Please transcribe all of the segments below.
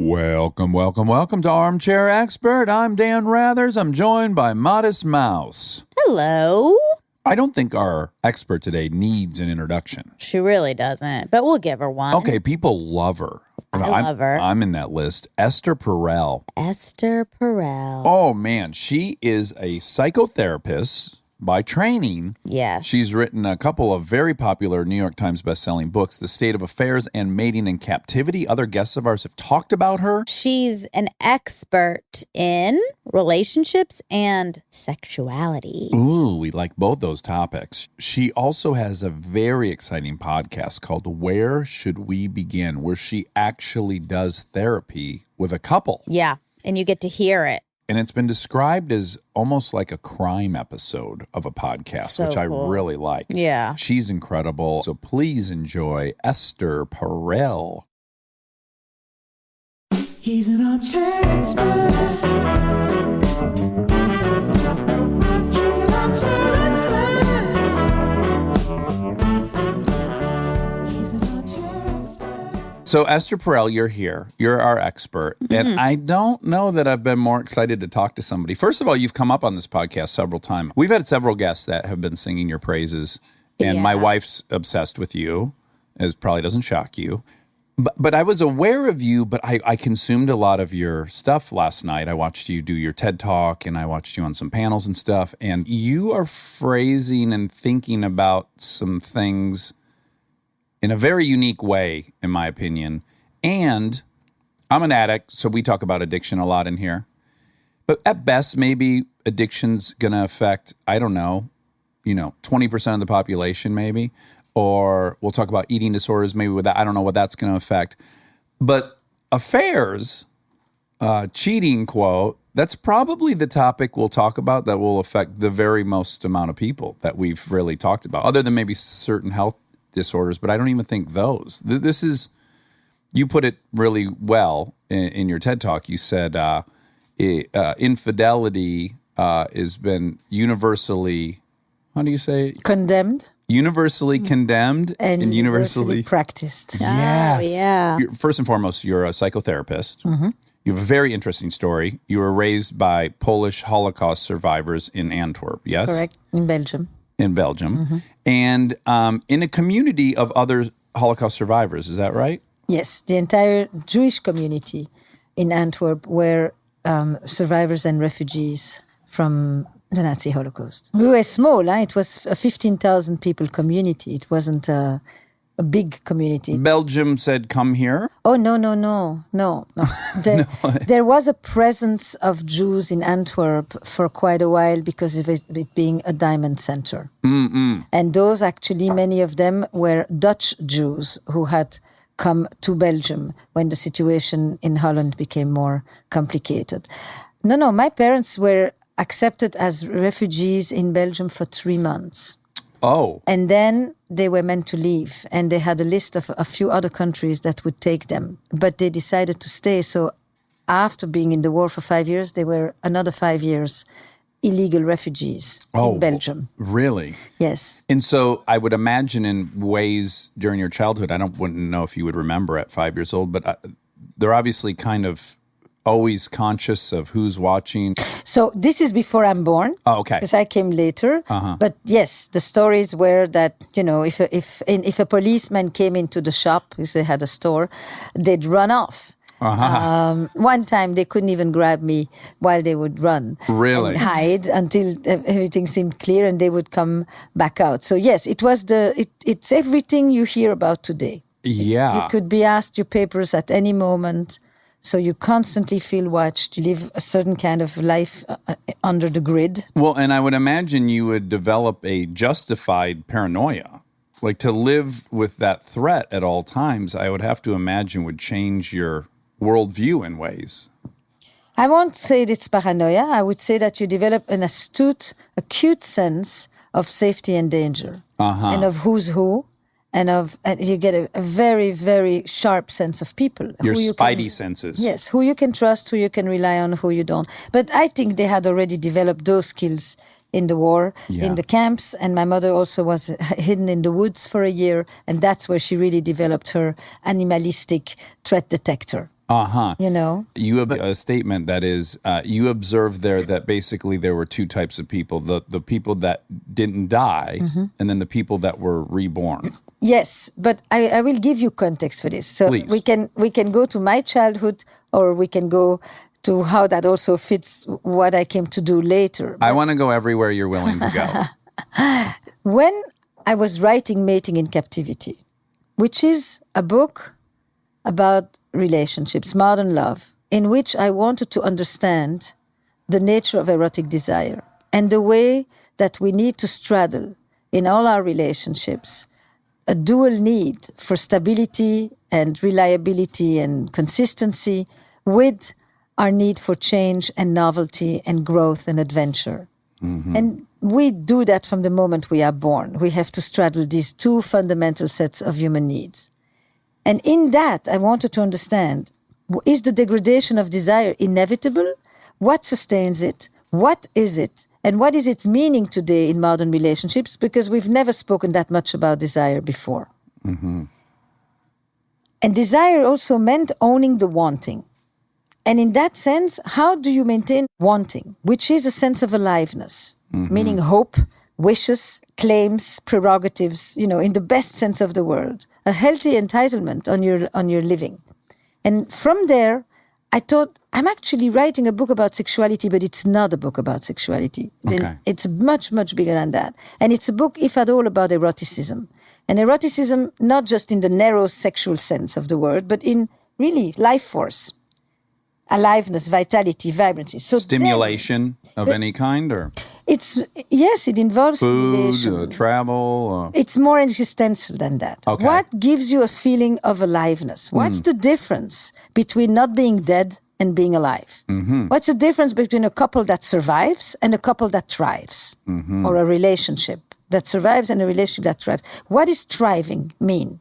Welcome to Armchair Expert. I'm Dan Rathers. I'm joined by Modest Mouse. Hello. I don't think our expert today needs an introduction. She really doesn't, but we'll give her one. Okay, people love her. I love her. I'm in that list. Esther Perel. Esther Perel. Oh, man. She is a psychotherapist by training. Yes. She's written a couple of very popular New York Times bestselling books, The State of Affairs and Mating in Captivity. Other guests of ours have talked about her. She's an expert in relationships and sexuality. Ooh, we like both those topics. She also has a very exciting podcast called Where Should We Begin, where she actually does therapy with a couple. Yeah, and you get to hear it. And it's been described as almost like a crime episode of a podcast, So which I cool. really like. Yeah. She's incredible. So please enjoy Esther Perel. He's an armchair expert. He's an armchair expert. He's an armchair expert. So Esther Perel, you're here. You're our expert. And I don't know that I've been more excited to talk to somebody. First of all, you've come up on this podcast several times. We've had several guests that have been singing your praises. And my Yeah. wife's obsessed with you, as probably doesn't shock you. But I was aware of you, but I consumed a lot of your stuff last night. I watched you do your TED Talk, and I watched you on some panels and stuff. And you are phrasing and thinking about some things in a very unique way, in my opinion. And I'm an addict, so we talk about addiction a lot in here. But at best, maybe addiction's going to affect, I don't know, 20% of the population maybe. Or we'll talk about eating disorders maybe with that. I don't know what that's going to affect. But affairs, cheating, quote, that's probably the topic we'll talk about that will affect the very most amount of people that we've really talked about, other than maybe certain health disorders, but I don't even think those. This is, you put it really well in your TED Talk. You said infidelity has been universally, how do you say? Condemned Universally condemned and universally practiced. Yes. Oh, yeah. First and foremost, you're a psychotherapist. You have a very interesting story. You were raised by Polish Holocaust survivors in Antwerp, yes? Correct, in Belgium. In Belgium. And in a community of other Holocaust survivors, is that right? Yes, the entire Jewish community in Antwerp were survivors and refugees from the Nazi Holocaust. We were small, it was a 15,000 people community. It wasn't a big community. Belgium said, come here. Oh, no. There was a presence of Jews in Antwerp for quite a while because of it being a diamond center. And those actually, many of them were Dutch Jews who had come to Belgium when the situation in Holland became more complicated. No, my parents were accepted as refugees in Belgium for 3 months. Oh. And then they were meant to leave. And they had a list of a few other countries that would take them. But they decided to stay. So after being in the war for 5 years, they were another 5 years illegal refugees in Belgium. Really? Yes. And so I would imagine in ways during your childhood, wouldn't know if you would remember at 5 years old, but they're obviously kind of always conscious of who's watching. So this is before I'm born. Oh, okay. Because I came later. But yes, the stories were that, if a policeman came into the shop, because they had a store, they'd run off. One time they couldn't even grab me while they would run. Really? And hide until everything seemed clear and they would come back out. So yes, it was it's everything you hear about today. Yeah. You could be asked your papers at any moment. So you constantly feel watched. You live a certain kind of life under the grid. Well, and I would imagine you would develop a justified paranoia. Like to live with that threat at all times, I would have to imagine would change your worldview in ways. I won't say it's paranoia. I would say that you develop an astute, acute sense of safety and danger. And of who's who. And you get a very, very sharp sense of people. Your spidey senses. Yes, who you can trust, who you can rely on, who you don't. But I think they had already developed those skills in the war, in the camps. And my mother also was hidden in the woods for a year. And that's where she really developed her animalistic threat detector. You know? You have a statement that is, you observed there that basically there were two types of people, the people that didn't die and then the people that were reborn. Yes, but I will give you context for this. So Please. we can go to my childhood, or we can go to how that also fits what I came to do later. I want to go everywhere you're willing to go. When I was writing Mating in Captivity, which is a book about relationships, modern love, in which I wanted to understand the nature of erotic desire and the way that we need to straddle in all our relationships a dual need for stability and reliability and consistency with our need for change and novelty and growth and adventure. And we do that from the moment we are born. We have to straddle these two fundamental sets of human needs. And in that, I wanted to understand, is the degradation of desire inevitable? What sustains it? What is it? And what is its meaning today in modern relationships? Because we've never spoken that much about desire before. And desire also meant owning the wanting. And in that sense, how do you maintain wanting, which is a sense of aliveness, meaning hope, wishes, claims, prerogatives, you know, in the best sense of the word, a healthy entitlement on your living. And from there, I thought, I'm actually writing a book about sexuality, but it's not a book about sexuality. Okay. It's much, much bigger than that. And it's a book, if at all, about eroticism. And eroticism, not just in the narrow sexual sense of the word, but in really life force, aliveness, vitality, vibrancy. So Stimulation of any kind, or it involves food, stimulation. travel? It's more existential than that. Okay. What gives you a feeling of aliveness? What's the difference between not being dead and being alive? What's the difference between a couple that survives and a couple that thrives? Or a relationship that survives and a relationship that thrives? What does thriving mean?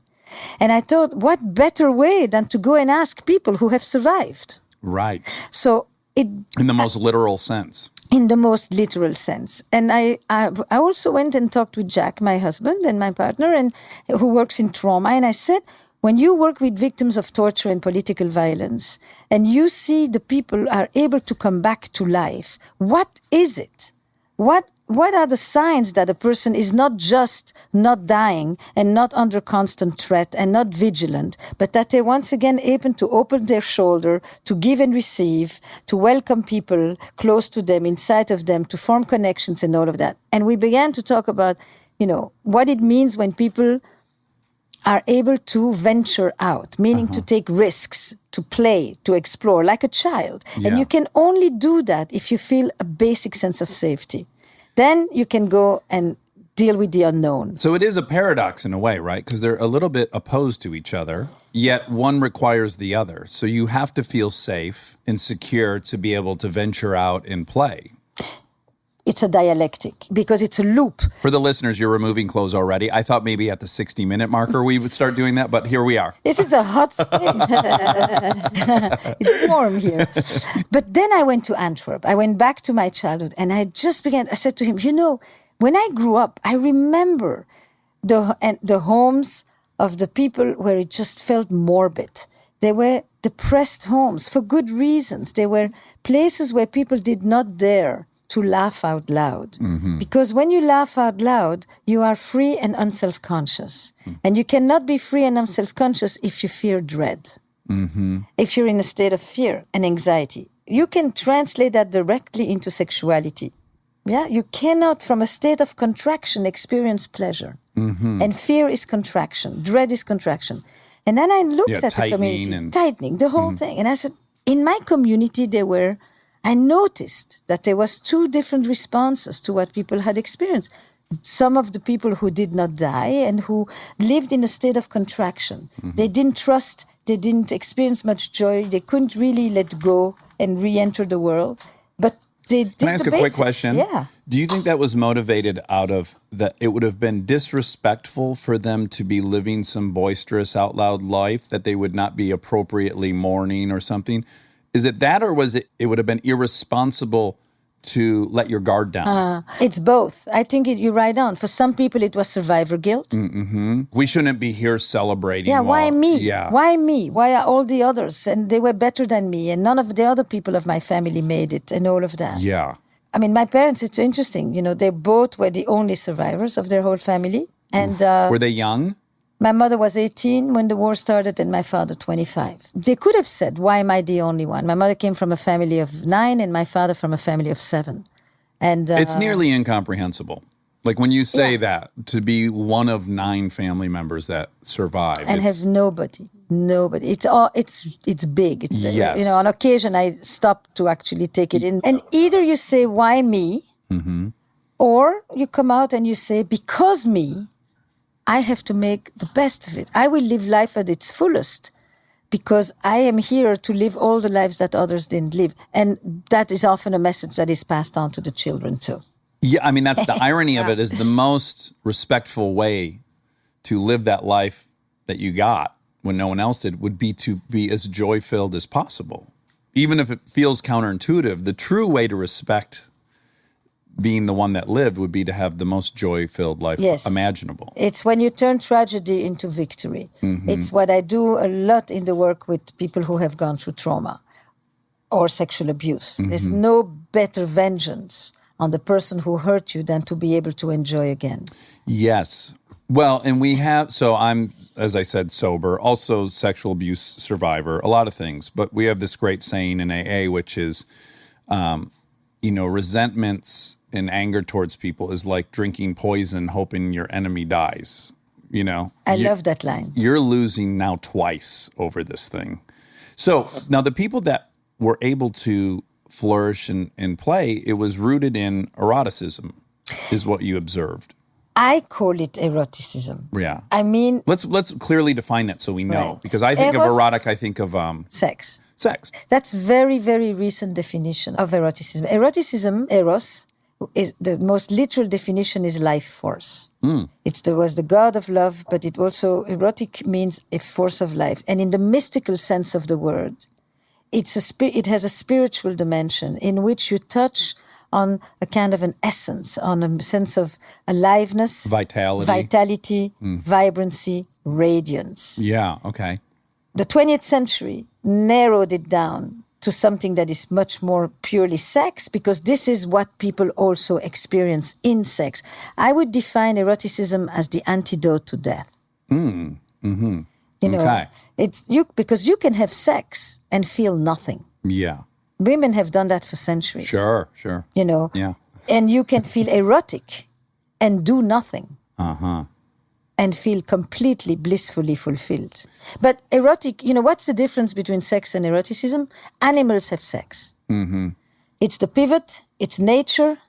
And I thought, what better way than to go and ask people who have survived? Right. So In the most literal sense. in the most literal sense. And I also went and talked with Jack, my husband and my partner, and who works in trauma. And I said, when you work with victims of torture and political violence, and you see the people are able to come back to life, what is it? What are the signs that a person is not just not dying and not under constant threat and not vigilant, but that they're once again able to open their shoulder, to give and receive, to welcome people close to them, inside of them, to form connections and all of that. And we began to talk about, you know, what it means when people are able to venture out, meaning to take risks, to play, to explore like a child. Yeah. And you can only do that if you feel a basic sense of safety. Then you can go and deal with the unknown. So it is a paradox in a way, right? Because they're a little bit opposed to each other, yet one requires the other. So you have to feel safe and secure to be able to venture out and play. It's a dialectic because it's a loop. For the listeners, you're removing clothes already. I thought maybe at the 60-minute marker we would start doing that, but here we are. This is a hot spring. It's warm here. But then I went to Antwerp. I went back to my childhood and I said to him, you know, when I grew up, I remember the homes of the people where it just felt morbid. They were depressed homes for good reasons. They were places where people did not dare to laugh out loud. Because when you laugh out loud, you are free and unself-conscious. And you cannot be free and unself-conscious if you fear dread. If you're in a state of fear and anxiety. You can translate that directly into sexuality. Yeah, you cannot, from a state of contraction, experience pleasure. And fear is contraction. Dread is contraction. And then I looked at the community, tightening, the whole thing. And I said, in my community, I noticed that there was two different responses to what people had experienced. Some of the people who did not die and who lived in a state of contraction. They didn't trust, they didn't experience much joy, they couldn't really let go and re-enter the world. But they did. Can I ask a quick question? Yeah. Do you think that was motivated out of that it would have been disrespectful for them to be living some boisterous out loud life, that they would not be appropriately mourning or something? Is it that, or was it would have been irresponsible to let your guard down. It's both. I think you're right on. For some people, it was survivor guilt. We shouldn't be here celebrating. Yeah, why me? Yeah. Why me? Why are all the others? And they were better than me. And none of the other people of my family made it and all of that. Yeah. I mean, my parents, it's interesting. They both were the only survivors of their whole family. And Were they young? my mother was 18 when the war started and my father 25. They could have said, why am I the only one? My mother came from a family of 9 and my father from a family of 7. And It's nearly incomprehensible. Like when you say that, to be one of 9 family members that survived. and has nobody. It's big. It's Yes. on occasion I stop to actually take it in. And either you say, why me? Or you come out and you say, because me, I have to make the best of it. I will live life at its fullest because I am here to live all the lives that others didn't live. And that is often a message that is passed on to the children too. Yeah, I mean, that's the irony of it, is the most respectful way to live that life that you got when no one else did would be to be as joy-filled as possible. Even if it feels counterintuitive, the true way to respect being the one that lived would be to have the most joy-filled life imaginable. It's when you turn tragedy into victory. It's what I do a lot in the work with people who have gone through trauma or sexual abuse. There's no better vengeance on the person who hurt you than to be able to enjoy again. Yes. Well, and we have, so I'm, as I said, sober, also sexual abuse survivor, a lot of things. But we have this great saying in AA, which is, resentments and anger towards people is like drinking poison, hoping your enemy dies. I love that line. You're losing now twice over this thing. So now the people that were able to flourish and play, it was rooted in eroticism, is what you observed. I call it eroticism. Yeah. I mean, let's clearly define that so we know. Right. Because I think of erotic, I think of sex. Sex. That's very, very recent definition of eroticism. Eroticism, eros, is the most literal definition is life force. Was the god of love, but it also, erotic means a force of life. And in the mystical sense of the word, it has a spiritual dimension in which you touch on a kind of an essence, on a sense of aliveness, vitality, vibrancy, radiance. Yeah, okay. The 20th century narrowed it down to something that is much more purely sex, because this is what people also experience in sex. I would define eroticism as the antidote to death. Okay. Because you can have sex and feel nothing. Yeah. Women have done that for centuries. Sure. Yeah. And you can feel erotic and do nothing. And feel completely blissfully fulfilled. But erotic, what's the difference between sex and eroticism? Animals have sex. It's the pivot, it's nature,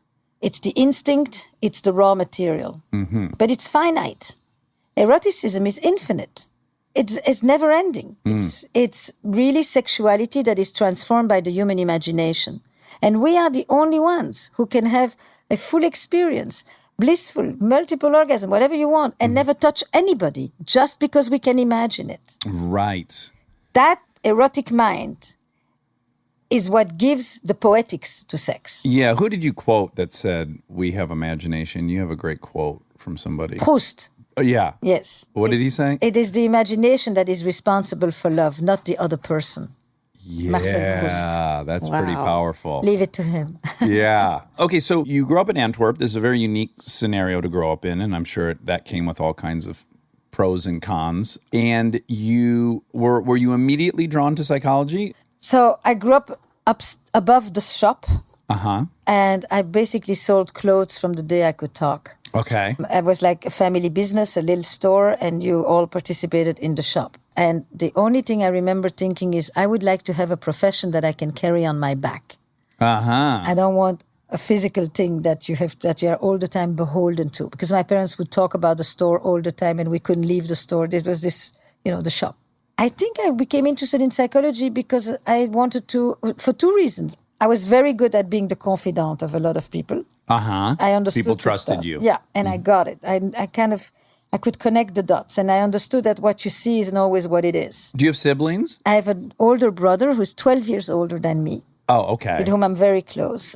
it's the instinct, it's the raw material. But it's finite. Eroticism is infinite. It's never ending. It's really sexuality that is transformed by the human imagination. And we are the only ones who can have a full experience, blissful, multiple orgasm, whatever you want, and never touch anybody just because we can imagine it. Right. That erotic mind is what gives the poetics to sex. Yeah. Who did you quote that said, we have imagination? You have a great quote from somebody. Proust. Oh, yeah. Yes. What did he say? It is the imagination that is responsible for love, not the other person. Yeah, that's pretty powerful. Leave it to him. Yeah. Okay, so you grew up in Antwerp. This is a very unique scenario to grow up in, and I'm sure that came with all kinds of pros and cons. And you were you immediately drawn to psychology? So I grew up above the shop. And I basically sold clothes from the day I could talk. Okay. I was like a family business, a little store, and you all participated in the shop. And the only thing I remember thinking is, I would like to have a profession that I can carry on my back. I don't want a physical thing that you are all the time beholden to. Because my parents would talk about the store all the time, and we couldn't leave the store. It was this, the shop. I think I became interested in psychology because I wanted to, for 2 reasons. I was very good at being the confidant of a lot of people. I understood people the trusted stuff. you. Yeah, and I got it. I could connect the dots, and I understood that what you see isn't always what it is. Do you have siblings? I have an older brother who's 12 years older than me. Oh, okay. with whom I'm very close,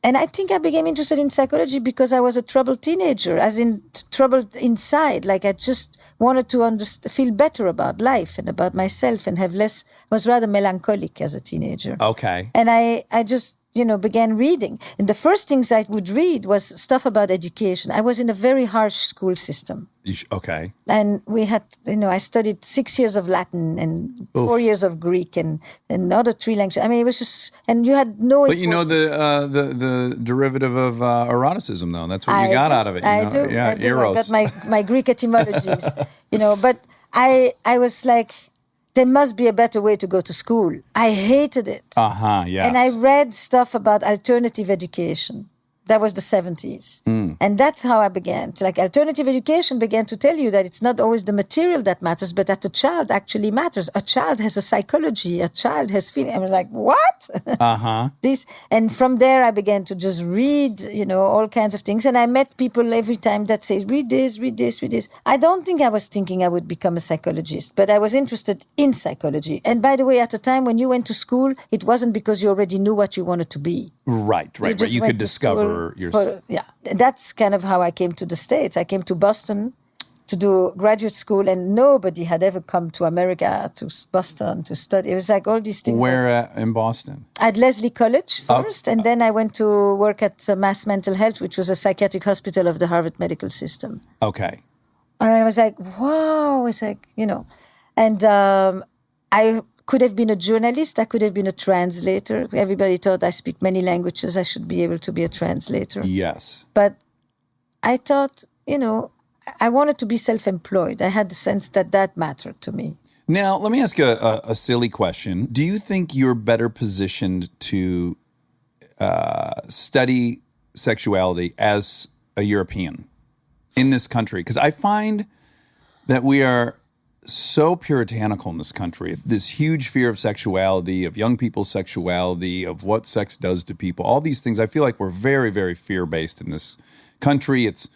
and I think I became interested in psychology because I was a troubled teenager, as in troubled inside. Like I just wanted to feel better about life and about myself and have less. I was rather melancholic as a teenager. Okay. And I just, began reading. And the first things I would read was stuff about education. I was in a very harsh school system. Okay. And we had, I studied 6 years of Latin and 4 years of Greek and another 3 languages. I mean, it was just, and you had no. But the derivative of eroticism, though. That's what you got out of it. I do. Yeah, I do. eros. I got my Greek etymologies, But I was like, there must be a better way to go to school. I hated it. Yes. And I read stuff about alternative education. That was the 70s. And that's how I began. Like alternative education began to tell you that it's not always the material that matters, but that the child actually matters. A child has a psychology. A child has feeling. I was like, what? And from there I began to just read, all kinds of things. And I met people every time that say, read this, read this, read this. I don't think I was thinking I would become a psychologist, but I was interested in psychology. And by the way, at the time when you went to school, it wasn't because you already knew what you wanted to be. Right. You could discover yourself. That's kind of how I came to the States. I came to Boston to do graduate school, and nobody had ever come to America, to Boston, to study. It was like all these things. Where in Boston? At Leslie College first, and then I went to work at Mass Mental Health, which was a psychiatric hospital of the Harvard Medical System. Okay. And I was like, wow. It's like, and I could have been a journalist. I could have been a translator. Everybody thought I speak many languages. I should be able to be a translator. Yes. But I thought, I wanted to be self-employed. I had the sense that mattered to me. Now, let me ask you a silly question. Do you think you're better positioned to study sexuality as a European in this country? Because I find that we are so puritanical in this country. This huge fear of sexuality, of young people's sexuality, of what sex does to people, all these things. I feel like we're very, very fear-based in this country. It's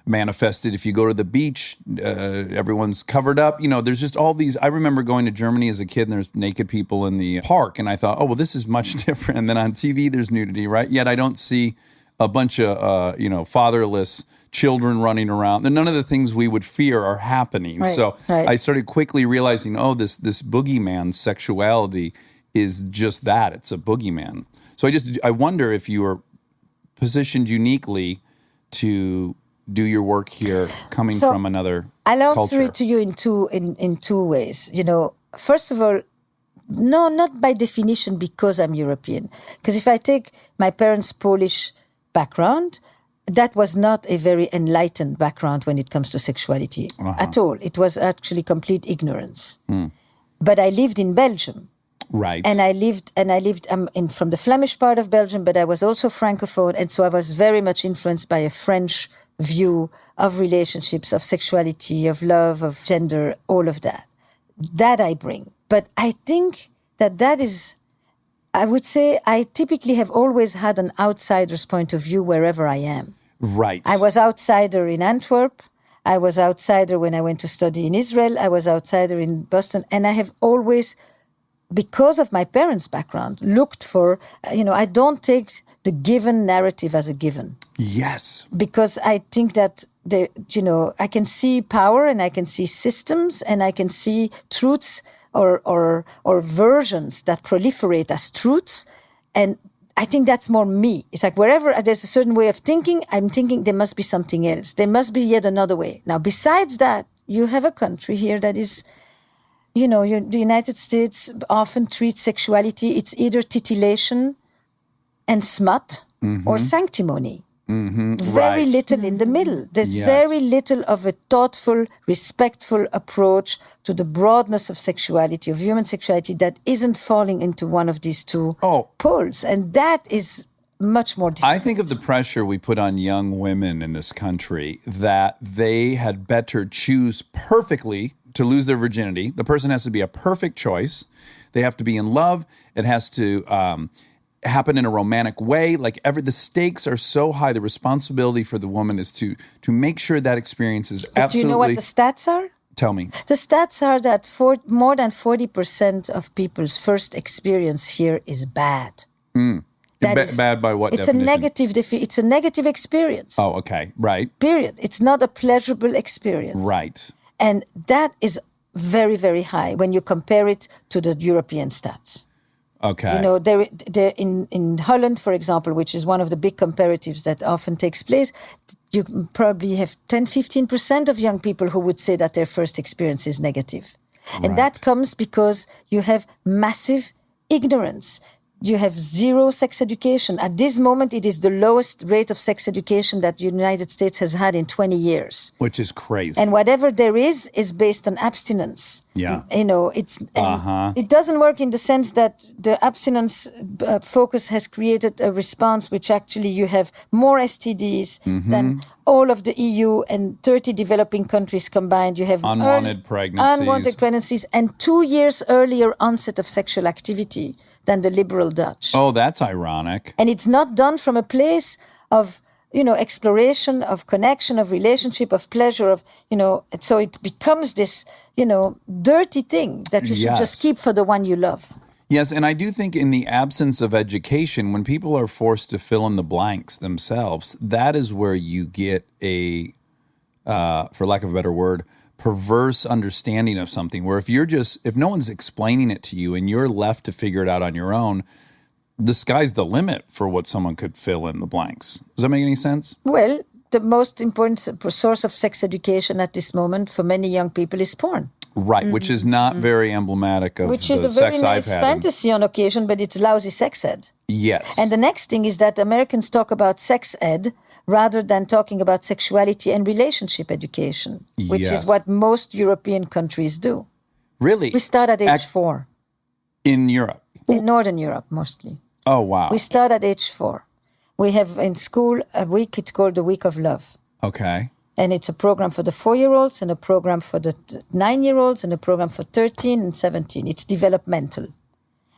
manifested. If you go to the beach, everyone's covered up. There's just all these. I remember going to Germany as a kid and there's naked people in the park. And I thought, oh, well, this is much different. And then on TV, there's nudity, right? Yet I don't see a bunch of, fatherless children running around. And none of the things we would fear are happening. Right. I started quickly realizing, this boogeyman sexuality is just that. It's a boogeyman. So I wonder if you are positioned uniquely to do your work here coming from another I'll answer culture. it to you in two ways. First of all, no, not by definition because I'm European. Because if I take my parents' Polish background, that was not a very enlightened background when it comes to sexuality at all. It was actually complete ignorance. But I lived in Belgium. Right. And I lived from the Flemish part of Belgium, but I was also Francophone. And so I was very much influenced by a French view of relationships, of sexuality, of love, of gender, all of that. That I bring. But I think that is, I would say I typically have always had an outsider's point of view wherever I am. Right. I was outsider in Antwerp. I was outsider when I went to study in Israel. I was outsider in Boston. And I have always, because of my parents' background, looked for, I don't take the given narrative as a given. Yes. Because I think that, I can see power and I can see systems and I can see truths or versions that proliferate as truths. And I think that's more me. It's like wherever there's a certain way of thinking, I'm thinking there must be something else. There must be yet another way. Now, besides that, you have a country here that is, the United States often treats sexuality, it's either titillation and smut or sanctimony. Very little in the middle. There's very little of a thoughtful, respectful approach to the broadness of sexuality, of human sexuality, that isn't falling into one of these two poles. And that is much more difficult. I think of the pressure we put on young women in this country that they had better choose perfectly to lose their virginity. The person has to be a perfect choice. They have to be in love. It has to happen in a romantic way. Like the stakes are so high. The responsibility for the woman is to make sure that experience is absolutely. Do you know what the stats are? Tell me. The stats are that more than 40% of people's first experience here is bad. Bad by what it's definition? It's a negative experience. Oh, okay. Right. Period. It's not a pleasurable experience. Right. And that is very, very high when you compare it to the European stats. Okay. You know, in Holland, for example, which is one of the big comparatives that often takes place, you probably have 10-15% of young people who would say that their first experience is negative. And that comes because you have massive ignorance. You have zero sex education. At this moment, it is the lowest rate of sex education that the United States has had in 20 years. Which is crazy. And whatever there is based on abstinence. Yeah. You know, it doesn't work in the sense that the abstinence focus has created a response which actually you have more STDs than all of the EU and 30 developing countries combined. You have unwanted pregnancies and 2 years earlier onset of sexual activity than the liberal Dutch. Oh, that's ironic. And it's not done from a place of, you know, exploration, of connection, of relationship, of pleasure, of, you know, so it becomes this, you know, dirty thing that you should just keep for the one you love. Yes, and I do think in the absence of education, when people are forced to fill in the blanks themselves, that is where you get a, for lack of a better word, perverse understanding of something, where if no one's explaining it to you and you're left to figure it out on your own, the sky's the limit for what someone could fill in the blanks. Does that make any sense? Well, the most important source of sex education at this moment for many young people is porn. Right, which is not very emblematic of which the is a sex very I've nice had. fantasy on occasion, but it's lousy sex ed. Yes. And the next thing is that Americans talk about sex ed rather than talking about sexuality and relationship education, which is what most European countries do. Really? We start at age 4. In Europe? In Northern Europe, mostly. Oh, wow. We start at age 4. We have in school a week, it's called the Week of Love. Okay. And it's a program for the 4-year-olds and a program for the 9-year-olds and a program for 13 and 17. It's developmental.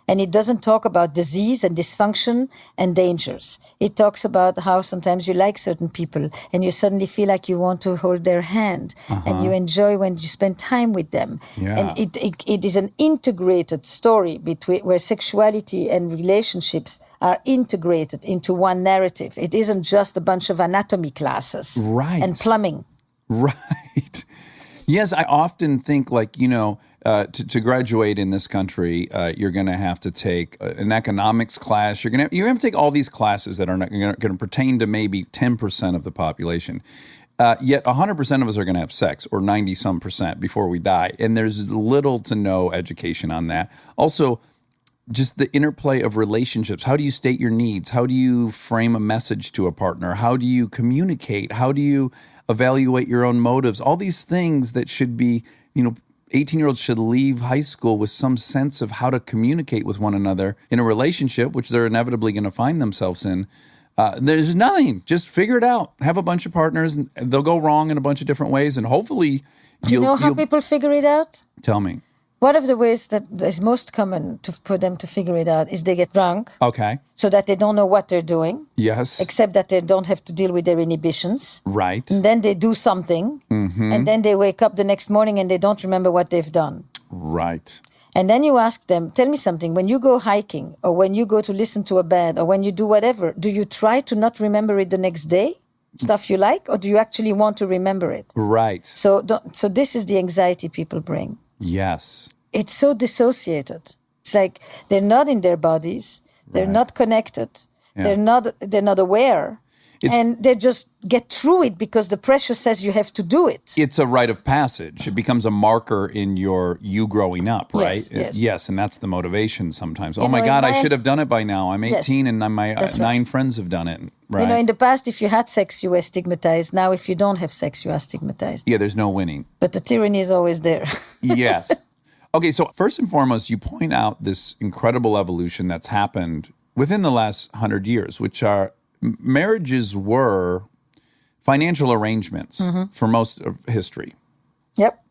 And it doesn't talk about disease and dysfunction and dangers. It talks about how sometimes you like certain people and you suddenly feel like you want to hold their hand and you enjoy when you spend time with them. Yeah. And it is an integrated story between where sexuality and relationships are integrated into one narrative. It isn't just a bunch of anatomy classes and plumbing. Right. Yes, I often think like, you know, to graduate in this country, you're going to have to take an economics class. You're going to have to take all these classes that are going to pertain to maybe 10% of the population. Yet 100% of us are going to have sex, or 90-some% before we die. And there's little to no education on that. Also, just the interplay of relationships. How do you state your needs? How do you frame a message to a partner? How do you communicate? How do you evaluate your own motives? All these things that should be, you know, 18-year-olds should leave high school with some sense of how to communicate with one another in a relationship, which they're inevitably going to find themselves in. There's nothing. Just figure it out. Have a bunch of partners, and they'll go wrong in a bunch of different ways, and hopefully Do you know how people figure it out? Tell me. One of the ways that is most common for them to figure it out is they get drunk. Okay. So that they don't know what they're doing. Yes. Except that they don't have to deal with their inhibitions. Right. And then they do something. And then they wake up the next morning and they don't remember what they've done. Right. And then you ask them, tell me something, when you go hiking or when you go to listen to a band or when you do whatever, do you try to not remember it the next day? Stuff you like? Or do you actually want to remember it? Right. So this is the anxiety people bring. Yes. It's so dissociated. It's like they're not in their bodies. They're not connected. Yeah. They're not aware. And they just get through it because the pressure says you have to do it. It's a rite of passage. It becomes a marker in you growing up, right? Yes, and that's the motivation sometimes. Oh my God, I should have done it by now. I'm 18 and my 9 friends have done it. Right. You know, in the past, if you had sex, you were stigmatized. Now, if you don't have sex, you are stigmatized. Yeah, there's no winning. But the tyranny is always there. Yes. Okay, so first and foremost, you point out this incredible evolution that's happened within the last 100 years, which are marriages were financial arrangements for most of history. Yep.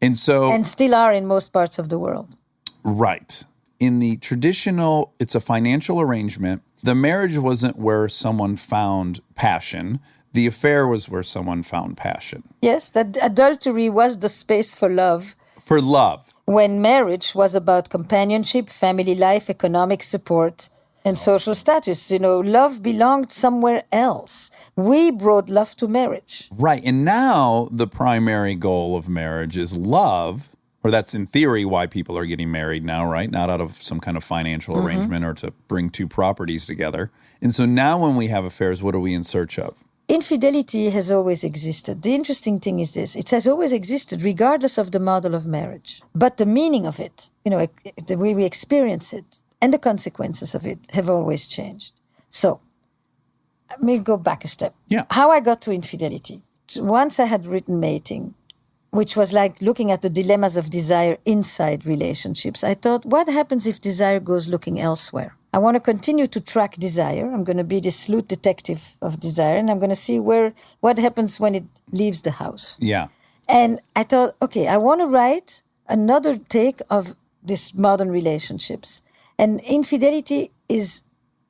And still are in most parts of the world. Right. In the traditional, it's a financial arrangement. The marriage wasn't where someone found passion. the affair was where someone found passion. Yes, that adultery was the space for love. For love. When marriage was about companionship, family life, economic support, and social status. Love belonged somewhere else. We brought love to marriage. Right. And now the primary goal of marriage is love, or that's in theory why people are getting married now, right? Not out of some kind of financial arrangement or to bring two properties together. And so now when we have affairs, what are we in search of? Infidelity has always existed. The interesting thing is this. It has always existed regardless of the model of marriage. But the meaning of it, the way we experience it and the consequences of it have always changed. So let me go back a step. Yeah. How I got to infidelity. Once I had written Mating, which was like looking at the dilemmas of desire inside relationships, I thought, what happens if desire goes looking elsewhere? I want to continue to track desire. I'm going to be the sleuth detective of desire, and I'm going to see what happens when it leaves the house. Yeah. And I thought, okay, I want to write another take of these modern relationships. And infidelity is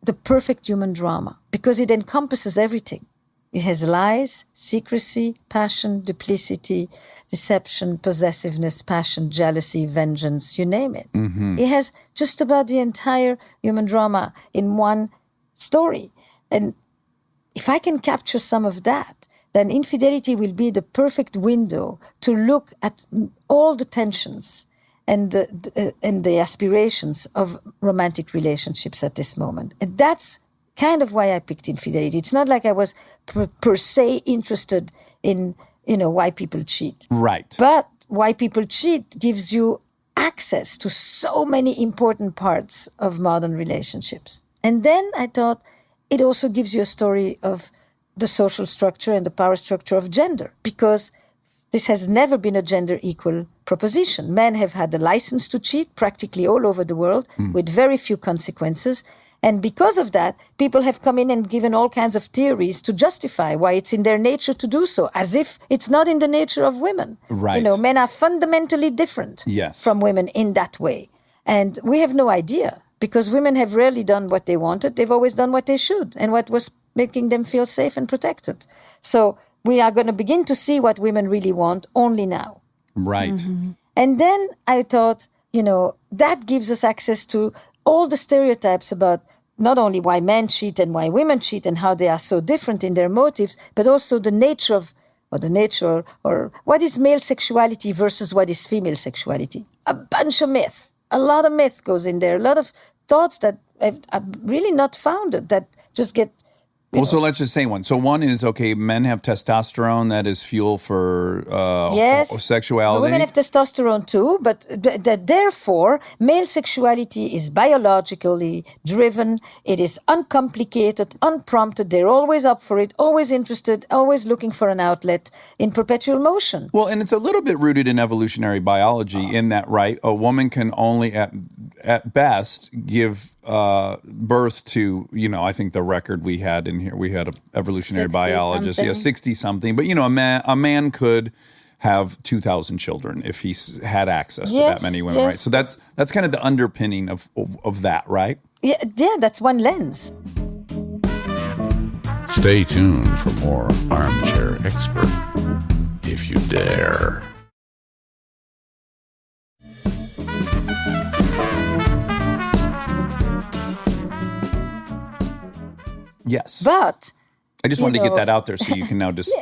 the perfect human drama because it encompasses everything. It has lies, secrecy, passion, duplicity, deception, possessiveness, passion, jealousy, vengeance, you name it. It has just about the entire human drama in one story. And if I can capture some of that, then infidelity will be the perfect window to look at all the tensions and the aspirations of romantic relationships at this moment. And that's kind of why I picked infidelity. It's not like I was per se interested in, why people cheat. Right. But why people cheat gives you access to so many important parts of modern relationships. And then I thought it also gives you a story of the social structure and the power structure of gender, because this has never been a gender equal proposition. Men have had the license to cheat practically all over the world with very few consequences. And because of that, people have come in and given all kinds of theories to justify why it's in their nature to do so, as if it's not in the nature of women. Right. Men are fundamentally different from women in that way. And we have no idea, because women have rarely done what they wanted. They've always done what they should and what was making them feel safe and protected. So we are going to begin to see what women really want only now. Right. And then I thought, that gives us access to all the stereotypes about not only why men cheat and why women cheat and how they are so different in their motives, but also the nature of, or what is male sexuality versus what is female sexuality. A bunch of myth. A lot of myth goes in there. A lot of thoughts that are really not founded, that just get... So let's just say one. So one is, men have testosterone that is fuel for sexuality. Women have testosterone too, but therefore, male sexuality is biologically driven. It is uncomplicated, unprompted. They're always up for it, always interested, always looking for an outlet, in perpetual motion. Well, and it's a little bit rooted in evolutionary biology in that, right, a woman can only at best give birth to, I think the record we had in here, we had an evolutionary biologist, 60-something. But, a man could have 2,000 children if he had access to that many women, right? So that's kind of the underpinning of that, right? Yeah, that's one lens. Stay tuned for more Armchair Expert, if you dare. Yes. But I just wanted to get that out there so you can now just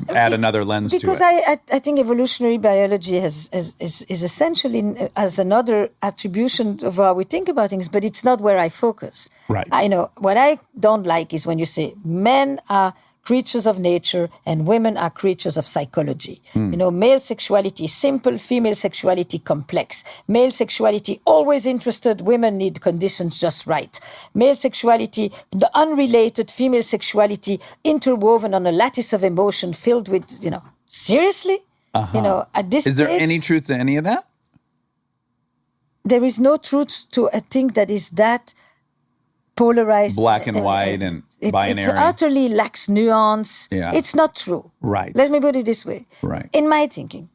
add another lens to it. Because I think evolutionary biology is essentially as another attribution of how we think about things, but it's not where I focus. Right. What I don't like is when you say men are creatures of nature and women are creatures of psychology. Male sexuality is simple, female sexuality complex. Male sexuality always interested, women need conditions just right. Male sexuality, the unrelated, female sexuality interwoven on a lattice of emotion filled with, seriously? At this Is there stage, any truth to any of that? there is no truth to a thing that is that polarized. Black and white and binary. It utterly lacks nuance. Yeah. It's not true. Right. Let me put it this way. Right. In my thinking,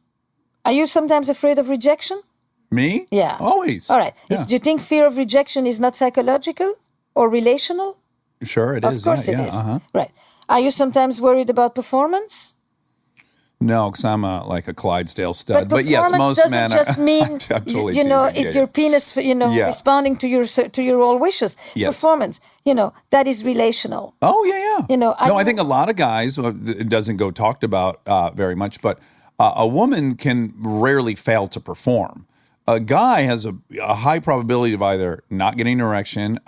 are you sometimes afraid of rejection? Me? Yeah. Always. All right. Yeah. Do you think fear of rejection is not psychological or relational? Sure, it is. Of course yeah, it is. Uh-huh. Right. Are you sometimes worried about performance? No, because I'm like a Clydesdale stud. But yes, performance most men doesn't just mean, I'm totally you know, teasing. is your penis, Yeah. responding to your all wishes. Yes. Performance, that is relational. Oh, yeah. I I think a lot of guys, it doesn't go talked about very much, but a woman can rarely fail to perform. A guy has a high probability of either not getting an erection,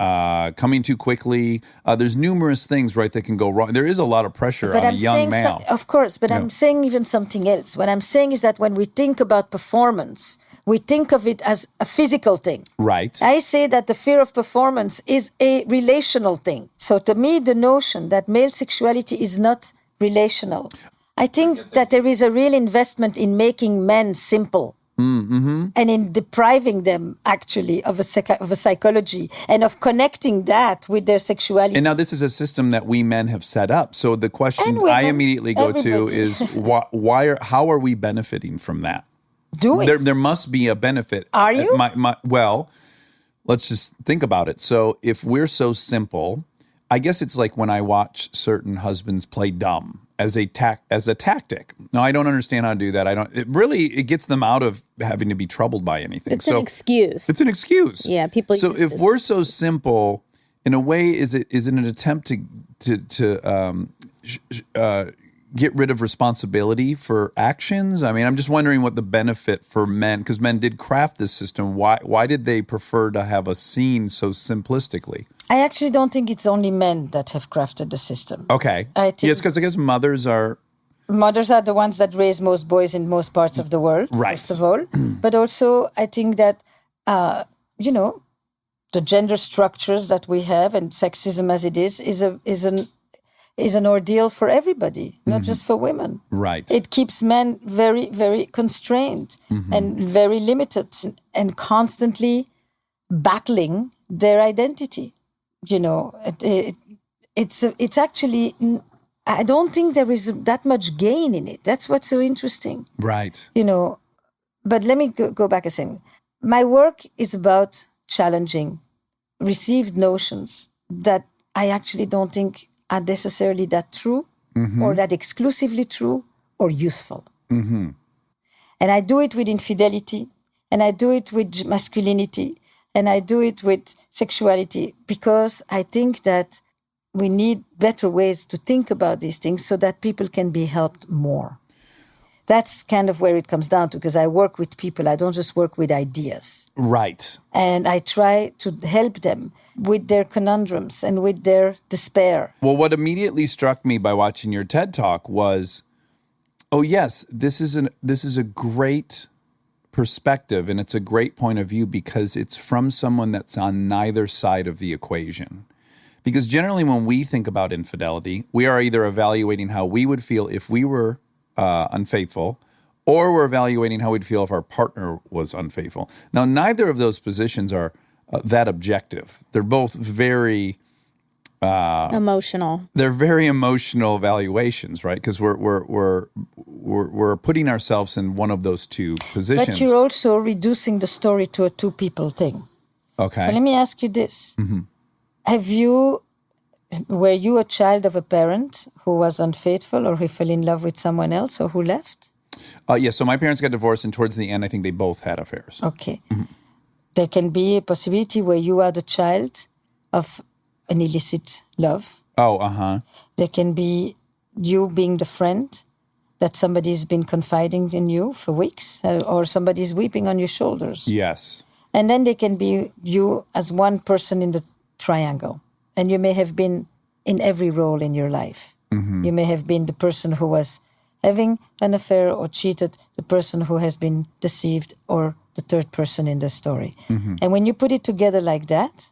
coming too quickly. There's numerous things, right, that can go wrong. There is a lot of pressure on a young male. Of course, but I'm saying even something else. What I'm saying is that when we think about performance, we think of it as a physical thing. Right. I say that the fear of performance is a relational thing. So to me, the notion that male sexuality is not relational, I think that there is a real investment in making men simple. Mm-hmm. And in depriving them actually of a psychology and of connecting that with their sexuality. And now this is a system that we men have set up. So the question I immediately go to is how are we benefiting from that? There must be a benefit. Are you? Well, let's just think about it. So if we're so simple, I guess it's like when I watch certain husbands play dumb as a tactic. No, I don't understand how to do that. It gets them out of having to be troubled by anything. It's an excuse. It's an excuse. Yeah, people. So if we're so simple, in a way, is it an attempt to get rid of responsibility for actions? I mean, I'm just wondering what the benefit for men, because men did craft this system. Why did they prefer to have a scene so simplistically? I actually don't think it's only men that have crafted the system. Okay. Yes, because I guess mothers are the ones that raise most boys in most parts of the world, right. First of all. But also, I think that, the gender structures that we have and sexism as it is an ordeal for everybody, not just for women. Right. It keeps men very, very constrained and very limited and constantly battling their identity. It's actually, I don't think there is that much gain in it. That's what's so interesting. Right. But let me go back a second. My work is about challenging received notions that I actually don't think are necessarily that true or that exclusively true or useful. Mm-hmm. And I do it with infidelity, and I do it with masculinity, and I do it with sexuality, because I think that we need better ways to think about these things so that people can be helped more. That's kind of where it comes down to, because I work with people. I don't just work with ideas. Right. And I try to help them with their conundrums and with their despair. Well, what immediately struck me by watching your TED Talk was, oh yes, this is a great perspective, and it's a great point of view because it's from someone that's on neither side of the equation. Because generally when we think about infidelity, we are either evaluating how we would feel if we were unfaithful, or we're evaluating how we'd feel if our partner was unfaithful. Now, neither of those positions are that objective. They're both very emotional. They're very emotional evaluations, right? Because we're putting ourselves in one of those two positions. But you're also reducing the story to a two-people thing. Okay. So let me ask you this. Were you a child of a parent who was unfaithful, or who fell in love with someone else, or who left? Yes, so my parents got divorced, and towards the end, I think they both had affairs. Okay. There can be a possibility where you are the child of an illicit love. Oh, uh-huh. There can be you being the friend that somebody's been confiding in you for weeks, or somebody's weeping on your shoulders. Yes. And then there can be you as one person in the triangle. And you may have been in every role in your life. You may have been the person who was having an affair or cheated, the person who has been deceived, or the third person in the story. And when you put it together like that,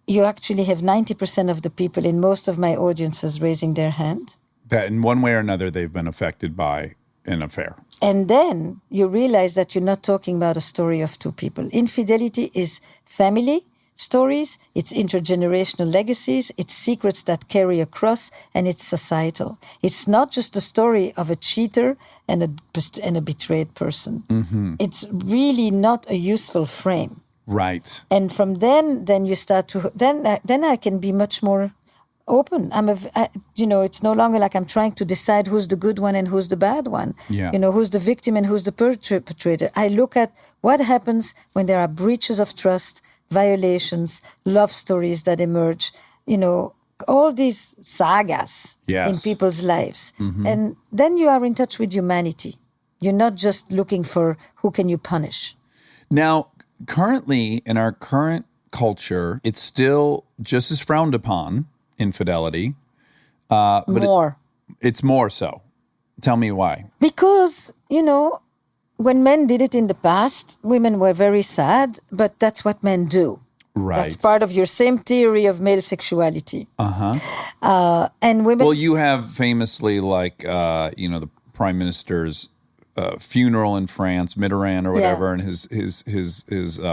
you actually have 90% of the people in most of my audiences raising their hand. That in one way or another, they've been affected by an affair. And then you realize that you're not talking about a story of two people. Infidelity is family stories, it's intergenerational legacies, it's secrets that carry across, and it's societal. It's not just the story of a cheater and a betrayed person. It's really not a useful frame. Right. And from then you start to then I can be much more open. It's no longer like I'm trying to decide who's the good one and who's the bad one. Yeah. Who's the victim and who's the perpetrator. I look at what happens when there are breaches of trust, violations, love stories that emerge, all these sagas in people's lives. And then you are in touch with humanity. You're not just looking for who can you punish. Now, currently, in our current culture, it's still just as frowned upon, infidelity. But More. It's more so. Tell me why. Because, when men did it in the past, women were very sad, but that's what men do. Right. That's part of your same theory of male sexuality. And women... Well, you have famously, the Prime Minister's funeral in France, Mitterrand or whatever, and his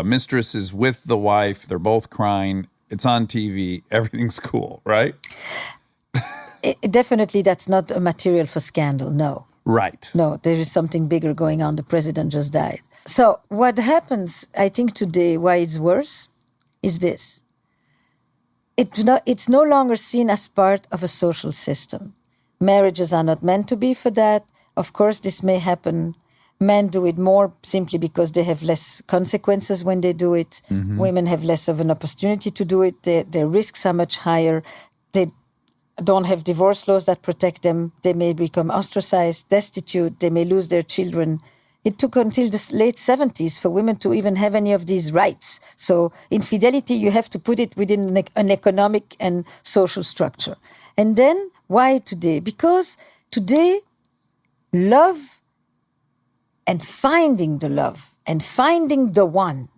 mistress is with the wife. They're both crying. It's on TV. Everything's cool, right? Definitely, that's not a material for scandal, no. Right. No, there is something bigger going on. The president just died. So what happens, I think today, why it's worse, is this. It's no longer seen as part of a social system. Marriages are not meant to be for that. Of course, this may happen. Men do it more simply because they have less consequences when they do it. Women have less of an opportunity to do it. Their risks are much higher. They don't have divorce laws that protect them. They may become ostracized, destitute. They may lose their children. It took until the late 70s for women to even have any of these rights. So infidelity, you have to put it within an economic and social structure. And then why today? Because today, love and finding the love and finding the one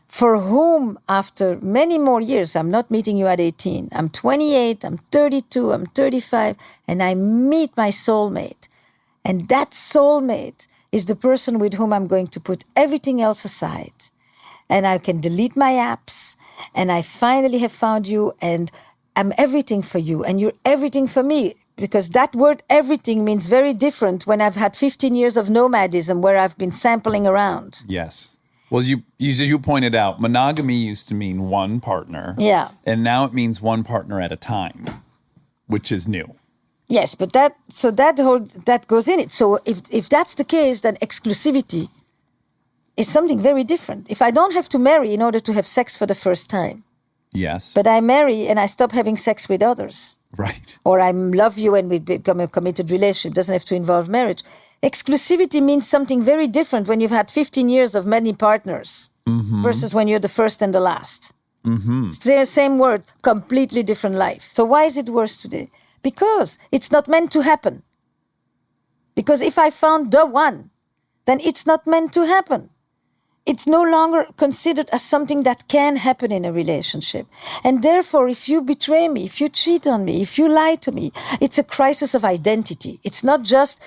for whom after many more years, I'm not meeting you at 18, I'm 28, I'm 32, I'm 35, and I meet my soulmate. And that soulmate is the person with whom I'm going to put everything else aside. And I can delete my apps, and I finally have found you, and I'm everything for you, and you're everything for me. Because that word everything means very different when I've had 15 years of nomadism where I've been sampling around. Yes. Well, you pointed out, monogamy used to mean one partner. Yeah. And now it means one partner at a time, which is new. Yes, but that goes in it. So if that's the case, then exclusivity is something very different. If I don't have to marry in order to have sex for the first time. Yes. But I marry and I stop having sex with others. Right. Or I love you and we become a committed relationship. It doesn't have to involve marriage. Exclusivity means something very different when you've had 15 years of many partners versus when you're the first and the last. Same word, completely different life. So why is it worse today? Because it's not meant to happen. Because if I found the one, then it's not meant to happen. It's no longer considered as something that can happen in a relationship. And therefore, if you betray me, if you cheat on me, if you lie to me, it's a crisis of identity. It's not just,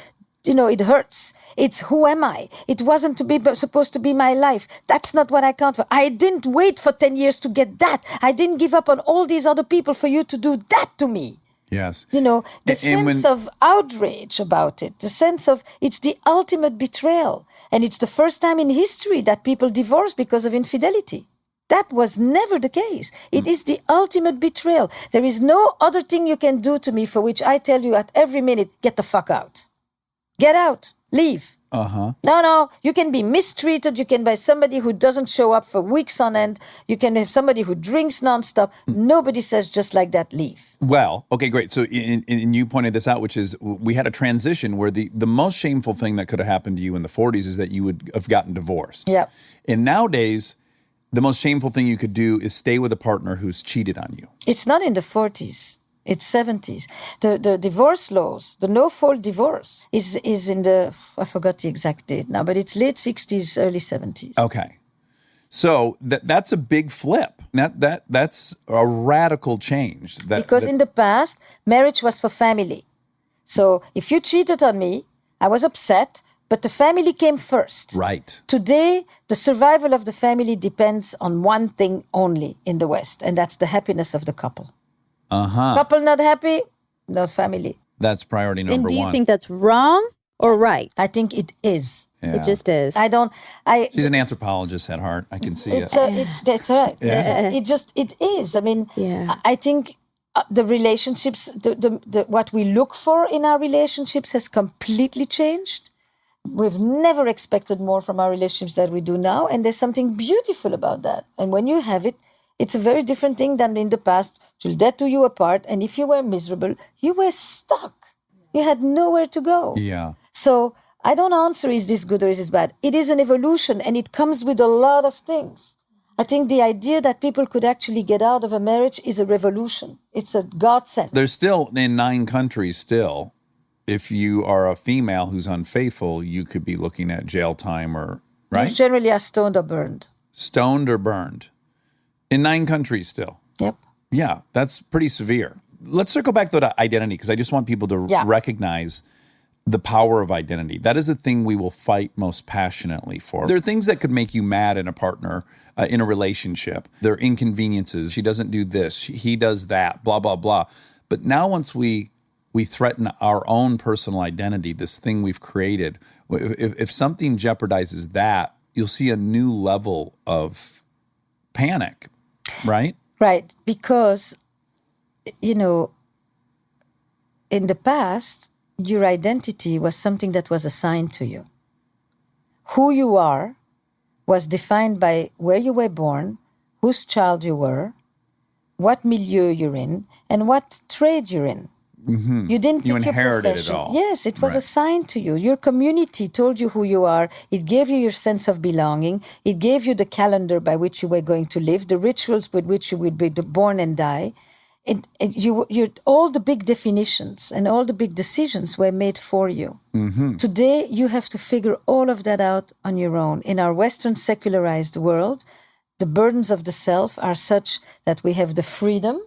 it hurts. It's who am I? It wasn't supposed to be my life. That's not what I count for. I didn't wait for 10 years to get that. I didn't give up on all these other people for you to do that to me. Yes. The sense of outrage about it, the sense of it's the ultimate betrayal. And it's the first time in history that people divorce because of infidelity. That was never the case. It is the ultimate betrayal. There is no other thing you can do to me for which I tell you at every minute, get the fuck out. Get out. Leave. No, you can be mistreated. You can be somebody who doesn't show up for weeks on end. You can have somebody who drinks nonstop. Nobody says just like that, leave. Well, okay, great. So and you pointed this out, which is we had a transition where the most shameful thing that could have happened to you in the 40s is that you would have gotten divorced. Yeah. And nowadays, the most shameful thing you could do is stay with a partner who's cheated on you. It's not in the 40s. It's 70s. The divorce laws, the no-fault divorce, is in the, I forgot the exact date now, but it's late 60s, early 70s. Okay. So that's a big flip. That's a radical change. Because in the past, marriage was for family. So if you cheated on me, I was upset, but the family came first. Right. Today, the survival of the family depends on one thing only in the West, and that's the happiness of the couple. Couple not happy, no family. That's priority number one. And do you think that's wrong or right? I think it is. Yeah. It just is. She's an anthropologist at heart. I can see it. That's right. Yeah. It is. I mean, Yeah. I think The relationships, what we look for in our relationships has completely changed. We've never expected more from our relationships than we do now. And there's something beautiful about that. And when you have it, it's a very different thing than in the past. Till death do you apart. And if you were miserable, you were stuck. You had nowhere to go. Yeah. So I don't answer, is this good or is this bad? It is an evolution and it comes with a lot of things. I think the idea that people could actually get out of a marriage is a revolution. It's a godsend. There's still, in 9 countries still, if you are a female who's unfaithful, you could be looking at jail time or, right? You generally are stoned or burned. Stoned or burned. In 9 countries still. Yep. Yeah, that's pretty severe. Let's circle back though to identity, because I just want people to recognize the power of identity. That is the thing we will fight most passionately for. There are things that could make you mad in a partner, in a relationship. There are inconveniences. She doesn't do this. He does that, blah, blah, blah. But now once we threaten our own personal identity, this thing we've created, if something jeopardizes that, you'll see a new level of panic, right? Right, because, you know, in the past, your identity was something that was assigned to you. Who you are was defined by where you were born, whose child you were, what milieu you're in, and what trade you're in. Mm-hmm. You didn't pick You inherited your it profession. all. Yes, it was Right. assigned to you. Your community told you who you are. It gave you your sense of belonging. It gave you the calendar by which you were going to live, the rituals with which you would be born and die. All the big definitions and all the big decisions were made for you. Mm-hmm. Today, you have to figure all of that out on your own. In our Western secularized world, the burdens of the self are such that we have the freedom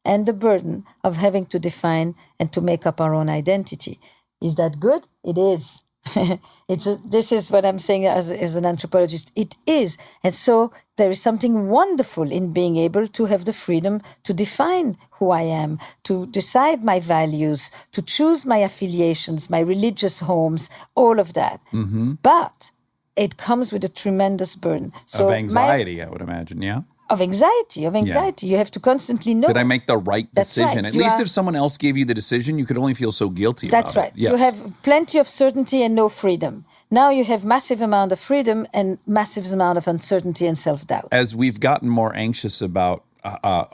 and the burden of having to define and to make up our own identity. Is that good? It is. This is what I'm saying as an anthropologist. It is. And so there is something wonderful in being able to have the freedom to define who I am, to decide my values, to choose my affiliations, my religious homes, all of that. Mm-hmm. But it comes with a tremendous burden. So Of anxiety, I would imagine, yeah? Of anxiety. You have to constantly know. Did I make the right That's decision? right. At You least are- if someone else gave you the decision, you could only feel so guilty That's about right. it. Yes. You have plenty of certainty and no freedom. Now you have massive amount of freedom and massive amount of uncertainty and self-doubt. As we've gotten more anxious about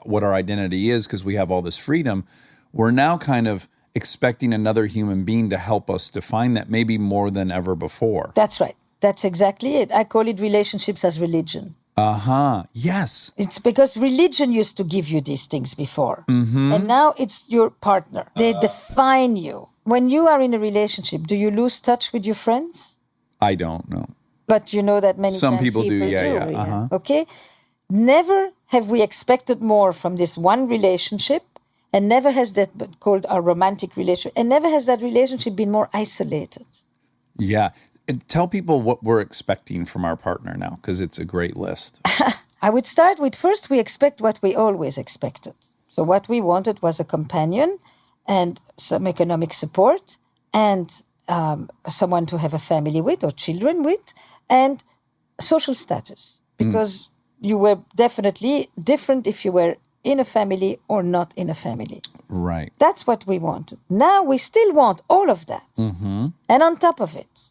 what our identity is because we have all this freedom, we're now kind of expecting another human being to help us define that maybe more than ever before. That's right. That's exactly it. I call it relationships as religion. Uh-huh. Yes. It's because religion used to give you these things before. Mm-hmm. And now it's your partner. They define you. When you are in a relationship, do you lose touch with your friends? I don't know. But you know that many Some times people do, yeah. Uh-huh. Okay? Never have we expected more from this one relationship, and never has that been called our romantic relationship, and never has that relationship been more isolated. Yeah. And tell people what we're expecting from our partner now, because it's a great list. I would start with first, we expect what we always expected. So what we wanted was a companion and some economic support and someone to have a family with or children with and social status. Because you were definitely different if you were in a family or not in a family. Right. That's what we wanted. Now we still want all of that. Mm-hmm. And on top of it,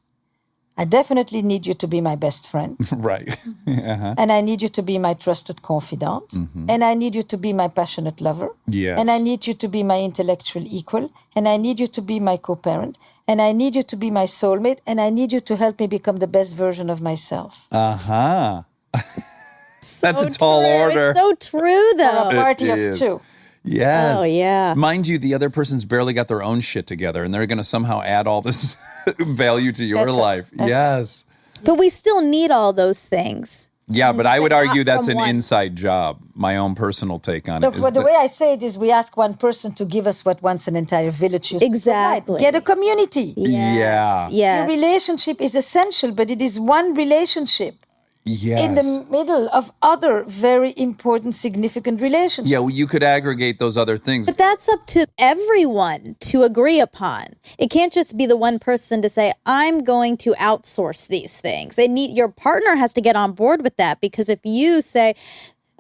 I definitely need you to be my best friend. Right. Uh-huh. And I need you to be my trusted confidant. Mm-hmm. And I need you to be my passionate lover. Yes. And I need you to be my intellectual equal. And I need you to be my co-parent. And I need you to be my soulmate. And I need you to help me become the best version of myself. Uh-huh. That's a So tall true. order. It's so true, A though. party It of is. two. Yes. Oh, yeah. Mind you, the other person's barely got their own shit together, and they're going to somehow add all this value to your That's right. life. That's Yes. But we still need all those things. Yeah, but I would But not argue that's from an one. inside job. My own personal take on Look, it is well, the that- way I say it is we ask one person to give us what once an entire village used Exactly. to provide. Get a community. Yes. Yeah. Yes. Your relationship is essential, but it is one relationship yes. in the middle of other very important, significant relationships. Yeah, well, you could aggregate those other things. But that's up to everyone to agree upon. It can't just be the one person to say, I'm going to outsource these things. Your partner has to get on board with that, because if you say,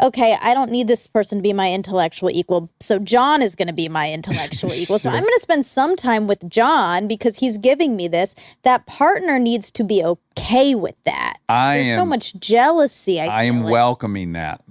okay, I don't need this person to be my intellectual equal, so John is going to be my intellectual equal. So I'm going to spend some time with John because he's giving me this. That partner needs to be okay with that. There's so much jealousy. I am welcoming that.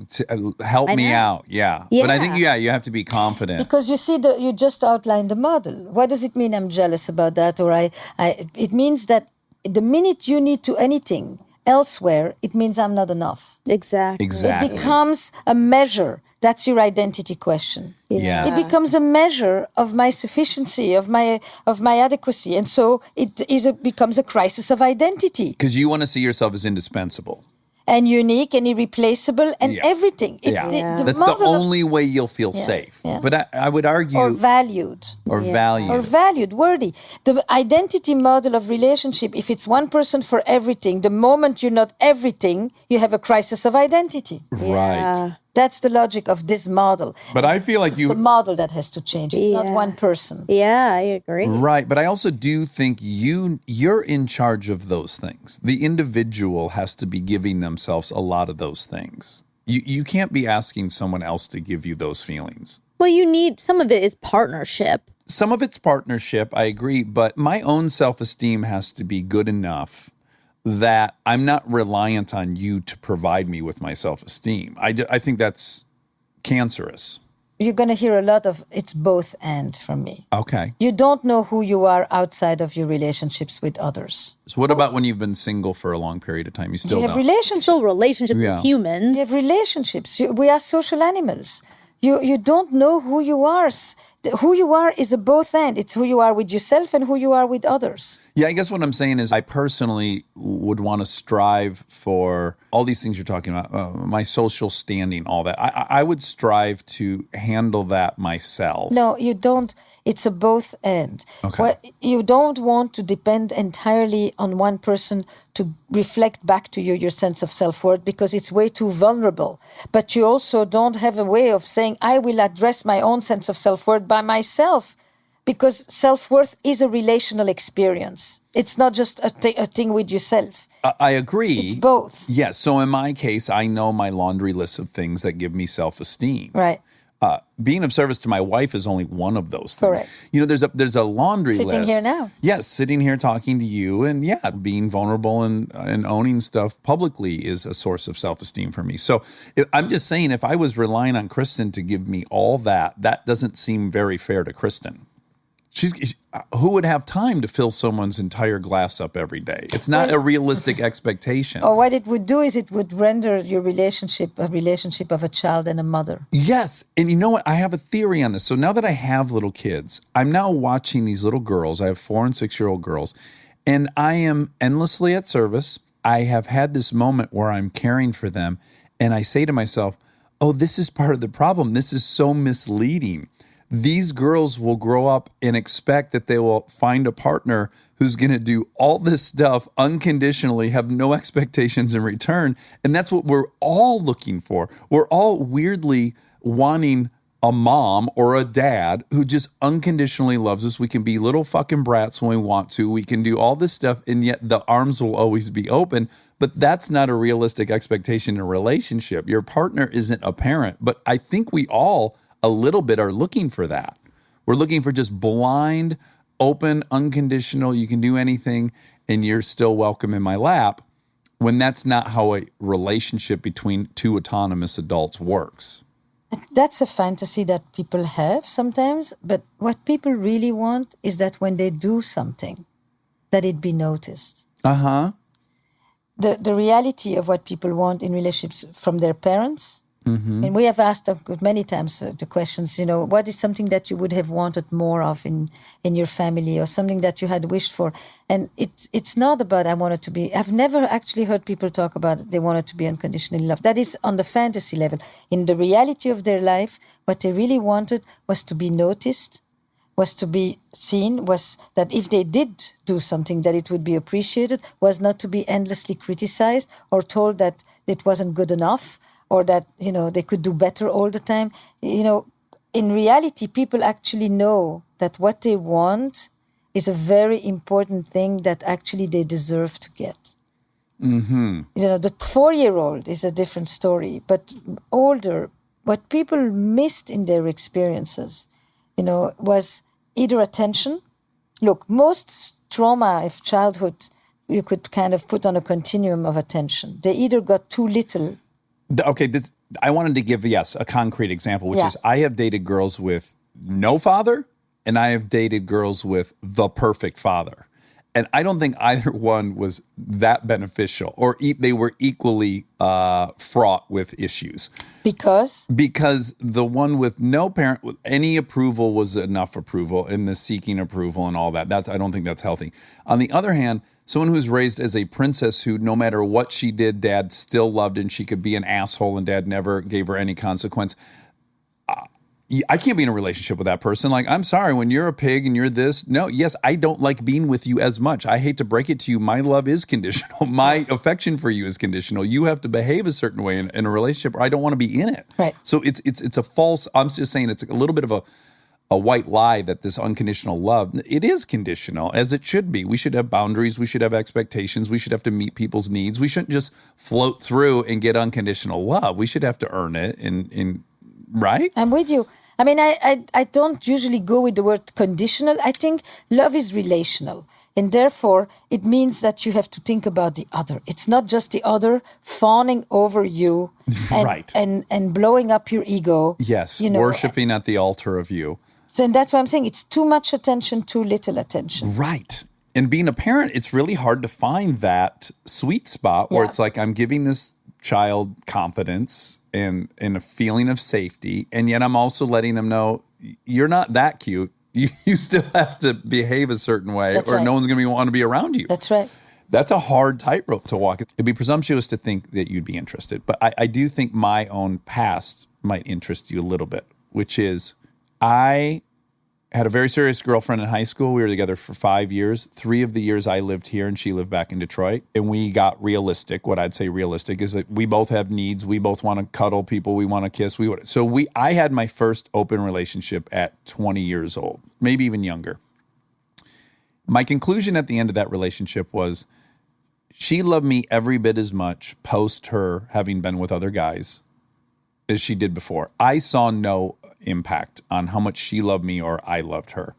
Help me out. Yeah. But I think, you have to be confident. Because you see, you just outlined the model. What does it mean I'm jealous about that? Or it means that the minute you need to anything elsewhere, it means I'm not enough. Exactly. It becomes a measure. That's your identity question. Yeah. It becomes a measure of my sufficiency, of my adequacy. And so it becomes a crisis of identity. Because you want to see yourself as indispensable. And unique and irreplaceable and everything. It's That's the only way you'll feel safe. Yeah. But I would argue... Or valued. Or valued. Or valued, worthy. The identity model of relationship, if it's one person for everything, the moment you're not everything, you have a crisis of identity. Right. That's the logic of this model. But I feel like It's the model that has to change. It's not one person. Yeah, I agree. Right, but I also do think you're in charge of those things. The individual has to be giving themselves a lot of those things. You can't be asking someone else to give you those feelings. Well, some of it is partnership. Some of it's partnership, I agree, but my own self-esteem has to be good enough that I'm not reliant on you to provide me with my self-esteem. I think that's cancerous. You're going to hear a lot of it's both and from me. Okay. You don't know who you are outside of your relationships with others. So what about when you've been single for a long period of time? You still You have don't. relationships. Still relationship with humans. You have relationships. We are social animals. You don't know who you are. Who you are is a both and. It's who you are with yourself and who you are with others. Yeah, I guess what I'm saying is I personally would want to strive for all these things you're talking about, my social standing, all that. I would strive to handle that myself. No, you don't. It's a both and. Okay. You don't want to depend entirely on one person to reflect back to you your sense of self-worth because it's way too vulnerable. But you also don't have a way of saying, I will address my own sense of self-worth by myself because self-worth is a relational experience. It's not just a thing with yourself. I agree. It's both. Yes. So in my case, I know my laundry list of things that give me self-esteem. Right. Being of service to my wife is only one of those things. Correct. You know, there's a laundry list. Sitting here now. Yes, sitting here talking to you, and being vulnerable and owning stuff publicly is a source of self-esteem for me. So I'm just saying, if I was relying on Kristen to give me all that doesn't seem very fair to Kristen. Who would have time to fill someone's entire glass up every day? It's not a realistic expectation. Or what it would do is it would render your relationship a relationship of a child and a mother. Yes. And you know what? I have a theory on this. So now that I have little kids, I'm now watching these little girls. I have 4 and 6-year-old girls, and I am endlessly at service. I have had this moment where I'm caring for them, and I say to myself, oh, this is part of the problem. This is so misleading. These girls will grow up and expect that they will find a partner who's going to do all this stuff unconditionally, have no expectations in return. And that's what we're all looking for. We're all weirdly wanting a mom or a dad who just unconditionally loves us. We can be little fucking brats when we want to. We can do all this stuff, and yet the arms will always be open. But that's not a realistic expectation in a relationship. Your partner isn't a parent. But I think we all a little bit are looking for that. We're looking for just blind, open, unconditional, you can do anything and you're still welcome in my lap, when that's not how a relationship between two autonomous adults works. That's a fantasy that people have sometimes, but what people really want is that when they do something, that it be noticed. Uh-huh. The reality of what people want in relationships from their parents. Mm-hmm. And we have asked many times the questions, what is something that you would have wanted more of in your family, or something that you had wished for? And it's not about I wanted to be. I've never actually heard people talk about they wanted to be unconditionally loved. That is on the fantasy level. In the reality of their life, what they really wanted was to be noticed, was to be seen, was that if they did do something that it would be appreciated, was not to be endlessly criticized or told that it wasn't good enough, or that, they could do better all the time. In reality, people actually know that what they want is a very important thing that actually they deserve to get. You know, the 4-year-old is a different story, but older, what people missed in their experiences, you know, was either attention. Look, most trauma of childhood, you could kind of put on a continuum of attention. They either got too little. Okay, I wanted to give, a concrete example, which Yeah. is I have dated girls with no father, and I have dated girls with the perfect father. And I don't think either one was that beneficial, or they were equally fraught with issues. Because The one with no parent, any approval was enough approval, and the seeking approval and all that. I don't think that's healthy. On the other hand, someone who's raised as a princess who no matter what she did, dad still loved, and she could be an asshole and dad never gave her any consequence. I can't be in a relationship with that person. Like, I'm sorry, when you're a pig and you're this, no, yes, I don't like being with you as much. I hate to break it to you. My love is conditional. My affection for you is conditional. You have to behave a certain way in a relationship or I don't want to be in it. Right. So it's a false, I'm just saying it's a little bit of a white lie that this unconditional love, it is conditional, as it should be. We should have boundaries. We should have expectations. We should have to meet people's needs. We shouldn't just float through and get unconditional love. We should have to earn it. Right? I'm with you. I mean, I don't usually go with the word conditional. I think love is relational. And therefore, it means that you have to think about the other. It's not just the other fawning over you and, Right. and blowing up your ego. Yes, you know. worshiping at the altar of you. So that's why I'm saying it's too much attention, too little attention. Right. And being a parent, it's really hard to find that sweet spot where Yeah. it's like I'm giving this child confidence and a feeling of safety, and yet I'm also letting them know you're not that cute. You still have to behave a certain way, That's or right. no one's going to want to be around you. That's right. That's a hard tightrope to walk. It'd be presumptuous to think that you'd be interested, but I do think my own past might interest you a little bit, which is I had a very serious girlfriend in high school. We were together for 5 years. 3 of the years I lived here and she lived back in Detroit. And we got realistic. What I'd say realistic is that we both have needs. We both want to cuddle people. We want to kiss. I had my first open relationship at 20 years old, maybe even younger. My conclusion at the end of that relationship was she loved me every bit as much post her having been with other guys as she did before. I saw no impact on how much she loved me or I loved her.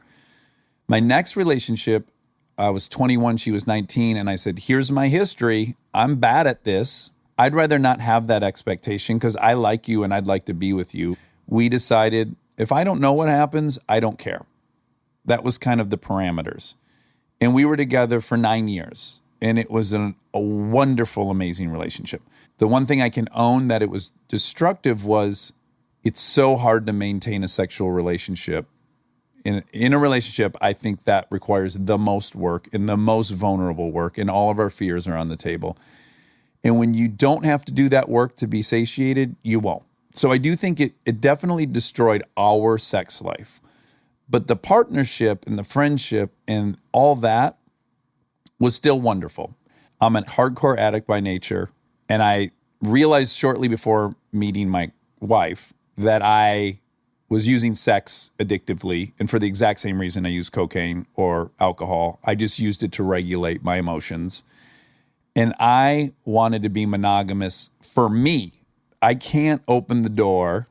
My next relationship, I was 21, she was 19, and I said, here's my history. I'm bad at this. I'd rather not have that expectation because I like you and I'd like to be with you. We decided if I don't know what happens, I don't care. That was kind of the parameters. And we were together for 9 years, and it was a wonderful, amazing relationship. The one thing I can own that it was destructive was it's so hard to maintain a sexual relationship. In a relationship, I think that requires the most work and the most vulnerable work, and all of our fears are on the table. And when you don't have to do that work to be satiated, you won't. So I do think it definitely destroyed our sex life. But the partnership and the friendship and all that was still wonderful. I'm a hardcore addict by nature, and I realized shortly before meeting my wife that I was using sex addictively, and for the exact same reason I use cocaine or alcohol. I just used it to regulate my emotions. And I wanted to be monogamous for me. I can't open the door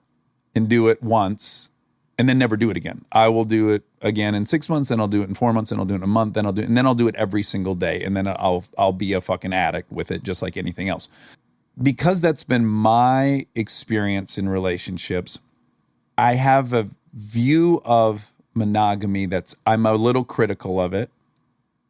and do it once and then never do it again. I will do it again in 6 months, then I'll do it in 4 months, then I'll do it in a month, then I'll do it every single day, and then I'll be a fucking addict with it just like anything else. Because that's been my experience in relationships, I have a view of monogamy I'm a little critical of it.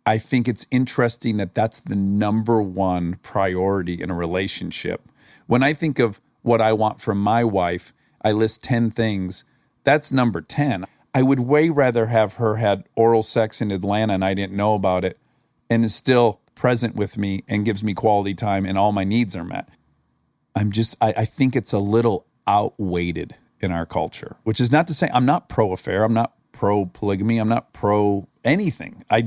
I think it's interesting that that's the number one priority in a relationship. When I think of what I want from my wife, I list 10 things. That's number 10. I would way rather have her had oral sex in Atlanta and I didn't know about it and is still present with me and gives me quality time and all my needs are met. I think it's a little outweighted in our culture, which is not to say I'm not pro-affair. I'm not pro-polygamy. I'm not pro anything. I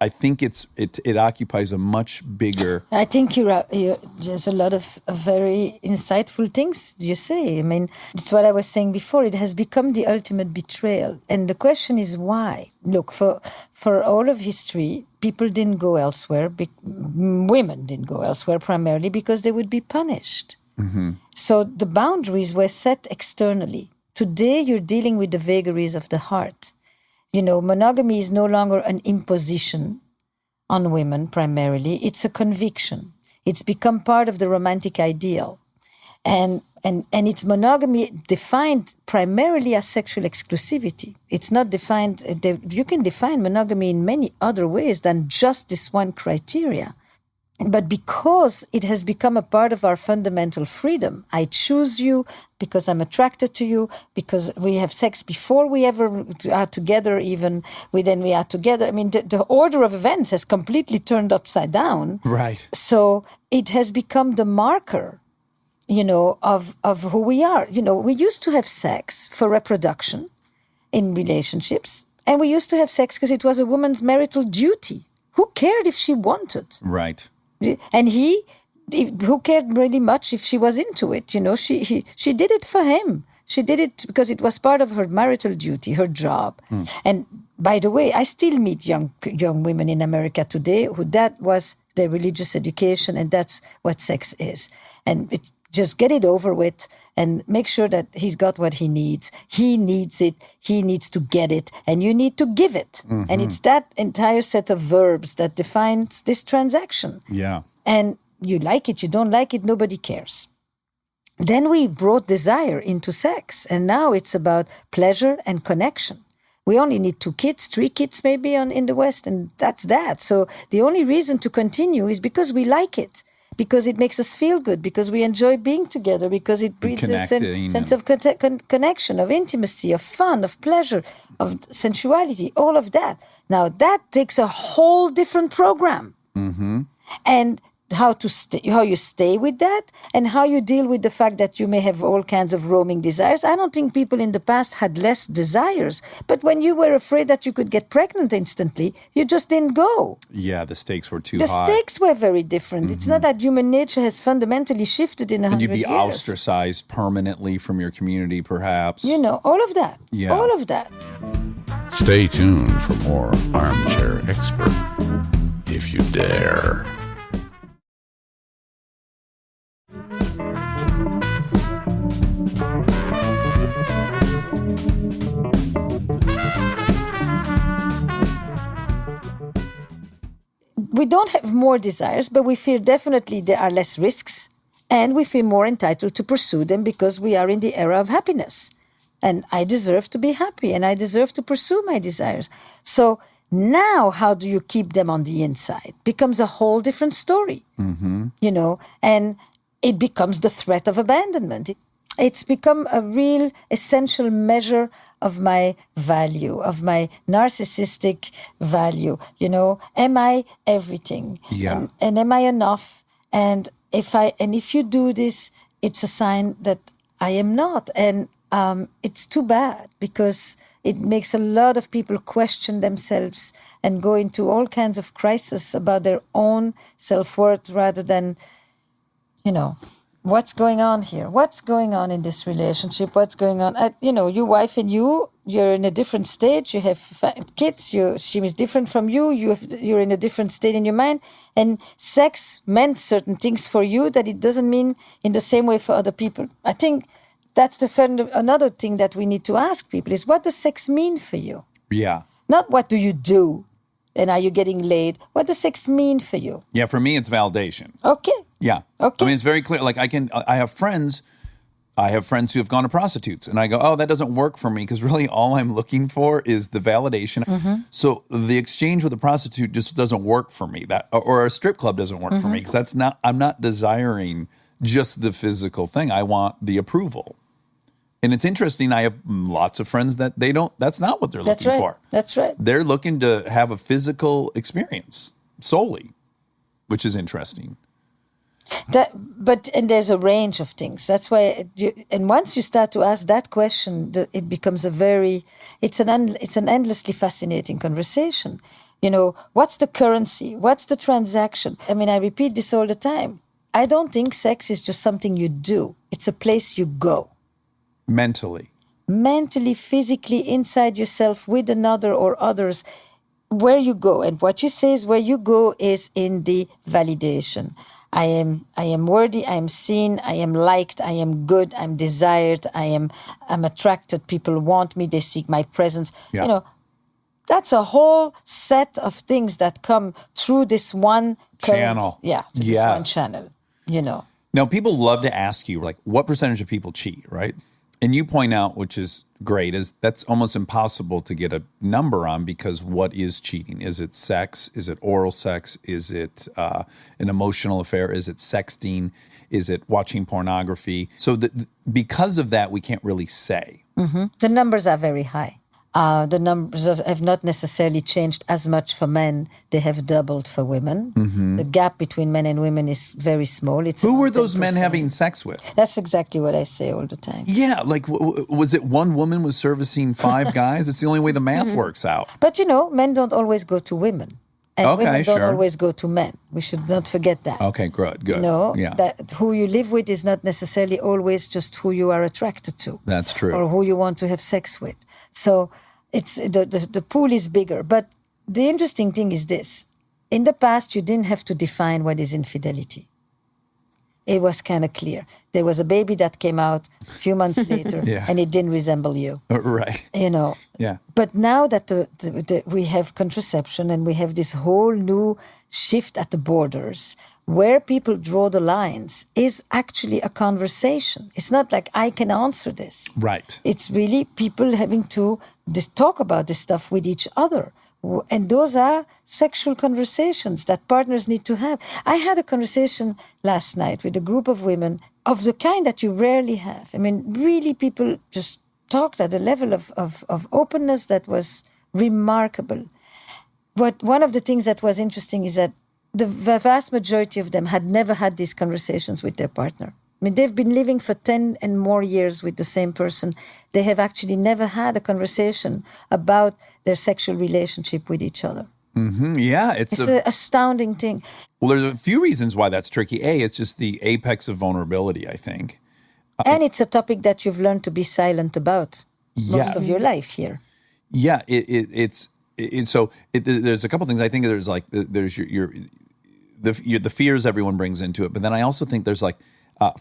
think it occupies a much bigger. I think there's a lot of very insightful things you say. I mean, it's what I was saying before. It has become the ultimate betrayal. And the question is why? Look, for all of history, people didn't go elsewhere. Women didn't go elsewhere primarily because they would be punished. Mm-hmm. So the boundaries were set externally. Today, you're dealing with the vagaries of the heart. You know, monogamy is no longer an imposition on women primarily. It's a conviction. It's become part of the romantic ideal. And it's monogamy defined primarily as sexual exclusivity. It's not defined, you can define monogamy in many other ways than just this one criteria. But because it has become a part of our fundamental freedom, I choose you because I'm attracted to you, because we have sex before we ever are together, even then we are together. I mean, the order of events has completely turned upside down. Right. So it has become the marker, you know, of who we are. You know, we used to have sex for reproduction in relationships, and we used to have sex because it was a woman's marital duty. Who cared if she wanted? Right. And who cared really much if she was into it? You know, she did it for him. She did it because it was part of her marital duty, her job. And by the way, I still meet young women in America today who that was their religious education, and that's what sex is. And just get it over with and make sure that he's got what he needs. He needs it. He needs to get it. And you need to give it. Mm-hmm. And it's that entire set of verbs that defines this transaction. Yeah. And you like it, you don't like it, nobody cares. Then we brought desire into sex. And now it's about pleasure and connection. We only need 2 kids, 3 kids maybe in the West, and that's that. So the only reason to continue is because we like it. Because it makes us feel good, because we enjoy being together, because it breeds a sense of connection, of intimacy, of fun, of pleasure, of sensuality, all of that. Now, that takes a whole different program. Mm-hmm. And how you stay with that, and how you deal with the fact that you may have all kinds of roaming desires. I don't think people in the past had less desires, but when you were afraid that you could get pregnant instantly, you just didn't go. Yeah, the stakes were too high. The stakes were very different. Mm-hmm. It's not that human nature has fundamentally shifted in 100 years. And you'd be ostracized permanently from your community, perhaps. You know, all of that. Yeah. All of that. Stay tuned for more Armchair Expert, if you dare. We don't have more desires, but we feel definitely there are less risks, and we feel more entitled to pursue them because we are in the era of happiness. And I deserve to be happy, and I deserve to pursue my desires. So now how do you keep them on the inside? Becomes a whole different story, you know, and it becomes the threat of abandonment. It's become a real essential measure of my value, of my narcissistic value. You know, am I everything? Yeah. And am I enough? And if you do this, it's a sign that I am not. And it's too bad, because it makes a lot of people question themselves and go into all kinds of crises about their own self-worth, rather than, you know, what's going on here? What's going on in this relationship? What's going on? You know, your wife and you're in a different stage. You have kids. She is different from you. You're in a different state in your mind. And sex meant certain things for you that it doesn't mean in the same way for other people. I think that's another thing that we need to ask people is, what does sex mean for you? Yeah. Not what do you do and are you getting laid? What does sex mean for you? Yeah, for me, it's validation. Okay. Yeah. Okay. I mean, it's very clear. Like I have friends who have gone to prostitutes, and I go, oh, that doesn't work for me, because really all I'm looking for is the validation. Mm-hmm. So the exchange with a prostitute just doesn't work for me. Or a strip club doesn't work for me, because I'm not desiring just the physical thing. I want the approval. And it's interesting. I have lots of friends that that's not what they're looking for. That's right. They're looking to have a physical experience solely, which is interesting. And there's a range of things. That's why, and once you start to ask that question, it becomes it's an endlessly fascinating conversation. You know, what's the currency? What's the transaction? I mean, I repeat this all the time. I don't think sex is just something you do. It's a place you go. Mentally, physically, inside yourself, with another or others, where you go. And what you say is where you go is in the validation. I am worthy, I am seen, I am liked, I am good, I'm desired, I'm attracted, people want me, they seek my presence. Yeah. You know, that's a whole set of things that come through this one channel. This one channel, you know. Now, people love to ask you, like, what percentage of people cheat, right? And you point out, which is great, is that's almost impossible to get a number on, because what is cheating? Is it sex? Is it oral sex? Is it an emotional affair? Is it sexting? Is it watching pornography? So because of that, we can't really say. Mm-hmm. The numbers are very high. The numbers have not necessarily changed as much for men. They have doubled for women. Mm-hmm. The gap between men and women is very small. It's Who were those 10%. Men having sex with? That's exactly what I say all the time. Yeah, like, was it one woman was servicing 5 guys? It's the only way the math works out. But, you know, men don't always go to women. And women don't always go to men. We should not forget that. Okay, good. You know, yeah. That who you live with is not necessarily always just who you are attracted to. That's true. Or who you want to have sex with. So it's the pool is bigger. But the interesting thing is this. In the past, you didn't have to define what is infidelity. It was kind of clear. There was a baby that came out a few months later, and it didn't resemble you. Right. You know. Yeah. But now that we have contraception and we have this whole new shift at the borders, where people draw the lines is actually a conversation. It's not like I can answer this. Right. It's really people having to talk about this stuff with each other. And those are sexual conversations that partners need to have. I had a conversation last night with a group of women of the kind that you rarely have. I mean, really people just talked at a level of openness that was remarkable. One of the things that was interesting is that the vast majority of them had never had these conversations with their partner. I mean, they've been living for 10 and more years with the same person. They have actually never had a conversation about their sexual relationship with each other. Mm-hmm. Yeah, it's an astounding thing. Well, there's a few reasons why that's tricky. It's just the apex of vulnerability, I think. And it's a topic that you've learned to be silent about most of your life here. Yeah, there's a couple things. I think there's the fears everyone brings into it, but then I also think there's like,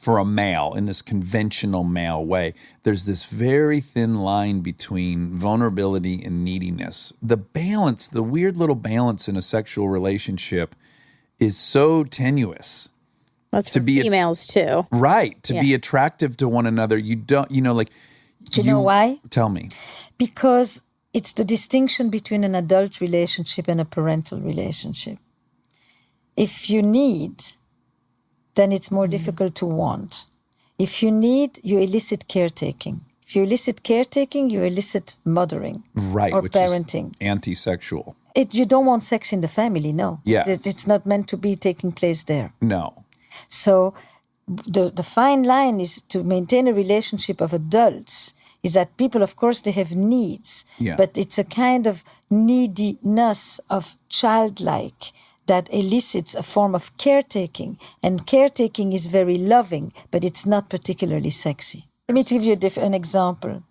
for a male, in this conventional male way, there's this very thin line between vulnerability and neediness. The balance, the weird little balance in a sexual relationship is so tenuous. That's for females too. Right. To be attractive to one another. You don't, like. Do you know why? Tell me. Because it's the distinction between an adult relationship and a parental relationship. If you need, then it's more difficult to want. If you need, you elicit caretaking. If you elicit caretaking, you elicit mothering or which parenting. Is anti-sexual. You don't want sex in the family, no. Yes. It's not meant to be taking place there. No. So the fine line is to maintain a relationship of adults is that people, of course, they have needs, but it's a kind of neediness of childlike that elicits a form of caretaking. And caretaking is very loving, but it's not particularly sexy. Let me give you an example.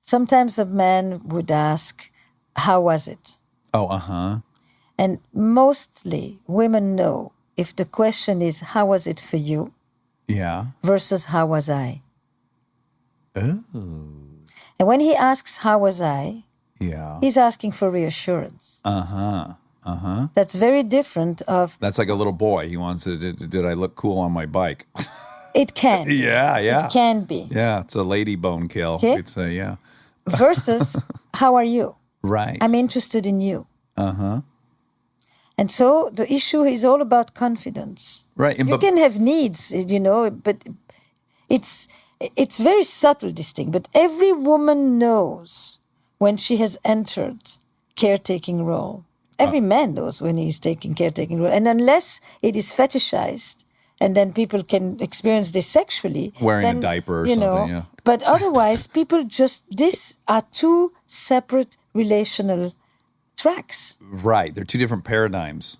Sometimes a man would ask, how was it? Oh, And mostly women know if the question is, how was it for you? Yeah. Versus, how was I? Oh. And when he asks, how was I? Yeah. He's asking for reassurance. That's very different of... That's like a little boy. He wants to, did I look cool on my bike? It can be. Yeah. It can be. Yeah, it's a lady bone kill. Okay. We'd say, yeah. Versus, how are you? Right. I'm interested in you. And so the issue is all about confidence. Right. You can have needs, but it's very subtle, this thing. But every woman knows when she has entered caretaking role. Every man knows when he's taking caretaking role. And unless it is fetishized and then people can experience this sexually. Wearing a then, diaper or you know, something, yeah. But otherwise, people these are two separate relational tracks. Right. They're two different paradigms.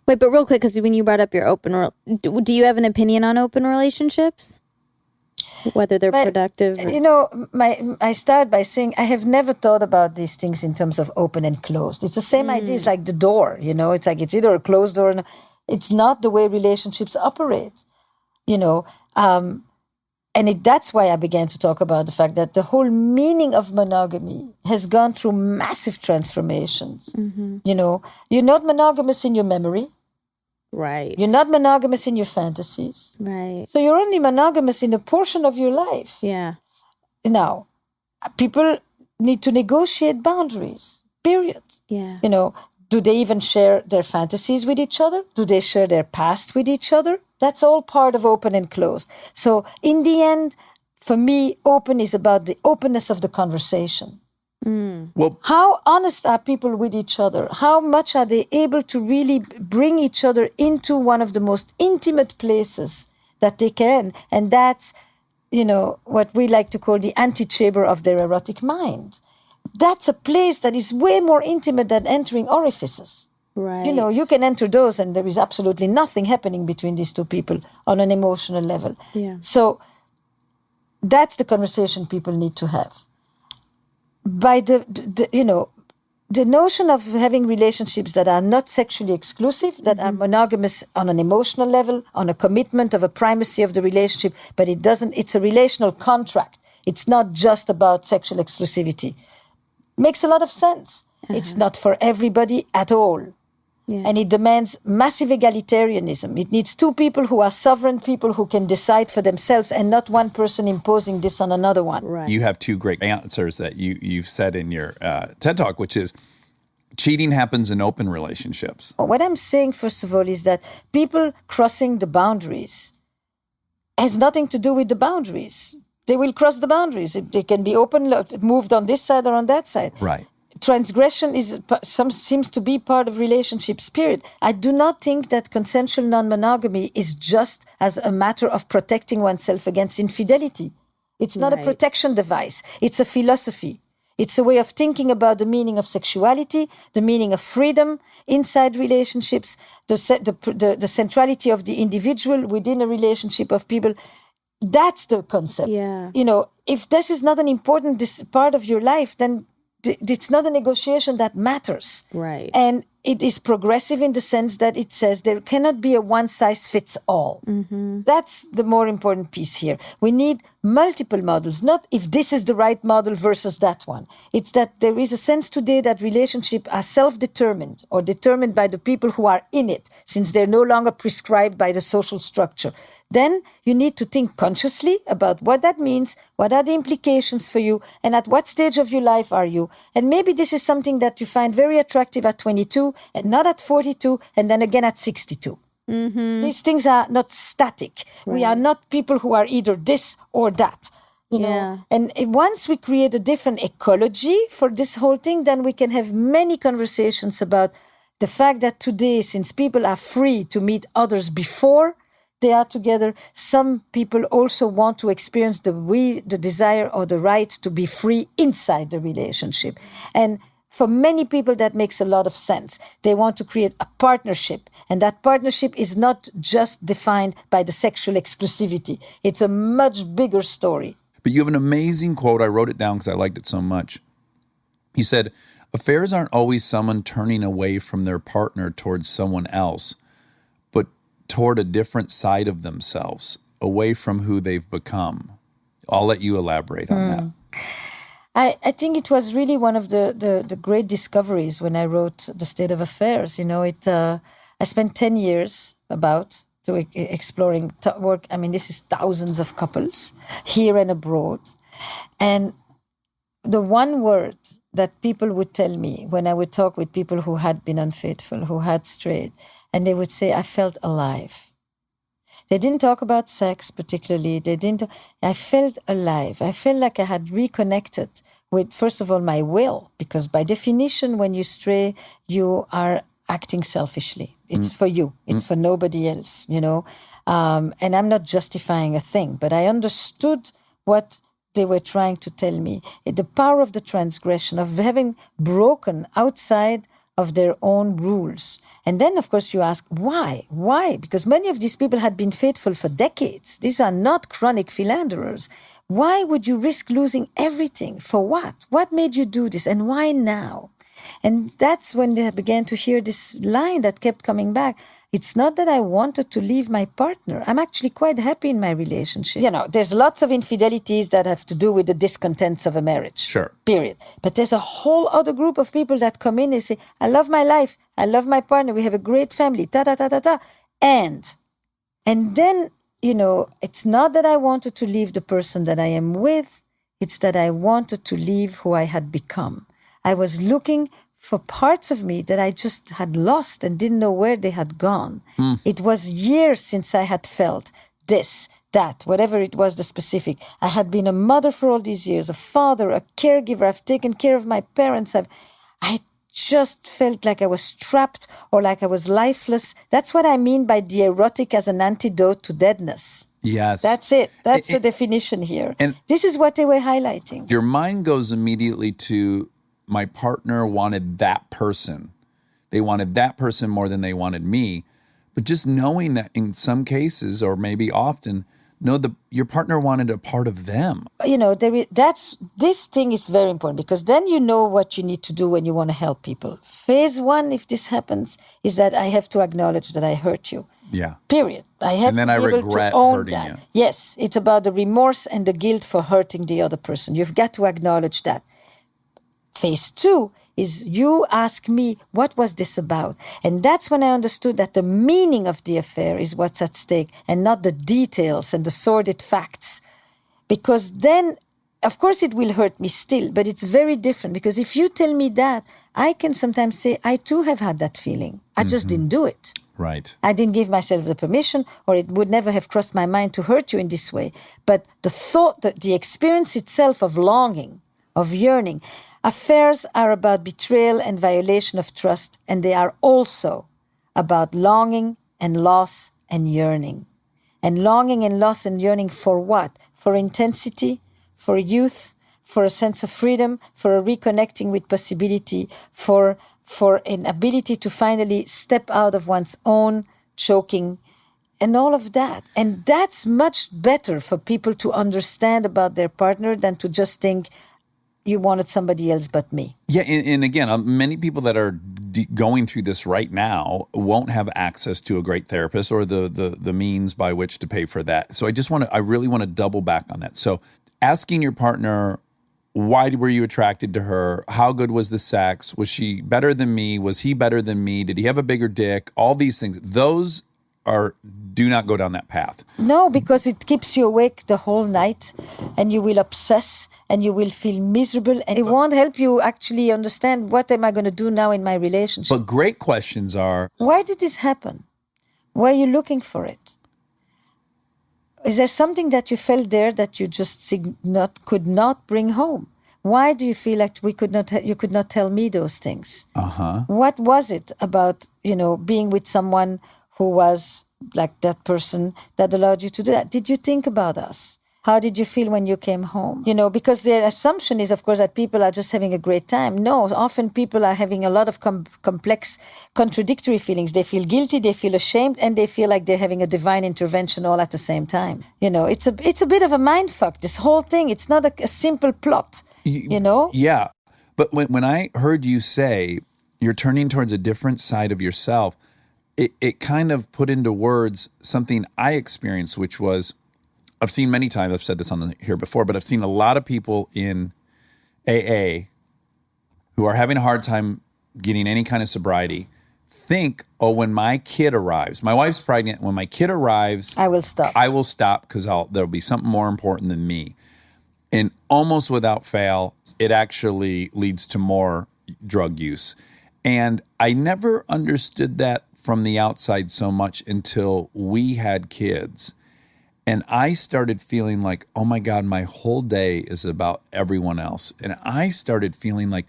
Wait, but real quick, because when you brought up your do you have an opinion on open relationships? Whether they're productive? Or... You know, I start by saying I have never thought about these things in terms of open and closed. It's the same idea. It's like the door, you know. It's like it's either a closed door or it's not the way relationships operate, you know. That's why I began to talk about the fact that the whole meaning of monogamy has gone through massive transformations. Mm-hmm. You know, you're not monogamous in your memory. Right. You're not monogamous in your fantasies. Right. So you're only monogamous in a portion of your life. Yeah. Now, people need to negotiate boundaries, period. Yeah. You know, do they even share their fantasies with each other? Do they share their past with each other? That's all part of open and closed. So in the end, for me, open is about the openness of the conversation. Well, How honest are people with each other? How much are they able to really bring each other into one of the most intimate places that they can? And that's, you know, what we like to call the antechamber of their erotic mind. That's a place that is way more intimate than entering orifices. Right. You know, you can enter those and there is absolutely nothing happening between these two people on an emotional level. Yeah. So that's the conversation people need to have. By the notion of having relationships that are not sexually exclusive, that are monogamous on an emotional level, on a commitment of a primacy of the relationship, but it's a relational contract. It's not just about sexual exclusivity. Makes a lot of sense. It's not for everybody at all. Yeah. And it demands massive egalitarianism. It needs two people who are sovereign people who can decide for themselves and not one person imposing this on another one. Right. you have two great answers that you've said in your TED Talk, which is cheating happens in open relationships. What I'm saying, first of all, is that people crossing the boundaries has nothing to do with the boundaries. They will cross the boundaries. They can be open, moved on this side or on that side. Right. Transgression seems to be part of relationship spirit. I do not think that consensual non-monogamy is just as a matter of protecting oneself against infidelity. It's not a protection device. It's a philosophy. It's a way of thinking about the meaning of sexuality, the meaning of freedom inside relationships, the centrality of the individual within a relationship of people. That's the concept. Yeah. You know, if this is not an important part of your life, then it's not a negotiation that matters. Right. And it is progressive in the sense that it says there cannot be a one-size-fits-all. Mm-hmm. That's the more important piece here. We need multiple models, not if this is the right model versus that one. It's that there is a sense today that relationships are self-determined or determined by the people who are in it, since they're no longer prescribed by the social structure. Then you need to think consciously about what that means, what are the implications for you, and at what stage of your life are you. And maybe this is something that you find very attractive at 22 and not at 42 and then again at 62. Mm-hmm. These things are not static. Right. We are not people who are either this or that. You know? And once we create a different ecology for this whole thing, then we can have many conversations about the fact that today, since people are free to meet others before they are together, some people also want to experience the desire or the right to be free inside the relationship. And for many people, that makes a lot of sense. They want to create a partnership, and that partnership is not just defined by the sexual exclusivity. It's a much bigger story. But you have an amazing quote. I wrote it down because I liked it so much. You said, affairs aren't always someone turning away from their partner towards someone else, but toward a different side of themselves, away from who they've become. I'll let you elaborate on that. I think it was really one of the great discoveries when I wrote The State of Affairs. You know, I spent 10 years exploring work. I mean, this is thousands of couples here and abroad. And the one word that people would tell me when I would talk with people who had been unfaithful, who had strayed, and they would say, I felt alive. They didn't talk about sex particularly. I felt alive. I felt like I had reconnected with, first of all, my will, because by definition, when you stray, you are acting selfishly. It's for you. It's for nobody else, you know. And I'm not justifying a thing, but I understood what they were trying to tell me. The power of the transgression, of having broken outside of their own rules. And then, of course, you ask, why? Why? Because many of these people had been faithful for decades. These are not chronic philanderers. Why would you risk losing everything? For what? What made you do this? And why now? And that's when they began to hear this line that kept coming back. It's not that I wanted to leave my partner. I'm actually quite happy in my relationship. You know, there's lots of infidelities that have to do with the discontents of a marriage. Sure. Period. But there's a whole other group of people that come in and say, I love my life. I love my partner. We have a great family. And then, you know, it's not that I wanted to leave the person that I am with. It's that I wanted to leave who I had become. I was looking for parts of me that I just had lost and didn't know where they had gone. It was years since I had felt this, that, whatever it was, the specific. I had been a mother for all these years, a father, a caregiver. I've taken care of my parents. I just felt like I was trapped or like I was lifeless. That's what I mean by the erotic as an antidote to deadness. Yes. That's it. That's the definition here. And this is what they were highlighting. your mind goes immediately to, my partner wanted that person. They wanted that person more than they wanted me. But just knowing that in some cases, or maybe often, your partner wanted a part of them. You know, this thing is very important, because then you know what you need to do when you want to help people. Phase one, if this happens, is that I have to acknowledge that I hurt you. Yeah. Period. I have And then to I be able regret to own hurting that. you. Yes, it's about the remorse and the guilt for hurting the other person. You've got to acknowledge that. Phase two is you ask me, what was this about? And that's when I understood that the meaning of the affair is what's at stake and not the details and the sordid facts. Because then, of course, it will hurt me still, but it's very different. Because if you tell me that, I can sometimes say, I too have had that feeling. I just didn't do it. Right. I didn't give myself the permission, or it would never have crossed my mind to hurt you in this way. But the thought, the experience itself of longing, of yearning. Affairs are about betrayal and violation of trust, and they are also about longing and loss and yearning. And longing and loss and yearning for what? For intensity, for youth, for a sense of freedom, for a reconnecting with possibility, for an ability to finally step out of one's own choking, and all of that. And that's much better for people to understand about their partner than to just think, you wanted somebody else but me. Yeah, and again, many people that are going through this right now won't have access to a great therapist or the means by which to pay for that. So I really want to double back on that. So asking your partner, why were you attracted to her? How good was the sex? Was she better than me? Was he better than me? Did he have a bigger dick? All these things. Those do not go down that path. No, because it keeps you awake the whole night, and you will obsess and you will feel miserable, and it won't help you actually understand, what am I going to do now in my relationship? But great questions are, why did this happen? Why are you looking for it? Is there something that you felt there that you just could not bring home? Why do you feel like you could not tell me those things? What was it about, being with someone who was like that person that allowed you to do that? Did you think about us? How did you feel when you came home? Because the assumption is, of course, that people are just having a great time. No, often people are having a lot of complex, contradictory feelings. They feel guilty, they feel ashamed, and they feel like they're having a divine intervention all at the same time. It's a bit of a mindfuck, this whole thing. It's not a simple plot, Yeah. But when I heard you say you're turning towards a different side of yourself, it kind of put into words something I experienced, which was, I've seen many times, I've said this on here before, but I've seen a lot of people in AA who are having a hard time getting any kind of sobriety think, when my kid arrives, my wife's pregnant, when my kid arrives, I will stop because there'll be something more important than me. And almost without fail, it actually leads to more drug use. And I never understood that from the outside so much until we had kids. And I started feeling like, oh my God, my whole day is about everyone else. And I started feeling like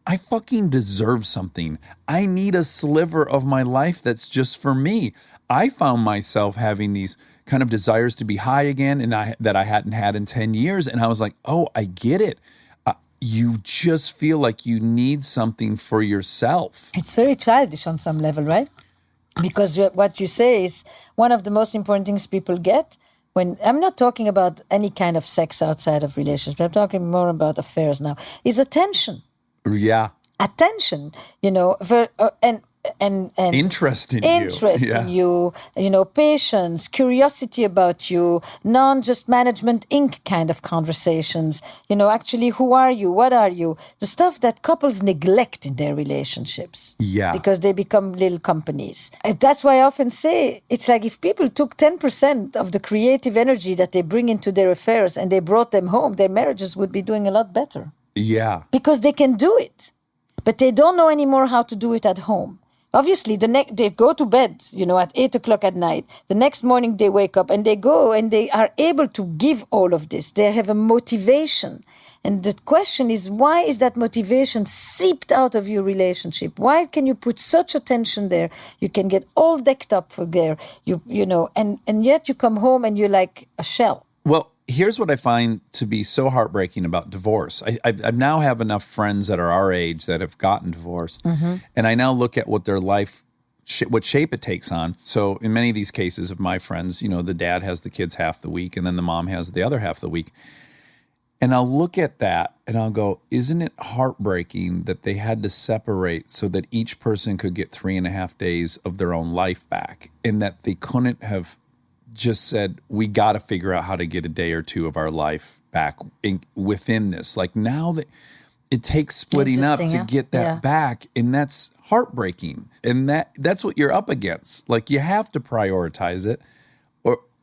I fucking deserve something. I need a sliver of my life that's just for me. I found myself having these kind of desires to be high again, and that I hadn't had in 10 years. And I was like, oh, I get it. You just feel like you need something for yourself. It's very childish on some level, right? Because what you say is one of the most important things people get when, I'm not talking about any kind of sex outside of relationships, but I'm talking more about affairs now, is attention. Yeah. Attention, and Interest in you, patience, curiosity about you, non-just management Inc. kind of conversations, actually, who are you, what are you, the stuff that couples neglect in their relationships. Yeah. Because they become little companies. And that's why I often say, it's like if people took 10% of the creative energy that they bring into their affairs and they brought them home, their marriages would be doing a lot better. Yeah. Because they can do it, but they don't know anymore how to do it at home. Obviously, they go to bed, at 8 o'clock at night. The next morning they wake up and they go and they are able to give all of this. They have a motivation. And the question is, why is that motivation seeped out of your relationship? Why can you put such attention there? You can get all decked up for there, and yet you come home and you're like a shell. Well, here's what I find to be so heartbreaking about divorce. I now have enough friends that are our age that have gotten divorced, and I now look at what their life, what shape it takes on. So in many of these cases of my friends, the dad has the kids half the week, and then the mom has the other half of the week. And I'll look at that and I'll go, isn't it heartbreaking that they had to separate so that each person could get 3.5 days of their own life back, and that they couldn't have just said, we got to figure out how to get a day or two of our life back within this. Like, now that it takes splitting up to get that back, and that's heartbreaking. And that's what you're up against. Like, you have to prioritize it,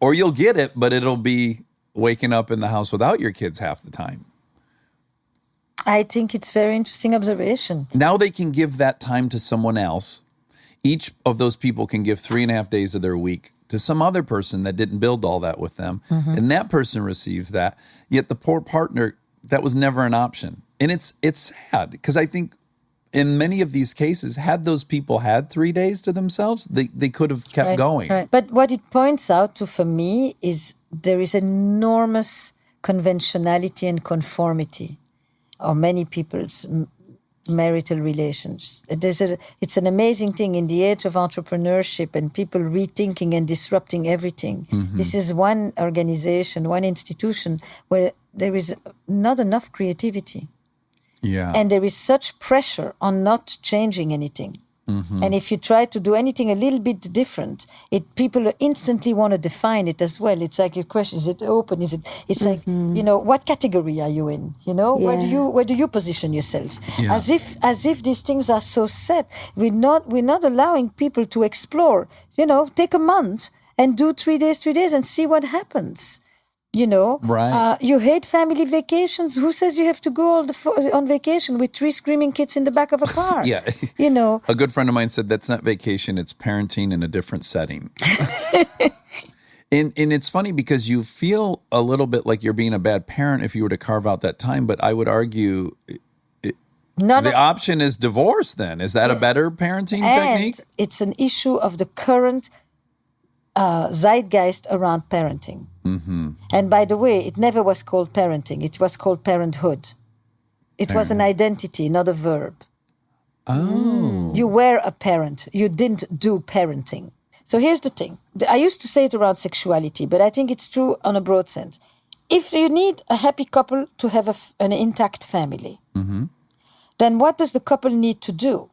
or you'll get it, but it'll be waking up in the house without your kids half the time. I think it's very interesting observation. Now they can give that time to someone else. Each of those people can give 3.5 days of their week to some other person that didn't build all that with them. And that person receives that. Yet the poor partner, that was never an option. And it's sad, because I think in many of these cases, had those people had 3 days to themselves, they could have kept going. Right. But what it points out to, for me, is there is enormous conventionality and conformity of many people's marital relations. It's an amazing thing in the age of entrepreneurship and people rethinking and disrupting everything. This is one organization, one institution where there is not enough creativity. Yeah. And there is such pressure on not changing anything. And if you try to do anything a little bit different, people instantly want to define it as well. It's like your question: is it open? It's like, what category are you in? Where do you position yourself? Yeah. As if these things are so set. We're not allowing people to explore. Take a month and do 3 days and see what happens. Right. You hate family vacations. Who says you have to go on vacation with 3 screaming kids in the back of a car? Yeah. A good friend of mine said that's not vacation, it's parenting in a different setting. And it's funny because you feel a little bit like you're being a bad parent if you were to carve out that time, but I would argue the option is divorce then. Is that a better parenting technique? It's an issue of the current zeitgeist around parenting. And by the way, it never was called parenting. It was called parenthood. It was an identity, not a verb. Oh. You were a parent. You didn't do parenting. So here's the thing. I used to say it around sexuality, but I think it's true on a broad sense. If you need a happy couple to have an intact family, then what does the couple need to do?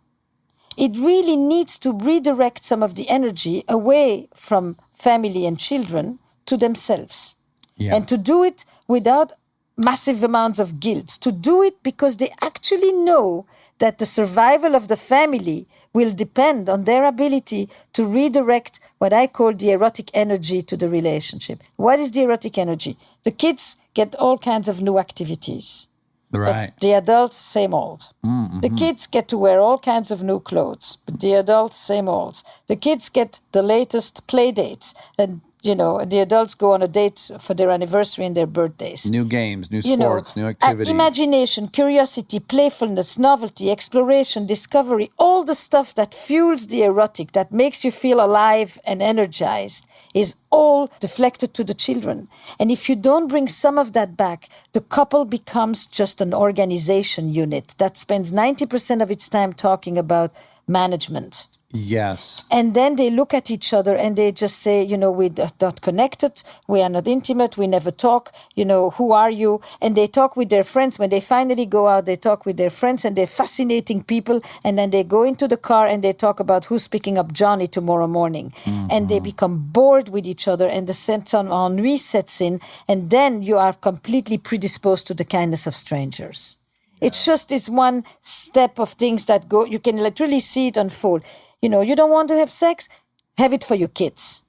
It really needs to redirect some of the energy away from family and children to themselves. Yeah. And to do it without massive amounts of guilt. To do it because they actually know that the survival of the family will depend on their ability to redirect what I call the erotic energy to the relationship. What is the erotic energy? The kids get all kinds of new activities. Right. But the adults, same old. The kids get to wear all kinds of new clothes, but the adults, same old. The kids get the latest play dates. And The adults go on a date for their anniversary and their birthdays. New games, new sports, new activities. Imagination, curiosity, playfulness, novelty, exploration, discovery, all the stuff that fuels the erotic, that makes you feel alive and energized, is all deflected to the children. And if you don't bring some of that back, the couple becomes just an organization unit that spends 90% of its time talking about management. Yes. And then they look at each other and they just say, we're not connected, we are not intimate, we never talk, who are you? And they talk with their friends. When they finally go out, they talk with their friends and they're fascinating people. And then they go into the car and they talk about who's picking up Johnny tomorrow morning. Mm-hmm. And they become bored with each other and the sense of ennui sets in. And then you are completely predisposed to the kindness of strangers. Yeah. It's just this one step of things that go, you can literally see it unfold. You don't want to have sex, have it for your kids.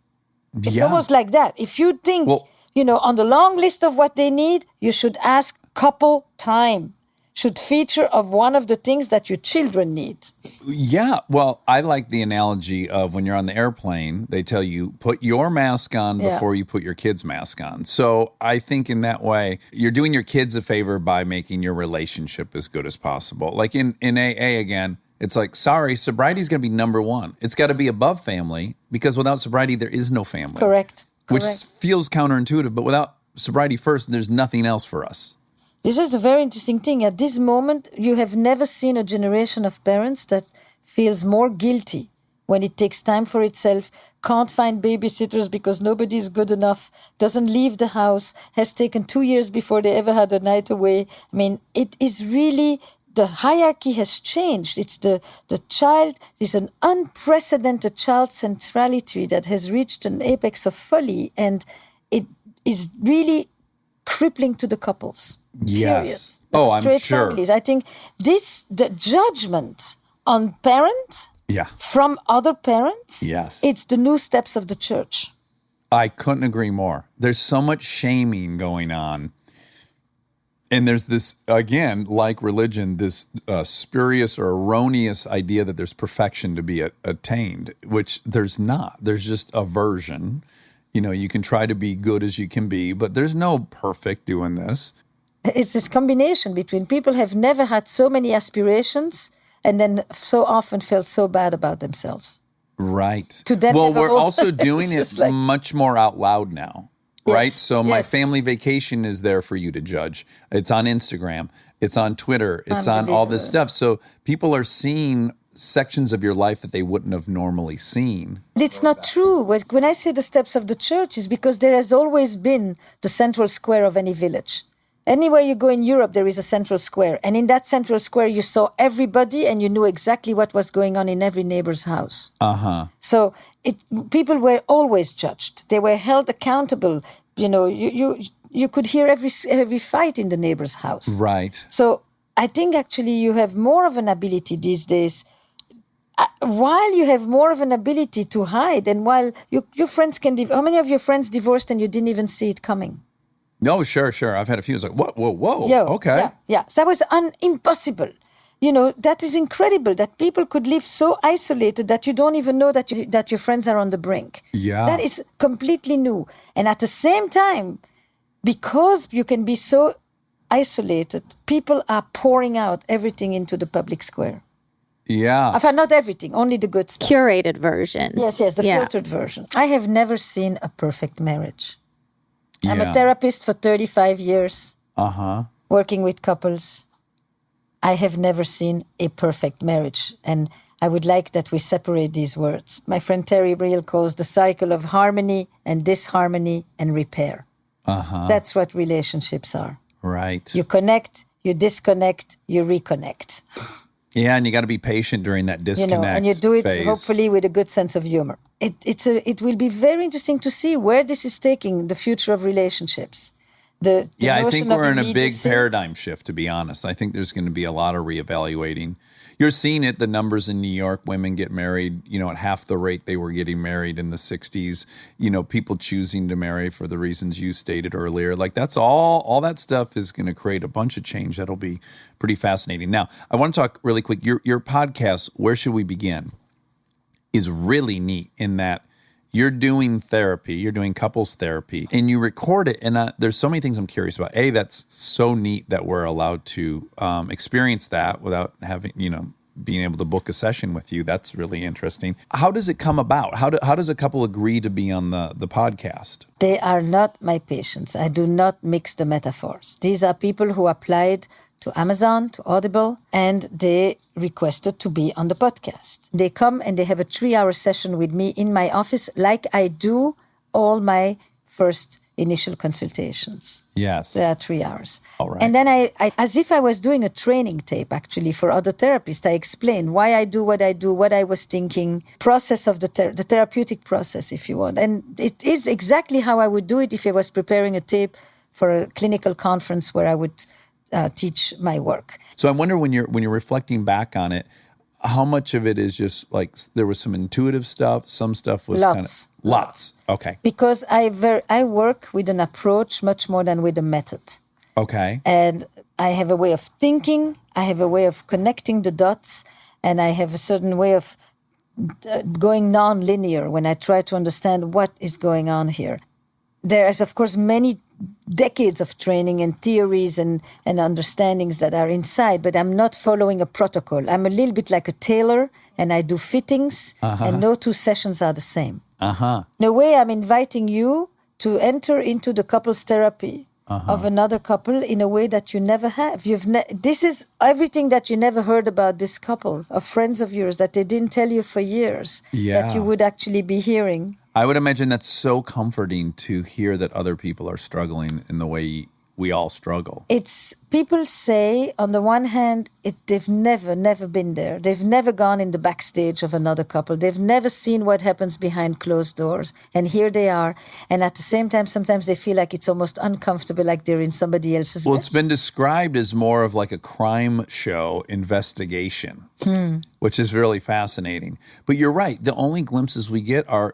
It's almost like that. If you think, on the long list of what they need, you should ask couple time. Should feature of one of the things that your children need. Yeah. Well, I like the analogy of when you're on the airplane, they tell you, put your mask on before you put your kid's mask on. So I think in that way, you're doing your kids a favor by making your relationship as good as possible. Like in AA again, it's like, sorry, sobriety is going to be number one. It's got to be above family because without sobriety, there is no family. Correct. Which feels counterintuitive, but without sobriety first, there's nothing else for us. This is a very interesting thing. At this moment, you have never seen a generation of parents that feels more guilty when it takes time for itself, can't find babysitters because nobody is good enough, doesn't leave the house, has taken 2 years before they ever had a night away. I mean, it is really... The hierarchy has changed. It's the child, there's an unprecedented child centrality that has reached an apex of folly, and it is really crippling to the couples. Yes. Period. I'm straight sure. families. I think the judgment on parent from other parents, it's the new steps of the church. I couldn't agree more. There's so much shaming going on. And there's this, again, like religion, this spurious or erroneous idea that there's perfection to be attained, which there's not. There's just a version. You can try to be good as you can be, but there's no perfect doing this. It's this combination between people have never had so many aspirations and then so often felt so bad about themselves. Right. Well, we're also doing it much more out loud now. Right? So my family vacation is there for you to judge. It's on Instagram. It's on Twitter. It's on all this stuff. So people are seeing sections of your life that they wouldn't have normally seen. It's not true. When I say the steps of the church, is because there has always been the central square of any village. Anywhere you go in Europe, there is a central square. And in that central square, you saw everybody and you knew exactly what was going on in every neighbor's house. Uh-huh. So people were always judged. They were held accountable. You could hear every fight in the neighbor's house. Right. So I think actually you have more of an ability these days. While you have more of an ability to hide, and while your friends can... how many of your friends divorced and you didn't even see it coming? No, sure. I've had a few. It's like, whoa. Okay. Yeah. So that was impossible. That is incredible that people could live so isolated that you don't even know that your friends are on the brink. Yeah. That is completely new. And at the same time, because you can be so isolated, people are pouring out everything into the public square. Yeah. I've had not everything, only the good stuff. Curated version. Yes, the filtered version. I have never seen a perfect marriage. I'm a therapist for 35 years, working with couples. I have never seen a perfect marriage. And I would like that we separate these words. My friend Terry Breal calls the cycle of harmony and disharmony and repair. That's what relationships are. Right. You connect, you disconnect, you reconnect. Yeah, and you got to be patient during that disconnect and you do it phase. Hopefully with a good sense of humor. It will be very interesting to see where this is taking the future of relationships. I think we're in a big paradigm shift, to be honest. I think there's going to be a lot of reevaluating. You're seeing it, the numbers in New York, women get married, at half the rate they were getting married in the 60s. People choosing to marry for the reasons you stated earlier. Like that's all that stuff is going to create a bunch of change. That'll be pretty fascinating. Now, I want to talk really quick. Your podcast, Where Should We Begin, is really neat in that, you're doing therapy, you're doing couples therapy, and you record it. And there's so many things I'm curious about. A, that's so neat that we're allowed to experience that without having, being able to book a session with you. That's really interesting. How does it come about? How does a couple agree to be on the podcast? They are not my patients. I do not mix the metaphors. These are people who applied to Amazon, to Audible, and they requested to be on the podcast. They come and they have a 3-hour session with me in my office, like I do all my first initial consultations. Yes. They are 3 hours. All right. And then I, as if I was doing a training tape, actually, for other therapists, I explain why I do, what I was thinking, process of the therapeutic process, if you want. And it is exactly how I would do it if I was preparing a tape for a clinical conference where I would teach my work. So I wonder when you're reflecting back on it, how much of it is just like there was some intuitive stuff, some stuff was lots. Okay. Because I work with an approach much more than with a method. Okay. And I have a way of thinking, I have a way of connecting the dots, and I have a certain way of going non-linear when I try to understand what is going on here. There is, of course, many decades of training and theories and understandings that are inside, but I'm not following a protocol. I'm a little bit like a tailor, and I do fittings, and no two sessions are the same. In a way, I'm inviting you to enter into the couples therapy of another couple in a way that you never have. This is everything that you never heard about this couple, of friends of yours that they didn't tell you for years, that you would actually be hearing. I would imagine that's so comforting to hear that other people are struggling in the way we all struggle. It's people say, on the one hand, they've never been there. They've never gone in the backstage of another couple. They've never seen what happens behind closed doors. And here they are. And at the same time, sometimes they feel like it's almost uncomfortable, like they're in somebody else's bed. Well, it's been described as more of like a crime show investigation, which is really fascinating. But you're right. The only glimpses we get are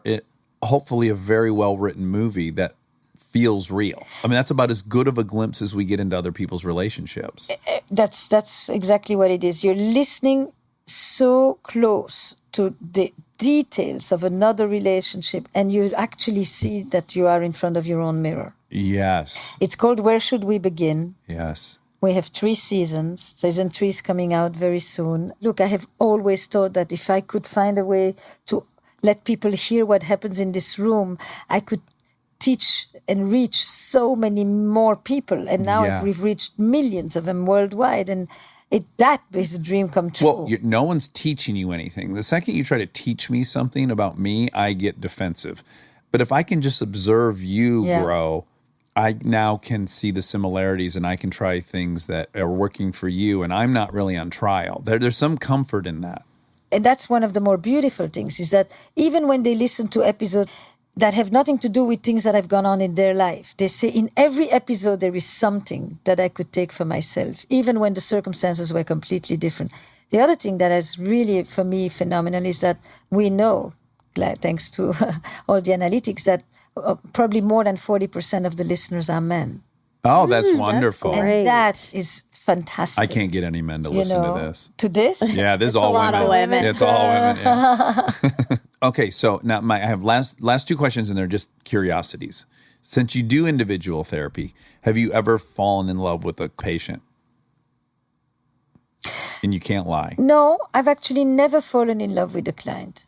hopefully a very well-written movie that feels real. I mean, that's about as good of a glimpse as we get into other people's relationships. That's exactly what it is. You're listening so close to the details of another relationship, and you actually see that you are in front of your own mirror. Yes. It's called Where Should We Begin? Yes. We have 3 seasons. Season 3 is coming out very soon. Look, I have always thought that if I could find a way to let people hear what happens in this room, I could teach and reach so many more people. And now we've reached millions of them worldwide. And that is a dream come true. Well, no one's teaching you anything. The second you try to teach me something about me, I get defensive. But if I can just observe you grow, I now can see the similarities, and I can try things that are working for you, and I'm not really on trial. There's some comfort in that. And that's one of the more beautiful things, is that even when they listen to episodes that have nothing to do with things that have gone on in their life, they say in every episode there is something that I could take for myself, even when the circumstances were completely different. The other thing that is really, for me, phenomenal is that we know, thanks to all the analytics, that probably more than 40% of the listeners are men. Oh, that's wonderful. And that is fantastic. I can't get any men to listen to this. To this? Yeah, this is all a lot women. of women. It's all women. Yeah. Okay, so now I have last 2 questions, and they're just curiosities. Since you do individual therapy, have you ever fallen in love with a patient? And you can't lie. No, I've actually never fallen in love with a client.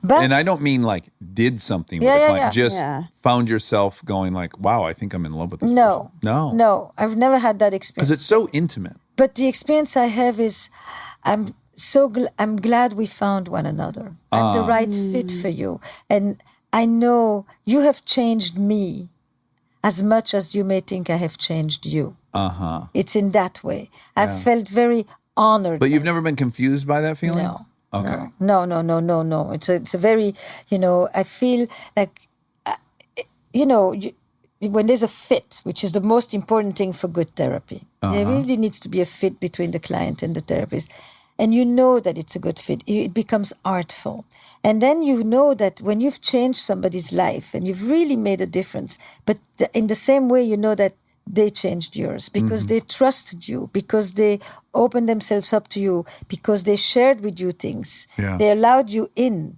But And I don't mean like did something with a client. Just found yourself going like, wow, I think I'm in love with this person. No, I've never had that experience. Because it's so intimate. But the experience I have is I'm glad we found one another. I'm the right fit for you. And I know you have changed me as much as you may think I have changed you. It's in that way. I've felt very honored. But you've never been confused by that feeling? No. Okay. No. It's a very, I feel like, when there's a fit, which is the most important thing for good therapy, there really needs to be a fit between the client and the therapist. And you know that it's a good fit. It becomes artful. And then you know that when you've changed somebody's life and you've really made a difference, but in the same way, you know that they changed yours because they trusted you, because they opened themselves up to you, because they shared with you things. Yeah. They allowed you in.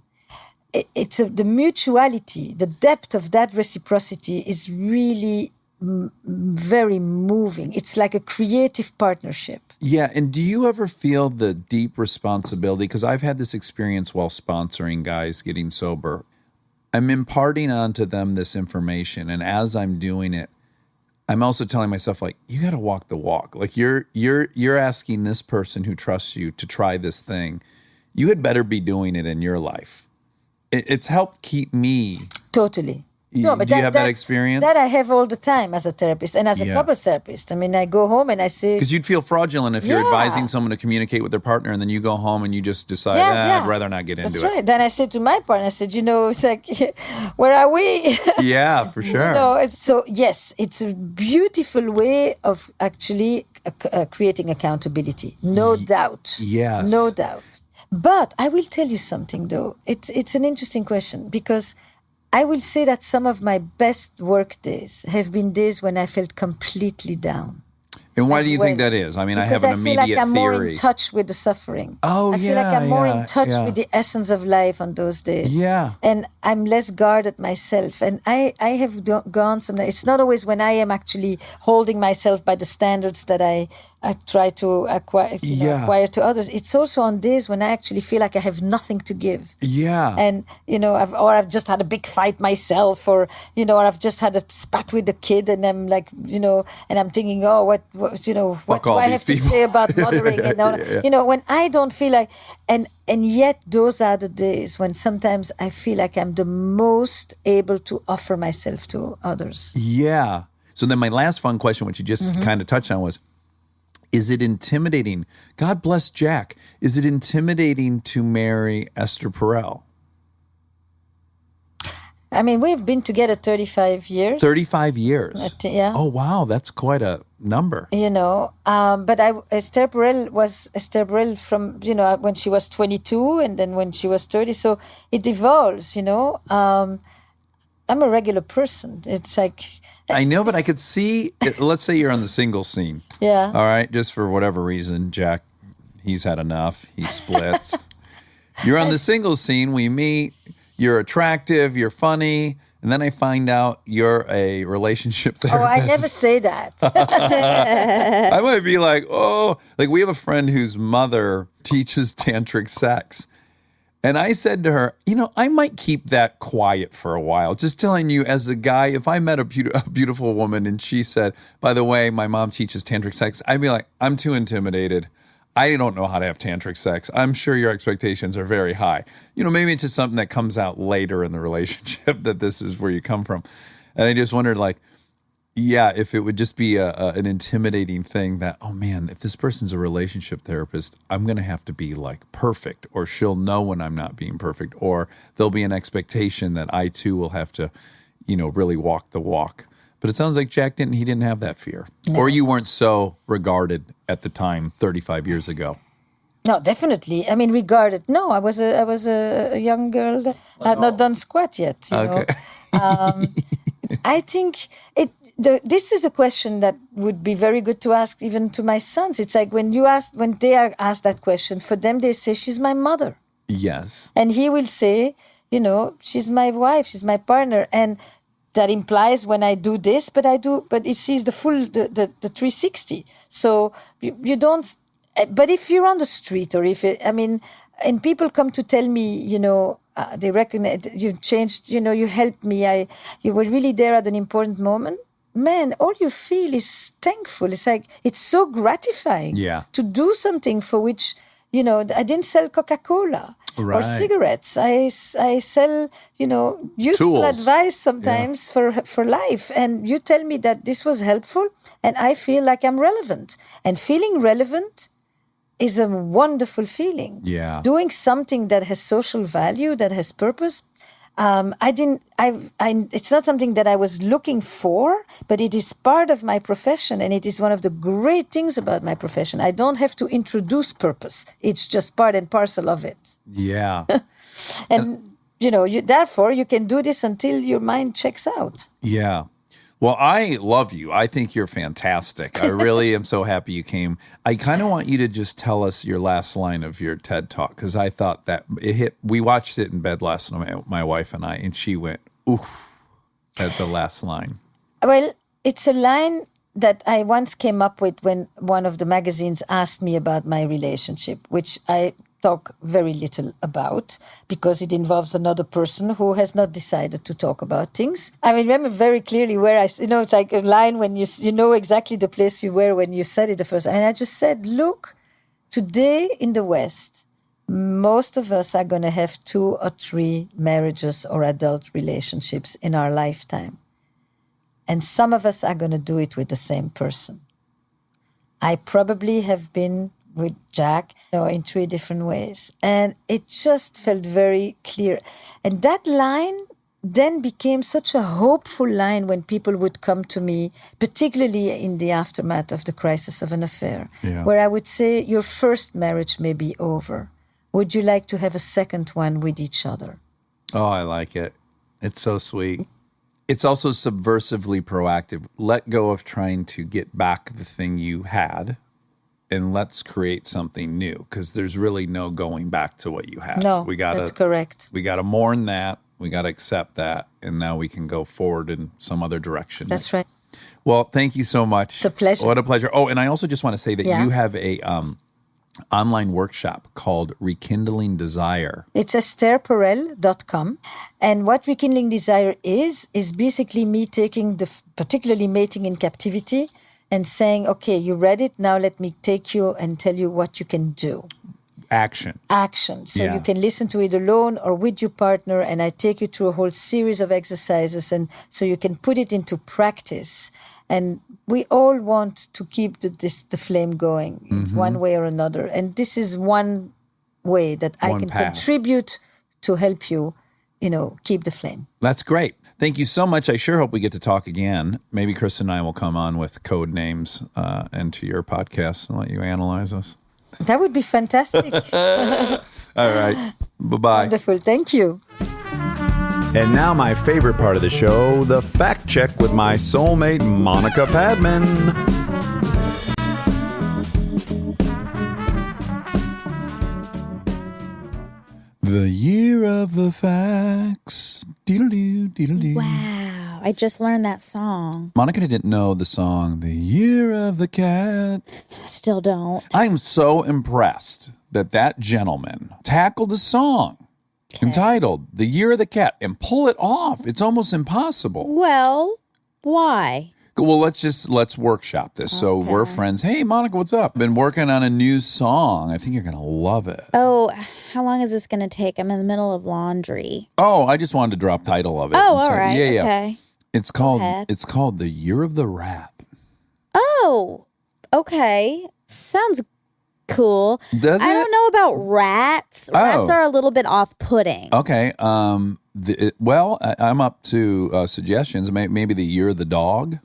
the mutuality, the depth of that reciprocity is really very moving. It's like a creative partnership. Yeah. And do you ever feel the deep responsibility? Because I've had this experience while sponsoring guys getting sober. I'm imparting onto them this information. And as I'm doing it, I'm also telling myself, like, you got to walk the walk. Like you're asking this person who trusts you to try this thing. You had better be doing it in your life. It's helped keep me. Totally. No, but do you have that experience? That I have all the time as a therapist and as a couples therapist. I mean, I go home and I say... Because you'd feel fraudulent if you're advising someone to communicate with their partner and then you go home and you just decide, I'd rather not get into it. That's right. Then I said to my partner, I said, it's like, where are we? Yeah, for sure. So, yes, it's a beautiful way of actually creating accountability. No doubt. Yes. No doubt. But I will tell you something, though. It's an interesting question because... I will say that some of my best work days have been days when I felt completely down. And why do you think that is? I mean, I have an immediate theory. I feel like I'm more in touch with the suffering. I feel like I'm more in touch with the essence of life on those days. Yeah. And I'm less guarded myself. And I have gone somewhere. It's not always when I am actually holding myself by the standards that I try to acquire to others. It's also on days when I actually feel like I have nothing to give. Yeah. And, I've just had a big fight myself or I've just had a spat with the kid and I'm like, and I'm thinking, what do I have to say about mothering? And when I don't feel like, and yet those are the days when sometimes I feel like I'm the most able to offer myself to others. Yeah. So then my last fun question, which you just kind of touched on was, is it intimidating? God bless Jack. Is it intimidating to marry Esther Perel? I mean, we've been together 35 years. 35 years? Yeah. Oh, wow. That's quite a number. But Esther Perel from, when she was 22 and then when she was 30. So it evolves, I'm a regular person. It's like... I know, but I could see, let's say you're on the single scene. Yeah. All right. Just for whatever reason, Jack, he's had enough. He splits. You're on the single scene. We meet. You're attractive. You're funny. And then I find out you're a relationship therapist. Oh, I never say that. I might be like, we have a friend whose mother teaches tantric sex. And I said to her, I might keep that quiet for a while. Just telling you as a guy, if I met a beautiful woman and she said, by the way, my mom teaches tantric sex, I'd be like, I'm too intimidated. I don't know how to have tantric sex. I'm sure your expectations are very high. Maybe it's just something that comes out later in the relationship that this is where you come from. And I just wondered, if it would just be an intimidating thing that, oh man, if this person's a relationship therapist, I'm going to have to be perfect, or she'll know when I'm not being perfect, or there'll be an expectation that I too will have to, really walk the walk. But it sounds like Jack didn't have that fear. No. Or you weren't so regarded at the time 35 years ago. No, definitely. I mean, regarded. No, I was a young girl that had not done squat yet. Okay. I think this is a question that would be very good to ask even to my sons. It's like when they are asked that question, for them they say, she's my mother. Yes. And he will say, she's my wife, she's my partner. And that implies when I do this, but it sees the full, the 360. So you don't, but if you're on the street or and people come to tell me, they recognize you changed, you helped me, you were really there at an important moment. Man, all you feel is thankful. It's like, it's so gratifying to do something for which, I didn't sell Coca-Cola or cigarettes. I sell, useful tools. Advice sometimes for life. And you tell me that this was helpful and I feel like I'm relevant. And feeling relevant is a wonderful feeling. Yeah. Doing something that has social value, that has purpose. It's not something that I was looking for, but it is part of my profession. And it is one of the great things about my profession. I don't have to introduce purpose. It's just part and parcel of it. Yeah. And, therefore you can do this until your mind checks out. Yeah. Well, I love you. I think you're fantastic. I really am so happy you came. I kind of want you to just tell us your last line of your TED Talk, because I thought that it hit. We watched it in bed last night, my wife and I, and she went, oof, at the last line. Well, it's a line that I once came up with when one of the magazines asked me about my relationship, which I talk very little about because it involves another person who has not decided to talk about things. I remember very clearly where it's like a line when you know exactly the place you were when you said it the first time. And I just said, look, today in the West, most of us are going to have 2 or 3 marriages or adult relationships in our lifetime. And some of us are going to do it with the same person. I probably have been with Jack in 3 different ways. And it just felt very clear. And that line then became such a hopeful line when people would come to me, particularly in the aftermath of the crisis of an affair, where I would say, your first marriage may be over. Would you like to have a second one with each other? Oh, I like it. It's so sweet. It's also subversively proactive. Let go of trying to get back the thing you had, and let's create something new, because there's really no going back to what you had. No, that's correct. We got to mourn that. We got to accept that. And now we can go forward in some other direction. That's right. Well, thank you so much. It's a pleasure. What a pleasure. Oh, and I also just want to say that you have a online workshop called Rekindling Desire. It's estherperel.com. And what Rekindling Desire is basically me taking particularly mating in captivity, and saying, okay, you read it, now let me take you and tell you what you can do. Action. So you can listen to it alone or with your partner, and I take you through a whole series of exercises, and so you can put it into practice. And we all want to keep the flame going in one way or another. And this is one way that I can contribute to help you, keep the flame. That's great. Thank you so much. I sure hope we get to talk again. Maybe Chris and I will come on with code names into your podcast and let you analyze us. That would be fantastic. All right. Bye-bye. Wonderful. Thank you. And now my favorite part of the show, the fact check with my soulmate, Monica Padman. The year of the facts. Deedle-doo, deedle-doo. Wow. I just learned that song. Monica didn't know the song, The Year of the Cat. Still don't. I'm so impressed that gentleman tackled a song entitled The Year of the Cat and pull it off. It's almost impossible. Well, why? Well, let's workshop this. So we're friends. Hey, Monica, what's up? Been working on a new song. I think you're going to love it. Oh, how long is this going to take? I'm in the middle of laundry. Oh, I just wanted to drop the title of it. Oh, all right. Yeah. Okay. It's called The Year of the Rat. Oh, okay. Sounds cool. Does it? I don't know about rats. Rats are a little bit off-putting. Okay. I'm up to suggestions. Maybe The Year of the Dog.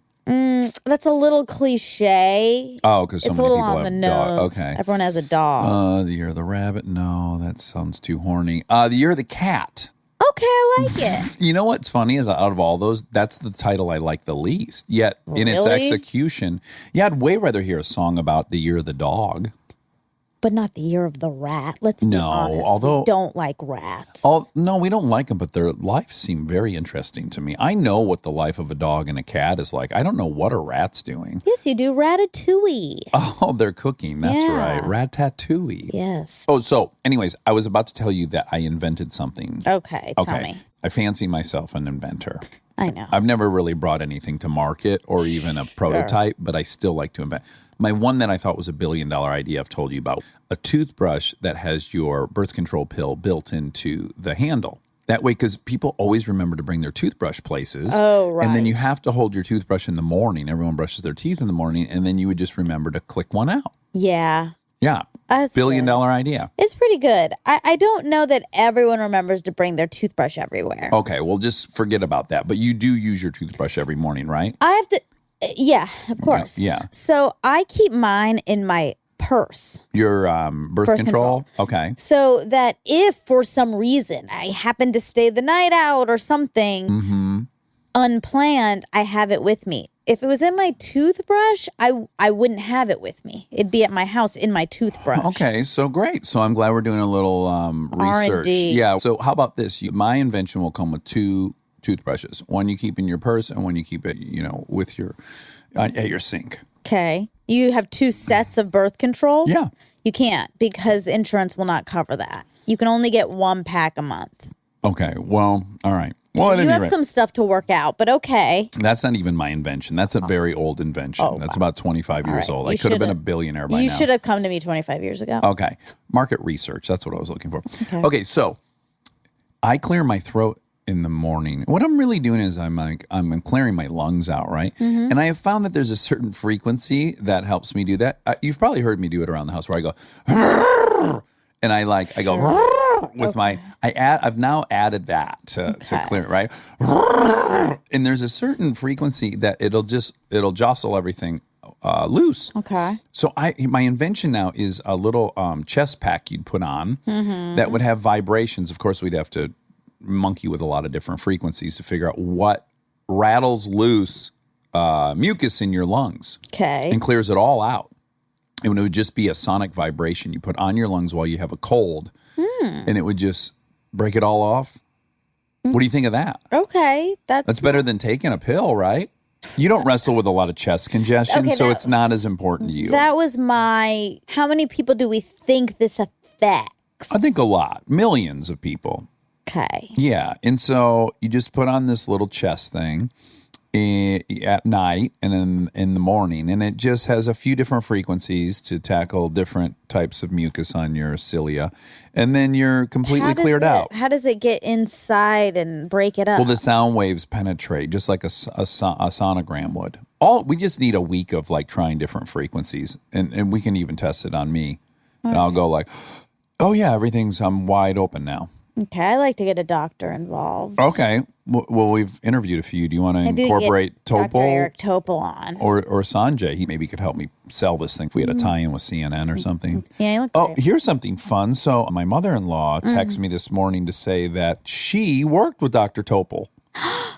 That's a little cliche. Oh, because so it's many a little people on have the nose. dogs. Okay. Everyone has a dog. The Year of the Rabbit. No, that sounds too horny. The Year of the Cat. Okay, I like it. You know what's funny is out of all those, that's the title I like the least. Yet in its Really? execution, I'd way rather hear a song about the Year of the Dog. But not the Year of the Rat. Let's be honest. although- we don't like rats. No, we don't like them, but their lives seem very interesting to me. I know what the life of a dog and a cat is like. I don't know what a rat's doing. Yes, you do. Ratatouille. Oh, they're cooking. That's Yeah. right. Ratatouille. Yes. Oh, so anyways, I was about to tell you that I invented something. Okay, tell me. I fancy myself an inventor. I know. I've never really brought anything to market or even a prototype, but I still like to invent. My one that I thought was $1 billion idea I've told you about, a toothbrush that has your birth control pill built into the handle. That way, because people always remember to bring their toothbrush places. Oh, right. And then you have to hold your toothbrush in the morning. Everyone brushes their teeth in the morning, and then you would just remember to click one out. Yeah. Yeah. That's $1 billion good. idea. It's pretty good. I don't know that everyone remembers to bring their toothbrush everywhere. Okay, well, just forget about that. But you do use your toothbrush every morning, right? I have to, yeah, of course. Yeah. So I keep mine in my purse. Your birth control? Okay. So that if for some reason I happen to stay the night out or something, unplanned, I have it with me. If it was in my toothbrush, I wouldn't have it with me. It'd be at my house in my toothbrush. Okay, so great. So I'm glad we're doing a little research. R&D. Yeah. So how about this? My invention will come with 2 toothbrushes. One you keep in your purse, and one you keep it, with your at your sink. Okay. You have 2 sets of birth control? Yeah. You can't because insurance will not cover that. You can only get 1 pack a month. Okay. Well, all right. Well, at You any have rate, some stuff to work out, but okay. that's not even my invention. That's a very old invention. That's about 25 years right. old. You I could have been a should've- billionaire by You now. should have come to me 25 years ago. Okay. Market research. That's what I was looking for. Okay. So I clear my throat in the morning. What I'm really doing is I'm clearing my lungs out, right? Mm-hmm. And I have found that there's a certain frequency that helps me do that. You've probably heard me do it around the house where I go, and I go with my, I've now added that to clear it, right? And there's a certain frequency that it'll jostle everything loose. Okay. So my invention now is a little chest pack you'd put on that would have vibrations. Of course, we'd have to monkey with a lot of different frequencies to figure out what rattles loose mucus in your lungs Okay. and clears it all out. And it would just be a sonic vibration you put on your lungs while you have a cold, and it would just break it all off. What do you think of that? Okay. That's better than taking a pill, right? You don't wrestle with a lot of chest congestion, Okay, so that- it's not as important to you. That was how many people do we think this affects? I think a lot. Millions of people. Okay. Yeah. And so you just put on this little chest thing at night and then in the morning, and it just has a few different frequencies to tackle different types of mucus on your cilia, and then you're completely cleared out. How does it get inside and break it up? Well, the sound waves penetrate just like a sonogram would. We just need a week of trying different frequencies, and we can even test it on me. And I'll go oh yeah, I'm wide open now. Okay, I like to get a doctor involved. Okay. Well, we've interviewed a few. Do you want to Maybe we incorporate get Dr. Topol Eric Topol on. or Sanjay? He maybe could help me sell this thing if we had a tie-in with CNN or something. Yeah, you look Oh, great. here's something fun. So my mother-in-law texted me this morning to say that she worked with Dr. Topol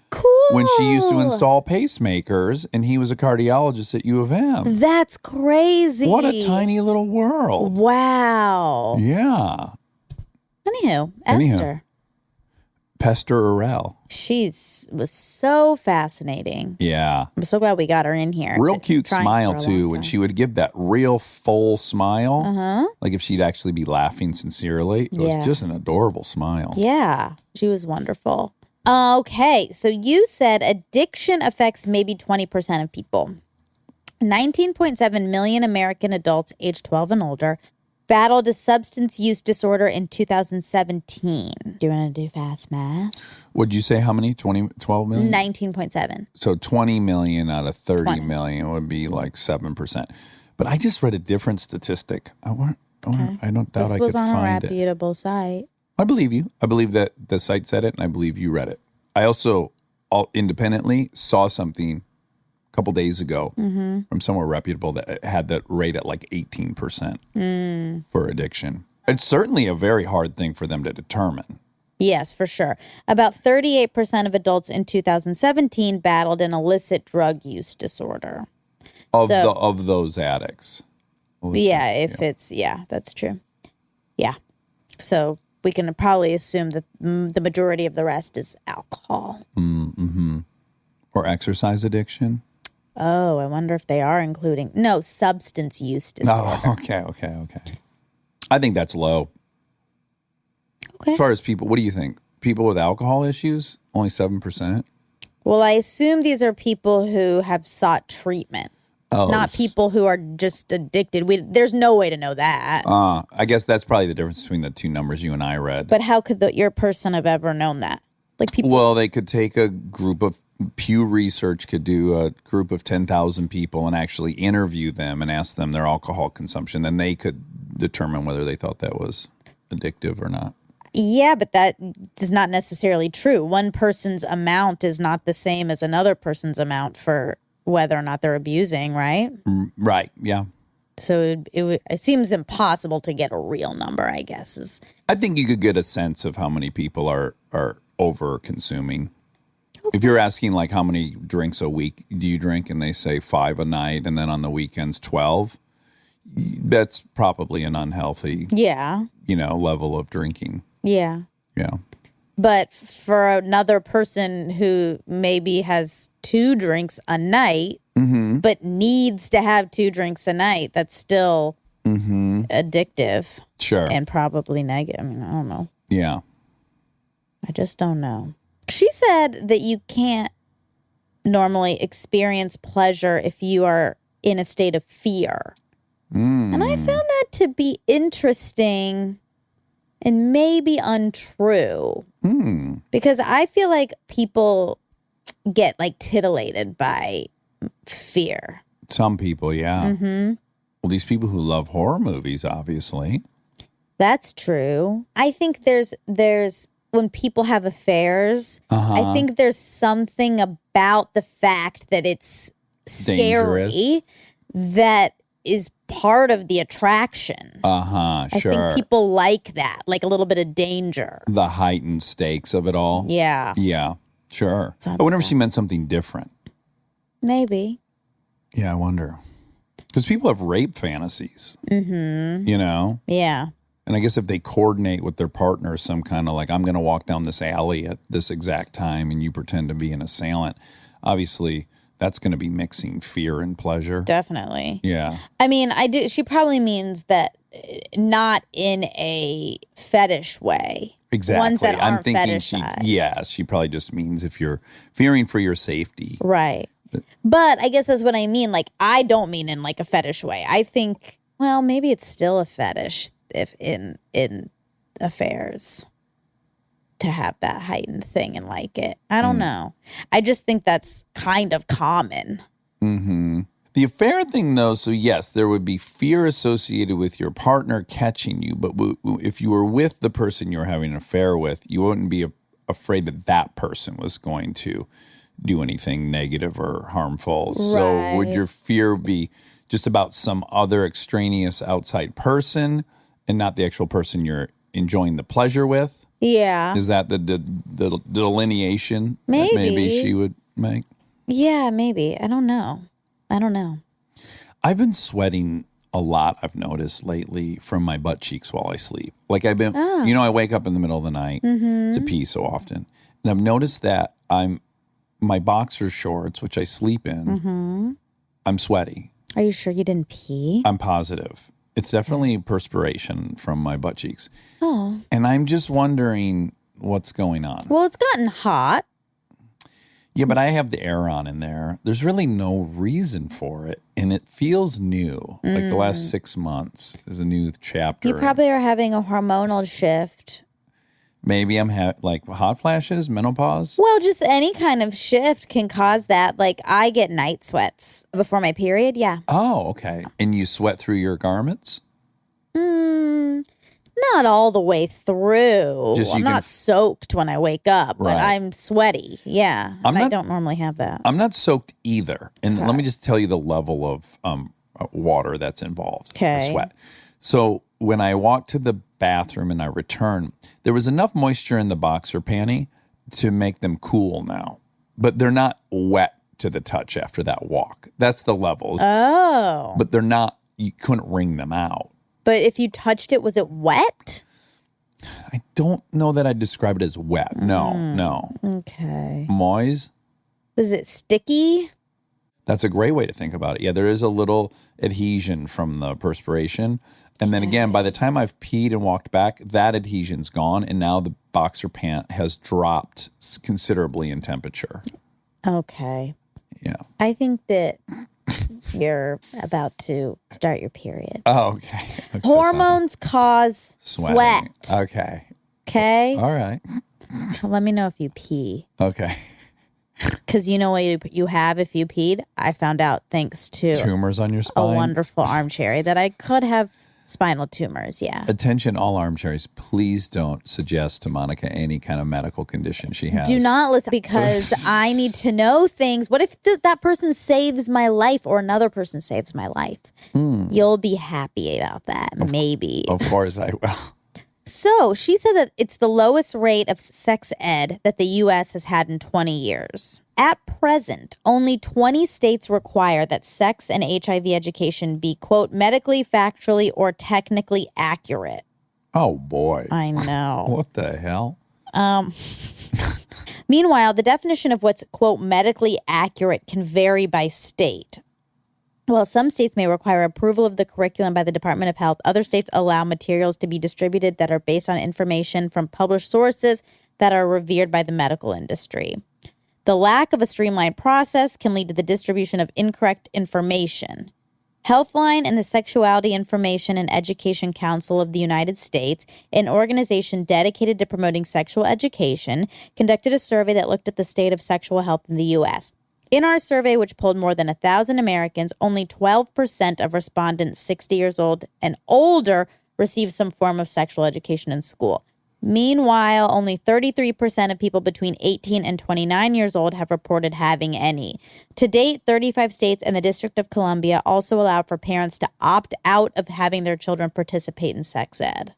Cool. when she used to install pacemakers, and he was a cardiologist at U of M. That's crazy. What a tiny little world. Wow. Yeah. Anywho, Anyhow. Esther. Pester Perel. Was so fascinating. Yeah. I'm so glad we got her in here. Real Been cute trying smile for a too, long and time. she would give that real full smile, like if she'd actually be laughing sincerely. It Yeah. was just an adorable smile. Yeah, she was wonderful. Okay, so you said addiction affects maybe 20% of people. 19.7 million American adults aged 12 and older battled a substance use disorder in 2017. Do you want to do fast math? Would you say how many? 12 million? 19.7. So 20 million out of 30 20. million would be like 7%. But I just read a different statistic. I don't doubt This I was could on a find it. reputable site. I believe you. I believe that the site said it, and I believe you read it. I also independently saw something a couple days ago from somewhere reputable that had that rate at like 18% for addiction. It's certainly a very hard thing for them to determine. Yes, for sure. About 38% of adults in 2017 battled an illicit drug use disorder. Of those addicts. That's true. Yeah. So we can probably assume that the majority of the rest is alcohol. Or exercise addiction. Oh, I wonder if they are including substance use disorder. Oh, okay. I think that's low. Okay. As far as people, what do you think? People with alcohol issues, only 7%? Well, I assume these are people who have sought treatment, not people who are just addicted. There's no way to know that. I guess that's probably the difference between the two numbers you and I read. But how could your person have ever known that? Like people. Well, they could take a group of Pew Research could do a group of 10,000 people and actually interview them and ask them their alcohol consumption. Then they could determine whether they thought that was addictive or not. Yeah, but that is not necessarily true. One person's amount is not the same as another person's amount for whether or not they're abusing, right? Right. Yeah. So it seems impossible to get a real number, I guess. I think you could get a sense of how many people are over consuming. If you're asking like how many drinks a week do you drink, and they say 5 a night, and then on the weekends 12, that's probably an unhealthy, Yeah. level of drinking. Yeah. Yeah. But for another person who maybe has 2 drinks a night, but needs to have 2 drinks a night, that's still addictive. Sure. And probably negative. I mean, I don't know. Yeah. I just don't know. She said that you can't normally experience pleasure if you are in a state of fear. And I found that to be interesting and maybe untrue. Because I feel like people get like titillated by fear. Some people, yeah. Well, these people who love horror movies, obviously. That's true. I think there's when people have affairs, I think there's something about the fact that it's scary Dangerous. that is part of the attraction. I Sure. think people like that, like a little bit of danger. The heightened stakes of it all. Yeah, Yeah, sure. I wonder if she meant something different. maybe. Yeah, I wonder. Because people have rape fantasies, Yeah. And I guess if they coordinate with their partner, some kind of like, I'm going to walk down this alley at this exact time and you pretend to be an assailant, obviously that's going to be mixing fear and pleasure. Definitely. Yeah. I mean, she probably means that not in a fetish way. Exactly. Ones that I'm aren't thinking fetishized. she probably just means if you're fearing for your safety. Right. But I guess that's what I mean. Like, I don't mean in like a fetish way. I think, well, maybe it's still a fetish if in affairs to have that heightened thing and like it. I don't know. I just think that's kind of common. The affair thing, though, so yes, there would be fear associated with your partner catching you, but if you were with the person you were having an affair with, you wouldn't be afraid that that person was going to do anything negative or harmful. So would your fear be just about some other extraneous outside person and not the actual person you're enjoying the pleasure with? Yeah. Is that the delineation that Maybe. maybe she would make? Yeah, maybe. I don't know. I've been sweating a lot, I've noticed lately, from my butt cheeks while I sleep. Like I've been, I wake up in the middle of the night to pee so often. And I've noticed that my boxer shorts, which I sleep in, I'm sweaty. Are you sure you didn't pee? I'm positive. It's definitely perspiration from my butt cheeks. Oh. And I'm just wondering what's going on. Well, it's gotten hot. Yeah, but I have the air on in there. There's really no reason for it. And it feels new. Like the last 6 months is a new chapter. You probably are having a hormonal shift. Maybe I'm like hot flashes, menopause. Well, just any kind of shift can cause that. Like I get night sweats before my period. Yeah. Oh, okay. And you sweat through your garments? Not all the way through. Just I'm you not soaked when I wake up, but Right. I'm sweaty. Yeah. I don't normally have that. I'm not soaked either. And let me just tell you the level of water that's involved. Okay. Or sweat. So when I walked to the bathroom and I returned, there was enough moisture in the boxer panty to make them cool now. But they're not wet to the touch after that walk. That's the level. Oh. But they're not, you couldn't wring them out. But if you touched it, was it wet? I don't know that I'd describe it as wet. No. Okay. Moist? Was it sticky? That's a great way to think about it. Yeah, there is a little adhesion from the perspiration. And then again, by the time I've peed and walked back, that adhesion's gone. And now the boxer pant has dropped considerably in temperature. Okay. Yeah. I think that you're about to start your period. Oh, okay. Hormones cause Sweating. sweat. Okay. Okay. All right. Let me know if you pee. Okay. Because you know what you have if you peed? I found out thanks to Tumors on your a spine? wonderful armchair that I could have spinal tumors. Yeah. Attention, all armchairs. Please don't suggest to Monica any kind of medical condition she has. Do not listen because I need to know things. What if that person saves my life or another person saves my life? You'll be happy about that. Maybe. Of course I will. So she said that it's the lowest rate of sex ed that the U.S. has had in 20 years. At present, only 20 states require that sex and HIV education be, quote, medically, factually, or technically accurate. Oh, boy. I know. What the hell? Meanwhile, the definition of what's, quote, medically accurate can vary by state. While some states may require approval of the curriculum by the Department of Health, other states allow materials to be distributed that are based on information from published sources that are revered by the medical industry. The lack of a streamlined process can lead to the distribution of incorrect information. Healthline and the Sexuality Information and Education Council of the United States, an organization dedicated to promoting sexual education, conducted a survey that looked at the state of sexual health in the U.S. In our survey, which polled more than 1,000 Americans, only 12% of respondents 60 years old and older received some form of sexual education in school. Meanwhile, only 33% of people between 18 and 29 years old have reported having any. To date, 35 states and the District of Columbia also allow for parents to opt out of having their children participate in sex ed.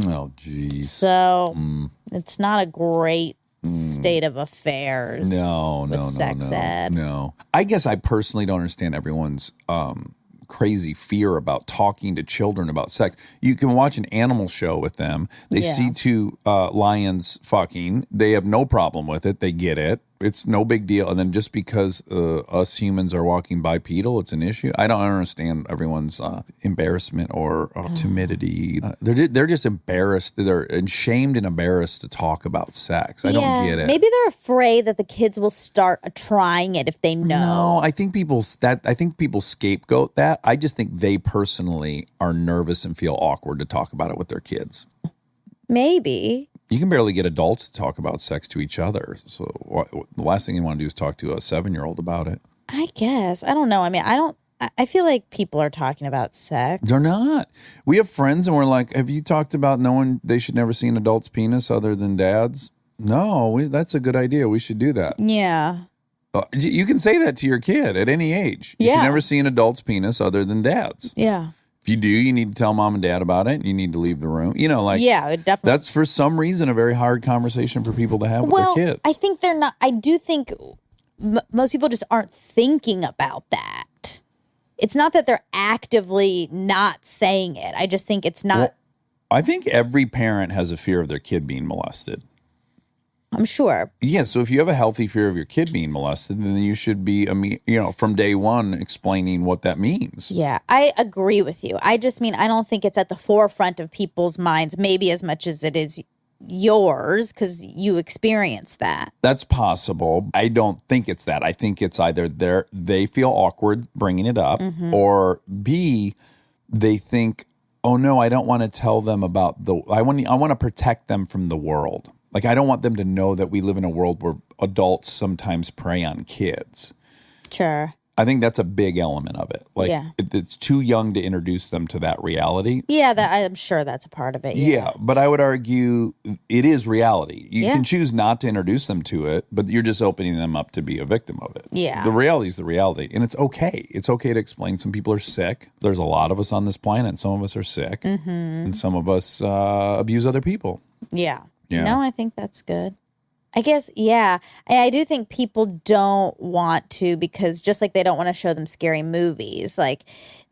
Oh, geez. So it's not a great state of affairs. With sex ed. No. I guess I personally don't understand everyone's crazy fear about talking to children about sex. You can watch an animal show with them. They see two lions fucking. They have no problem with it. They get it. It's no big deal. And then just because us humans are walking bipedal, it's an issue. I don't understand everyone's embarrassment or timidity. They're just embarrassed. They're shamed and embarrassed to talk about sex. I don't get it. Maybe they're afraid that the kids will start trying it if they know. No, I think people scapegoat that. I just think they personally are nervous and feel awkward to talk about it with their kids. Maybe. You can barely get adults to talk about sex to each other. So the last thing you want to do is talk to a 7-year-old about it. I guess. I don't know. I mean, I feel like people are talking about sex. They're not. We have friends and we're like, have you talked about knowing they should never see an adult's penis other than dad's? No, that's a good idea. We should do that. Yeah. You can say that to your kid at any age. You should never see an adult's penis other than dad's. Yeah. If you do, you need to tell mom and dad about it. And you need to leave the room. You know, like, yeah, definitely. That's for some reason a very hard conversation for people to have with their kids. I think they're not. I do think most people just aren't thinking about that. It's not that they're actively not saying it. I just think it's not. Well, I think every parent has a fear of their kid being molested. I'm sure. Yeah, so if you have a healthy fear of your kid being molested, then you should be, from day one explaining what that means. Yeah, I agree with you. I just mean, I don't think it's at the forefront of people's minds, maybe as much as it is yours, because you experienced that. That's possible. I don't think it's that. I think it's either they feel awkward bringing it up, or B, they think, oh no, I don't want to tell them about I want to protect them from the world. Like, I don't want them to know that we live in a world where adults sometimes prey on kids. Sure. I think that's a big element of it. Like, it's too young to introduce them to that reality. Yeah, I'm sure that's a part of it. Yeah, but I would argue it is reality. You can choose not to introduce them to it, but you're just opening them up to be a victim of it. Yeah. The reality is the reality, and it's okay. It's okay to explain. Some people are sick. There's a lot of us on this planet. Some of us are sick, and some of us abuse other people. Yeah. Yeah. No, I think that's good. I guess, yeah. I do think people don't want to, because just like they don't want to show them scary movies, like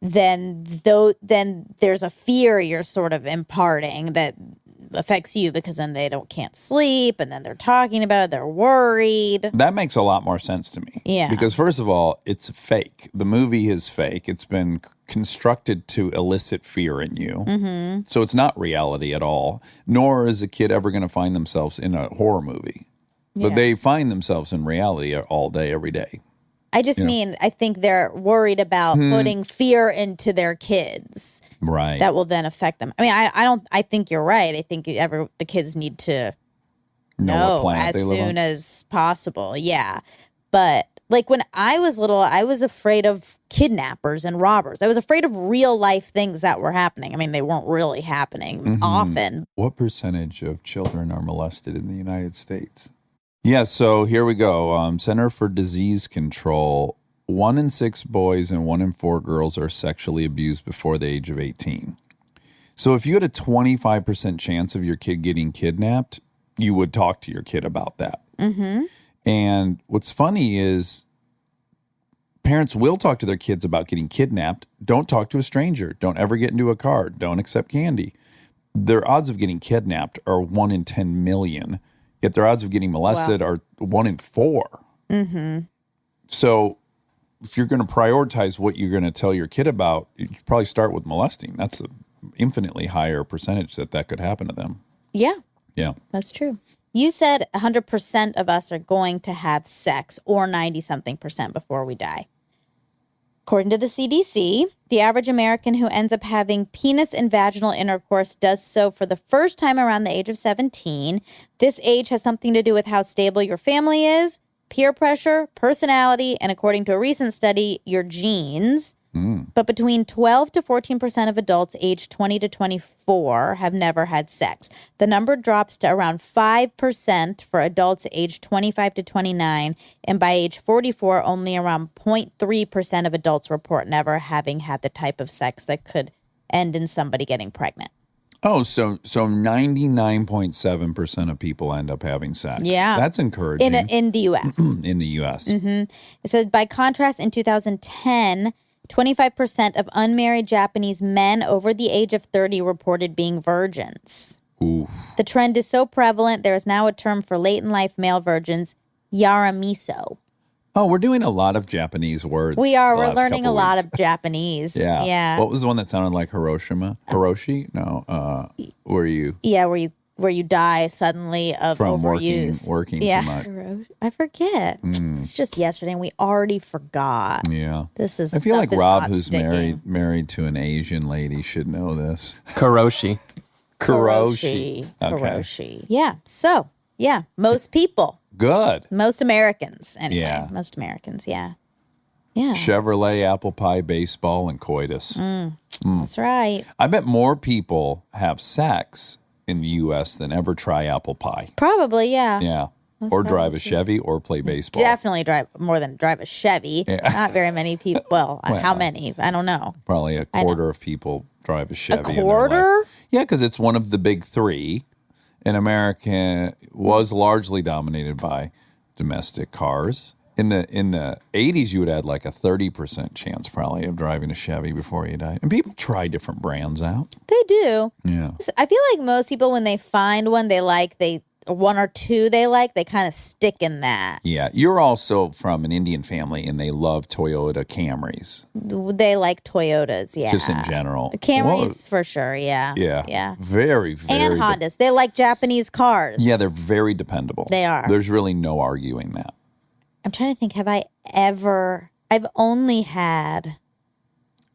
then there's a fear you're sort of imparting that affects you, because then they can't sleep, and then they're talking about it, they're worried. That makes a lot more sense to me. Yeah. Because first of all, it's fake. The movie is fake. It's been constructed to elicit fear in you. Mm-hmm. So it's not reality at all, nor is a kid ever going to find themselves in a horror movie. Yeah. But they find themselves in reality all day, every day. I just mean, I think they're worried about putting fear into their kids. Right. That will then affect them. I mean, I think you're right. I think the kids need to know as soon as possible. Yeah. But like when I was little, I was afraid of kidnappers and robbers. I was afraid of real life things that were happening. I mean, they weren't really happening often. What percentage of children are molested in the United States? Yeah, so here we go. Center for Disease Control. 1 in 6 boys and 1 in 4 girls are sexually abused before the age of 18. So if you had a 25% chance of your kid getting kidnapped, you would talk to your kid about that. Mm-hmm. And what's funny is parents will talk to their kids about getting kidnapped. Don't talk to a stranger. Don't ever get into a car. Don't accept candy. Their odds of getting kidnapped are 1 in 10 million, yet their odds of getting molested are 1 in 4. Mm-hmm. So if you're going to prioritize what you're going to tell your kid about, you should probably start with molesting. That's an infinitely higher percentage that could happen to them. Yeah, Yeah. that's true. You said 100% of us are going to have sex, or 90-something% before we die. According to the CDC, the average American who ends up having penis and vaginal intercourse does so for the first time around the age of 17. This age has something to do with how stable your family is, peer pressure, personality, and according to a recent study, your genes. But between 12 to 14% of adults aged 20 to 24 have never had sex. The number drops to around 5% for adults aged 25 to 29. And by age 44, only around 0.3% of adults report never having had the type of sex that could end in somebody getting pregnant. Oh, so 99.7% of people end up having sex. Yeah. That's encouraging. In the U.S. In the U.S. It says, by contrast, in 2010, 25% of unmarried Japanese men over the age of 30 reported being virgins. Oof. The trend is so prevalent, there is now a term for late-in-life male virgins, yaramiso. Oh, we're doing a lot of Japanese words. We are. the We're last learning a couple lot weeks. of Japanese. Yeah. Yeah. What was the one that sounded like Hiroshima? Hiroshi? No. Were you Yeah, where you die suddenly of from overuse. working too much? I forget. It's just yesterday, and we already forgot. Yeah. This is. I feel stuff like is Rob, not who's sticking. married to an Asian lady, should know this. Karoshi. Kuroshi. Okay. Kuroshi. Yeah. So, yeah, most people. Good. Most Americans, anyway. Yeah. Most Americans, yeah. Yeah, Chevrolet, apple pie, baseball, and coitus. that's right. I bet more people have sex in the U.S. than ever try apple pie. Probably, yeah. Yeah. Or drive a Chevy or play baseball. Definitely drive more than drive a Chevy. Not very many people. Well, how many? I don't know. Probably a quarter of people drive a Chevy. A in their quarter? life. Yeah, because it's one of the big three. And America was largely dominated by domestic cars. In the 80s, you would add like a 30% chance probably of driving a Chevy before you die. And people try different brands out. They do. Yeah. I feel like most people, when they find one they like, one or two they like, they kind of stick in that. Yeah. You're also from an Indian family and they love Toyota Camrys. They like Toyotas, yeah. Just in general. Camrys for sure, yeah. Yeah. Yeah. Very, very. And Hondas. They like Japanese cars. Yeah, they're very dependable. They are. There's really no arguing that. I'm trying to think, I've only had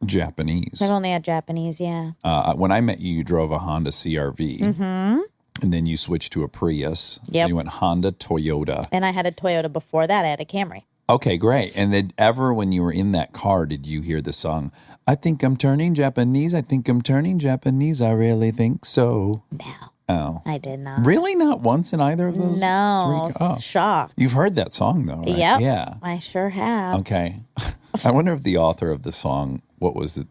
Japanese. Japanese, yeah. When I met you, you drove a Honda CRV. Mm-hmm. And then you switched to a Prius. Yep. And you went Honda, Toyota. And I had a Toyota before that. I had a Camry. Okay, great. And then ever when you were in that car, did you hear the song, I think I'm turning Japanese, I think I'm turning Japanese, I really think so? No, Oh. I did not. Really? Not once in either of those No, three? Oh. shocked. You've heard that song, though, right? Yep. Yeah. I sure have. Okay. I wonder if the author of the song, what was it?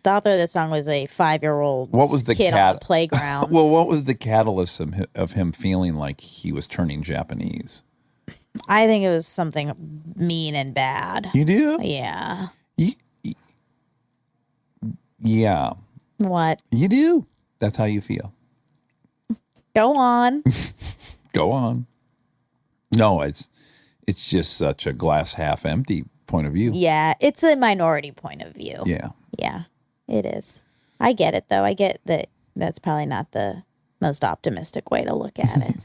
The author of the song was a 5-year-old What was the kid on the playground. Well, what was the catalyst of him feeling like he was turning Japanese? I think it was something mean and bad. You do? Yeah. Yeah. What? You do. That's how you feel. Go on. Go on. No, it's just such a glass half empty point of view. Yeah, it's a minority point of view. Yeah. Yeah, it is. I get it, though. I get that that's probably not the most optimistic way to look at it.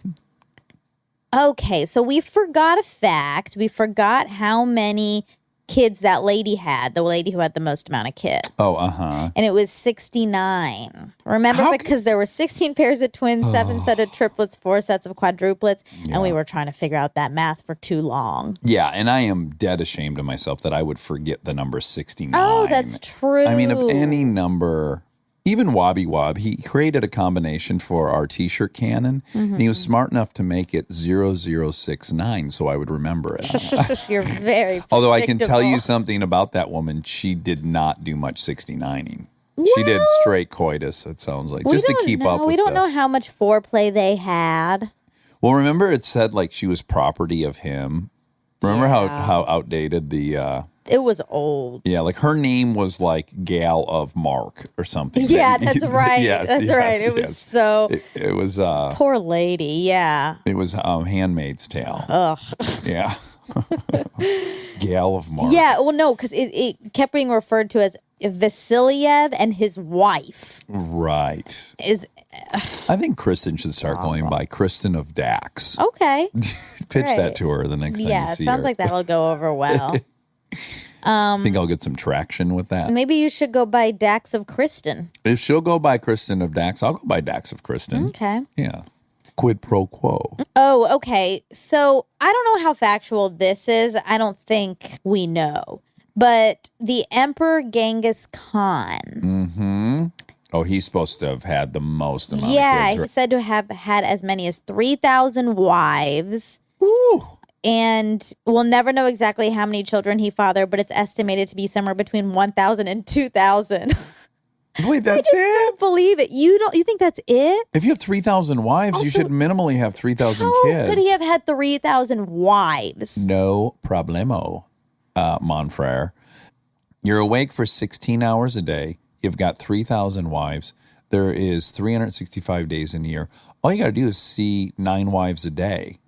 Okay, so we forgot a fact. We forgot how many kids that lady had, the lady who had the most amount of kids. Oh, uh-huh. And it was 69. Remember, because there were 16 pairs of twins, 7 sets of triplets, 4 sets of quadruplets, and we were trying to figure out that math for too long. Yeah, and I am dead ashamed of myself that I would forget the number 69. Oh, that's true. I mean, if any number, even Wobby Wob, he created a combination for our T-shirt cannon, and he was smart enough to make it 0069, so I would remember it. You're very Although I can tell you predictable. something about that woman, she did not do much 69ing. She did straight coitus, it sounds like, just to keep up with We don't know how much foreplay they had. Well, remember it said like she was property of him. Remember how outdated the... It was old. Yeah, like her name was like Gal of Mark or something. Yeah, that's right. Yes, that's yes, right. It was so... It was... Poor lady, yeah. It was Handmaid's Tale. Ugh. Yeah. Gal of Mark. Yeah, well, no, because it kept being referred to as Vasilyev and his wife. Right. I think Kristen should start going by Kristen of Dax. Okay. Pitch that to her the next time you see her. Yeah, sounds like that'll go over well. Think I'll get some traction with that. Maybe you should go by Dax of Kristen. If she'll go by Kristen of Dax, I'll go by Dax of Kristen. Okay. Yeah. Quid pro quo. Oh, okay. So I don't know how factual this is. I don't think we know. But the Emperor Genghis Khan. Mm-hmm. Oh, he's supposed to have had the most amount of kids. Yeah, he's said to have had as many as 3,000 wives. Ooh. And we'll never know exactly how many children he fathered, but it's estimated to be somewhere between 1,000 and 2,000. Wait, that's I don't believe it. You think that's it? If you have 3,000 wives, you should minimally have 3,000 kids. How could he have had 3,000 wives? No problemo, Monfrere. You're awake for 16 hours a day. You've got 3,000 wives. There is 365 days in a year. All you got to do is see 9 wives a day.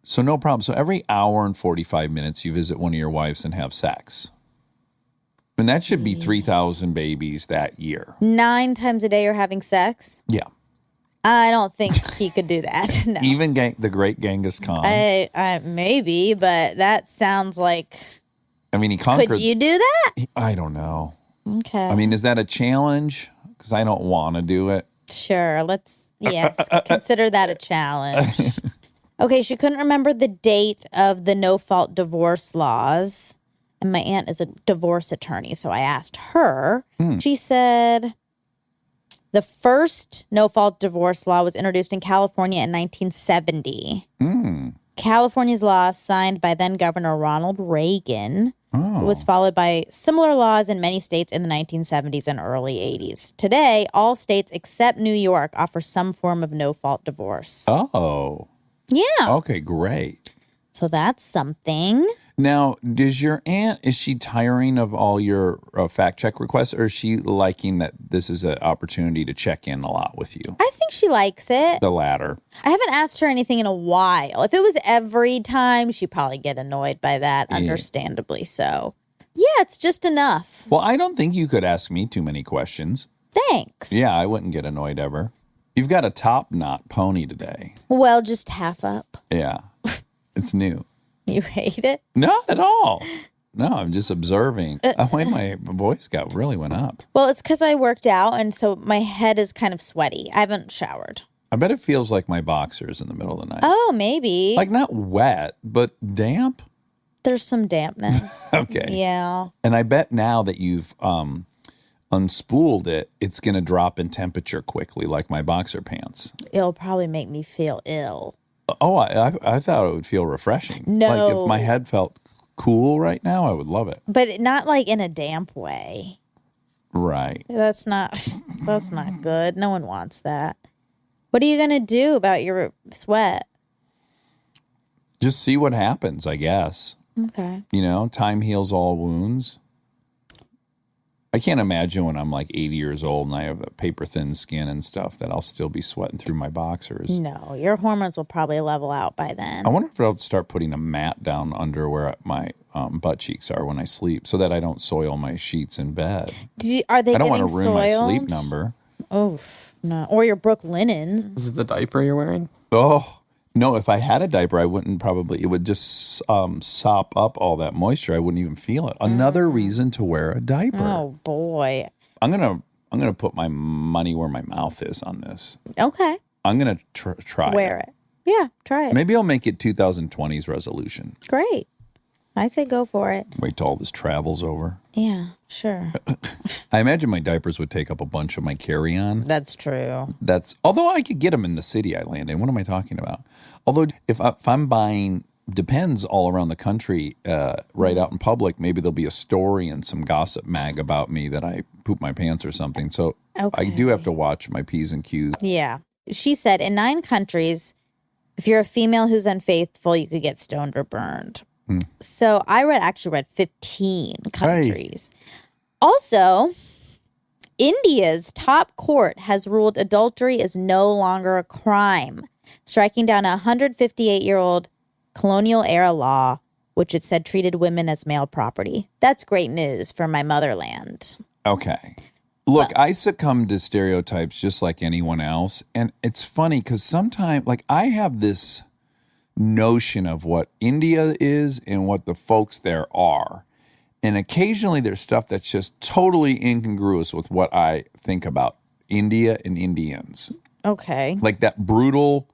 So no problem. So every hour and 45 minutes, you visit one of your wives and have sex. And that should be 3,000 babies that year. 9 times a day you're having sex? Yeah. I don't think he could do that. No. Even the great Genghis Khan. I maybe, but that sounds like... I mean, he conquered... Could you do that? I don't know. Okay. I mean, is that a challenge? Because I don't want to do it. Sure. Yes, consider that a challenge. Okay, she couldn't remember the date of the no-fault divorce laws. And my aunt is a divorce attorney, so I asked her. She said the first no-fault divorce law was introduced in California in 1970. California's law, signed by then-Governor Ronald Reagan, was followed by similar laws in many states in the 1970s and early 80s. Today, all states except New York offer some form of no-fault divorce. Oh. Yeah. Okay, great. So that's something. Now, does your aunt, is she tiring of all your fact check requests, or is she liking that this is an opportunity to check in a lot with you? I think she likes it. The latter. I haven't asked her anything in a while. If it was every time, she'd probably get annoyed by that, understandably so. Yeah, it's just enough. Well, I don't think you could ask me too many questions. Thanks. Yeah, I wouldn't get annoyed ever. You've got a top knot pony today. Well, just half up. Yeah, it's new. You hate it? Not at all. No, I'm just observing. My voice really went up. Well, it's because I worked out, and so my head is kind of sweaty. I haven't showered. I bet it feels like my boxers in the middle of the night. Oh, maybe. Like not wet, but damp. There's some dampness. Okay. Yeah. And I bet now that you've unspooled it, it's going to drop in temperature quickly, like my boxer pants. It'll probably make me feel ill. Oh, I thought it would feel refreshing. No. Like if my head felt cool right now, I would love it. But not like in a damp way. Right. That's not good. No one wants that. What are you going to do about your sweat? Just see what happens, I guess. Okay. You know, time heals all wounds. I can't imagine when I'm like 80 years old and I have a paper thin skin and stuff that I'll still be sweating through my boxers. No, your hormones will probably level out by then. I wonder if I'll start putting a mat down under where my butt cheeks are when I sleep so that I don't soil my sheets in bed. Are they I don't getting want to ruin my soiled? sleep number. Oh, no. Or your Brook linens. Is it the diaper you're wearing? Oh, no, if I had a diaper, I wouldn't probably, it would just sop up all that moisture. I wouldn't even feel it. Another reason to wear a diaper. Oh, boy. I'm gonna put my money where my mouth is on this. Okay. I'm gonna try Wear it. Yeah, try it. Maybe I'll make it 2020's resolution. Great. I say go for it. Wait till all this travel's over. Yeah, sure. I imagine my diapers would take up a bunch of my carry-on. That's true. Although I could get them in the city I land in. What am I talking about? Although if I'm buying depends all around the country, right out in public. Maybe there'll be a story and some gossip mag about me that I poop my pants or something. So I do have to watch my P's and Q's. Yeah. She said in 9 countries, if you're a female who's unfaithful, you could get stoned or burned. So I actually read 15 countries. Also, India's top court has ruled adultery is no longer a crime, striking down a 158-year-old colonial-era law, which it said treated women as male property. That's great news for my motherland. Okay. Look, I succumb to stereotypes just like anyone else. And it's funny because sometimes, like, I have this notion of what India is and what the folks there are. And occasionally there's stuff that's just totally incongruous with what I think about India and Indians. Okay. Like that brutal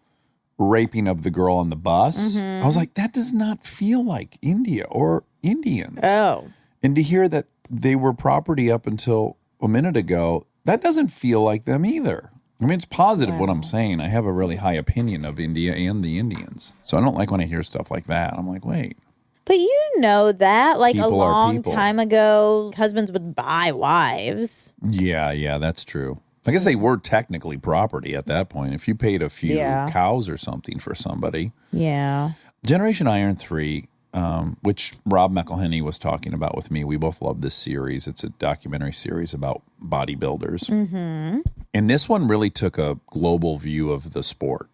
raping of the girl on the bus. I was like, that does not feel like India or Indians. Oh. And to hear that they were property up until a minute ago, that doesn't feel like them either. I mean, it's positive what I'm saying. I have a really high opinion of India and the Indians. So I don't like when I hear stuff like that. I'm like, wait. But you know that, like People a are long people. time ago, husbands would buy wives. Yeah, that's true. I guess they were technically property at that point. If you paid a few cows or something for somebody. Yeah. Generation Iron 3, which Rob McElhenney was talking about with me. We both love this series. It's a documentary series about bodybuilders. And this one really took a global view of the sport.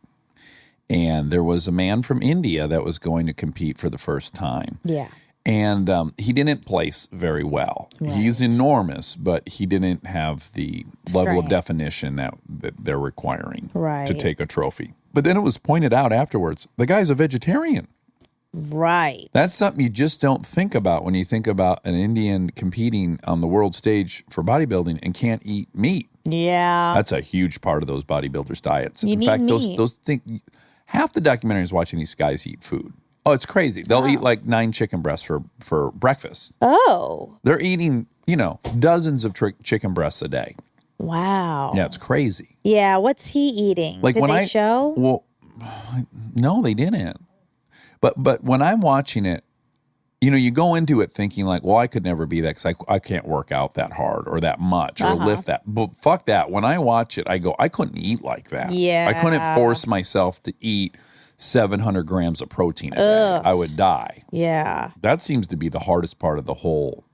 And there was a man from India that was going to compete for the first time. Yeah. And he didn't place very well. Right. He's enormous, but he didn't have the level of Strength. definition that they're requiring Right. to take a trophy. But then it was pointed out afterwards, the guy's a vegetarian. Right. That's something you just don't think about when you think about an Indian competing on the world stage for bodybuilding and can't eat meat. Yeah. That's a huge part of those bodybuilders' diets. You In need fact, meat. those things, half the documentary is watching these guys eat food. Oh, it's crazy. They'll eat like 9 chicken breasts for breakfast. Oh. They're eating, dozens of chicken breasts a day. Wow. Yeah, it's crazy. Yeah. What's he eating? Like Did when they I show? Well, no, they didn't. But when I'm watching it, you go into it thinking like, well, I could never be that because I can't work out that hard or that much or lift that. But fuck that. When I watch it, I go, I couldn't eat like that. Yeah. I couldn't force myself to eat 700 grams of protein a day. I would die. Yeah. That seems to be the hardest part of the whole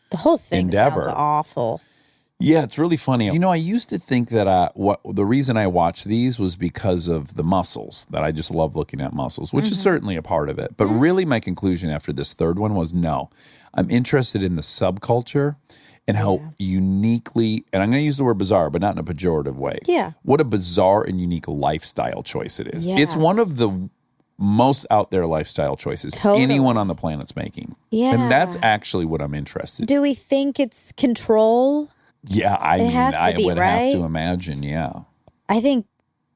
The whole thing endeavor. sounds awful. Yeah, it's really funny. I used to think that the reason I watched these was because of the muscles, that I just love looking at muscles, which is certainly a part of it. But really my conclusion after this third one was no. I'm interested in the subculture and how uniquely, and I'm going to use the word bizarre, but not in a pejorative way. Yeah. What a bizarre and unique lifestyle choice it is. Yeah. It's one of the most out there lifestyle choices Totally. anyone on the planet's making. Yeah. And that's actually what I'm interested in. Do we think it's control? Yeah, I has to be, would have right? to imagine, yeah. I think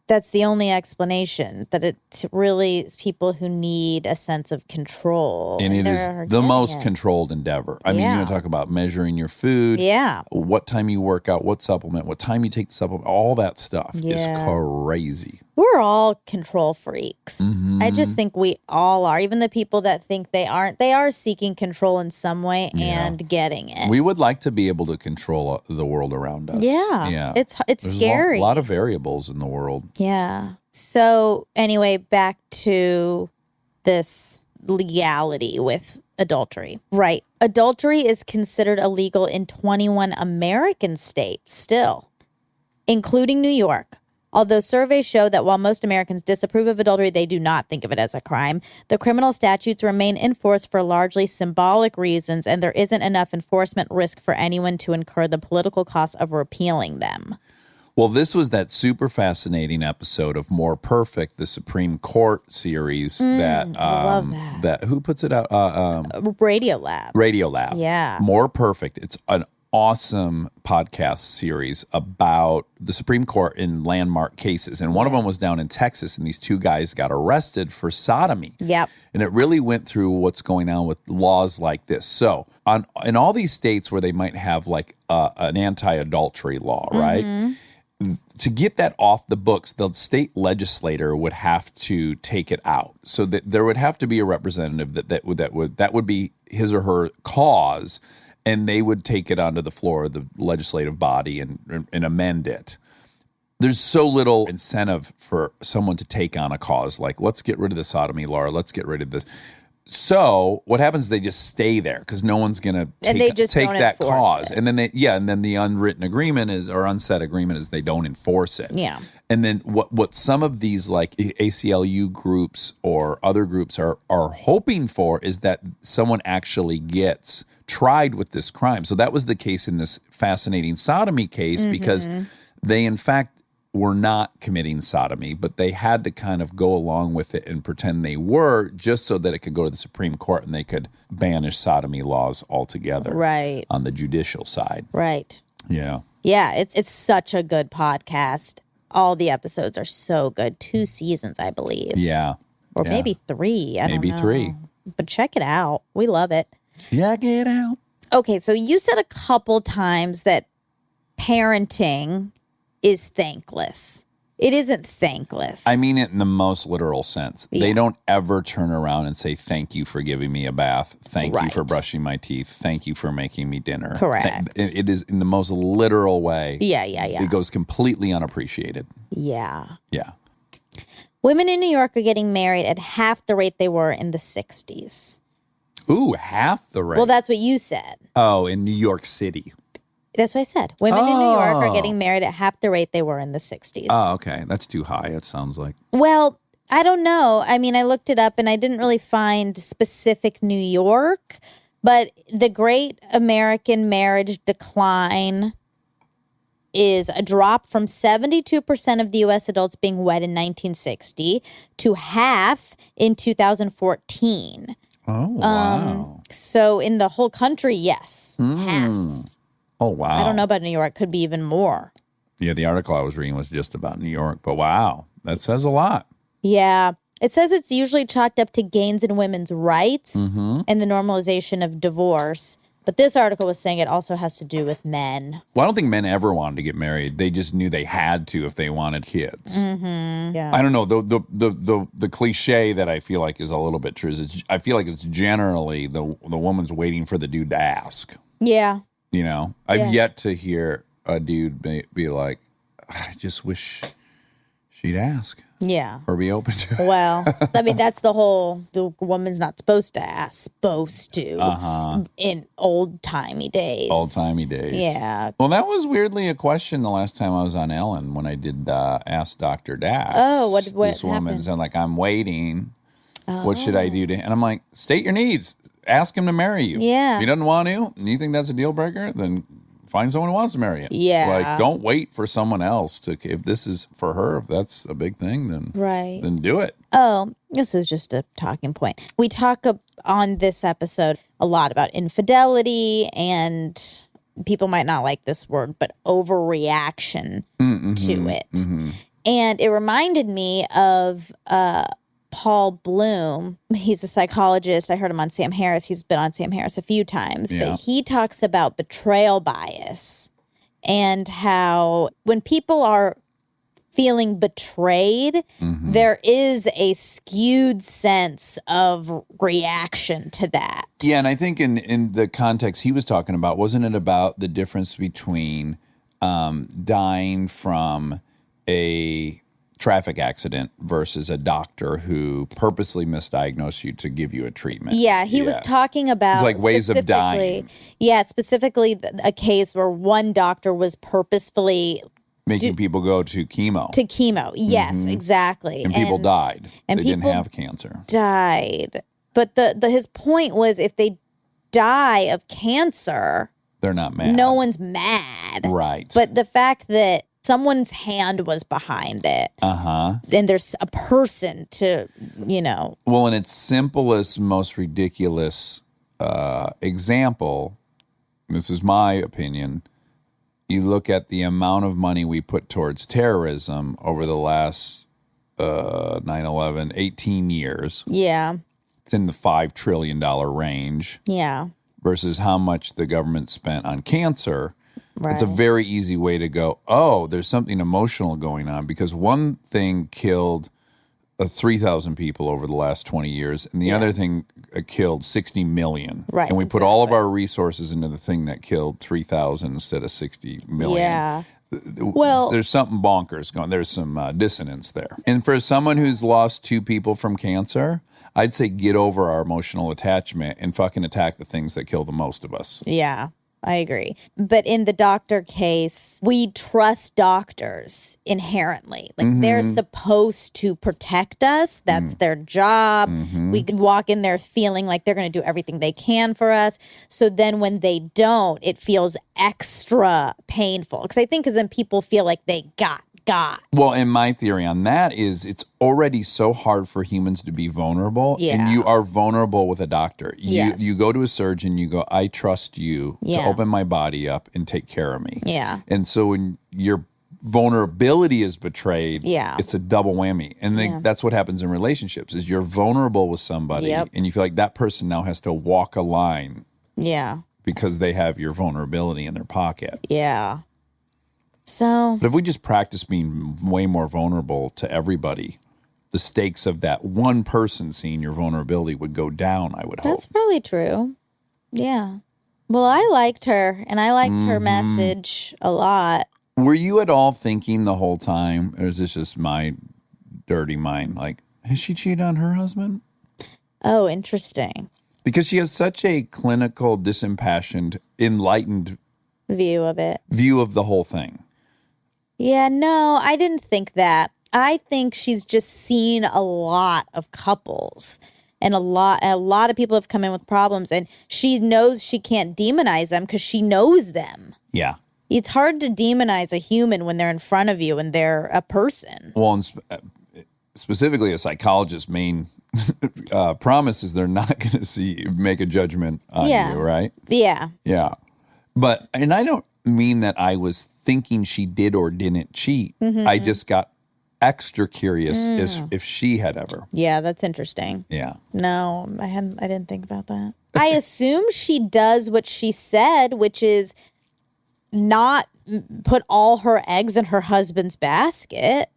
that's the only explanation, that it's really people who need a sense of control. And it they're is the getting most it. controlled endeavor. I mean, Yeah. talk about measuring your food, Yeah. what time you work out, what supplement, what time you take the supplement, all that stuff is Yeah. crazy. We're all control freaks. Mm-hmm. I just think we all are. Even the people that think they aren't, they are seeking control in some way and getting it. We would like to be able to control the world around us. Yeah. It's There's scary. a lot of variables in the world. Yeah. So anyway, back to this legality with adultery. Right. Adultery is considered illegal in 21 American states still, including New York. Although surveys show that while most Americans disapprove of adultery, they do not think of it as a crime. The criminal statutes remain in force for largely symbolic reasons, and there isn't enough enforcement risk for anyone to incur the political cost of repealing them. Well, this was that super fascinating episode of More Perfect, the Supreme Court series that love that. who puts it out? Radio Lab. Radio Lab. Yeah. More Perfect. It's an awesome podcast series about the Supreme Court in landmark cases. And one of them was down in Texas, and these 2 guys got arrested for sodomy. Yep. And it really went through what's going on with laws like this. So in all these states where they might have like an anti-adultery law, right? to get that off the books, the state legislator would have to take it out. So that there would have to be a representative that would be his or her cause, and they would take it onto the floor of the legislative body and amend it. There's so little incentive for someone to take on a cause like, let's get rid of the sodomy law, let's get rid of this. So what happens is they just stay there because no one's going to take that cause. It. And then the unwritten agreement or unsaid agreement is they don't enforce it. Yeah. And then what some of these like ACLU groups or other groups are hoping for is that someone actually gets tried with this crime. So that was the case in this fascinating sodomy case because they in fact were not committing sodomy, but they had to kind of go along with it and pretend they were just so that it could go to the Supreme Court and they could banish sodomy laws altogether. Right. On the judicial side. Right. Yeah. Yeah, it's such a good podcast. All the episodes are so good. 2 seasons, I believe. Yeah. Or maybe 3. I don't know. Maybe 3. But check it out. We love it. Check it out. Okay, so you said a couple times that parenting is thankless. It isn't thankless. I mean it in the most literal sense. Yeah. They don't ever turn around and say, thank you for giving me a bath. Thank you for brushing my teeth. Thank you for making me dinner. Correct. It is in the most literal way. Yeah. It goes completely unappreciated. Yeah. Yeah. Women in New York are getting married at half the rate they were in the 60s. Ooh, half the rate. Well, that's what you said. Oh, in New York City. That's what I said. Women in New York are getting married at half the rate they were in the 60s. Oh, okay. That's too high, it sounds like. Well, I don't know. I mean, I looked it up and I didn't really find specific New York, but the Great American Marriage Decline is a drop from 72% of the U.S. adults being wed in 1960 to half in 2014. Oh, wow. So in the whole country, yes, half. Oh, wow. I don't know about New York. Could be even more. Yeah, the article I was reading was just about New York, but wow, that says a lot. Yeah. It says it's usually chalked up to gains in women's rights and the normalization of divorce. But this article was saying it also has to do with men. Well, I don't think men ever wanted to get married. They just knew they had to if they wanted kids. Yeah. I don't know. The cliche that I feel like is a little bit true is I feel like it's generally the woman's waiting for the dude to ask. Yeah. You know, I've yet to hear a dude be like, I just wish she'd ask. Yeah. Or be open to it. Well, I mean, that's the woman's not supposed to ask, supposed to in old-timey days. Old-timey days. Yeah. Well, that was weirdly a question the last time I was on Ellen when I did Ask Dr. Dax. Oh, what this woman happened? said, like, I'm waiting. What should I do to him? And I'm like, state your needs. Ask him to marry you. Yeah. If he doesn't want to, and you think that's a deal breaker, then find someone who wants to marry you. Yeah. Like, don't wait for someone else to, if this is for her, if that's a big thing, then, then do it. Oh, this is just a talking point. We talk on this episode a lot about infidelity, and people might not like this word, but overreaction to it. And it reminded me of Paul Bloom. He's a psychologist. I heard him on Sam Harris. He's been on Sam Harris a few times. Yeah. But he talks about betrayal bias and how when people are feeling betrayed, there is a skewed sense of reaction to that. Yeah, and I think in the context he was talking about, wasn't it about the difference between dying from a traffic accident versus a doctor who purposely misdiagnosed you to give you a treatment? Yeah, he was talking about It's like ways of dying. Yeah, specifically a case where one doctor was purposefully Making people go to chemo. to chemo. Yes, exactly. And people died. and They didn't people have cancer. Died. But the his point was if they die of cancer, They're not mad. no one's mad. Right. But the fact that someone's hand was behind it, and there's a person to, Well, in its simplest, most ridiculous example, this is my opinion, you look at the amount of money we put towards terrorism over the last 9/11, 18 years. yeah, It's in the $5 trillion range yeah, versus how much the government spent on cancer. It's a very easy way to go, oh, there's something emotional going on, because one thing killed 3,000 people over the last 20 years, and the other thing killed 60 million. Right, And we put all of our resources into the thing that killed 3,000 instead of 60 million. Yeah. Well, There's something bonkers going. There's some dissonance there. And for someone who's lost 2 people from cancer, I'd say get over our emotional attachment and fucking attack the things that kill the most of us. yeah, I agree. But in the doctor case, we trust doctors inherently. Like they're supposed to protect us. That's their job. We can walk in there feeling like they're going to do everything they can for us. So then when they don't, it feels extra painful. Because I think then people feel like they got. Well, and my theory on that is it's already so hard for humans to be vulnerable. Yeah. And you are vulnerable with a doctor. Yes. You go to a surgeon, you go, I trust you to Yeah. open my body up and take care of me. Yeah. And so when your vulnerability is betrayed, Yeah. it's a double whammy. And then that's what happens in relationships is you're vulnerable with somebody Yep. and you feel like that person now has to walk a line Yeah. because they have your vulnerability in their pocket. Yeah. So, But if we just practice being way more vulnerable to everybody, the stakes of that one person seeing your vulnerability would go down, I would hope. that's probably true. Yeah. Well, I liked her and I liked her message a lot. Were you at all thinking the whole time, or is this just my dirty mind, like, has she cheated on her husband? Oh, interesting Because she has such a clinical, disimpassioned, enlightened view of it. view of the whole thing. Yeah, no, I didn't think that. I think she's just seen a lot of couples and a lot of people have come in with problems and she knows she can't demonize them because she knows them. Yeah. It's hard to demonize a human when they're in front of you and they're a person. Well, and specifically a psychologist's main promise is they're not going to make a judgment on Yeah. you, right? Yeah. Yeah. But, and I don't mean that I was thinking she did or didn't cheat. I just got extra curious if she had ever. Yeah, that's interesting. Yeah. No, I didn't think about that. I assume she does what she said, which is not put all her eggs in her husband's basket.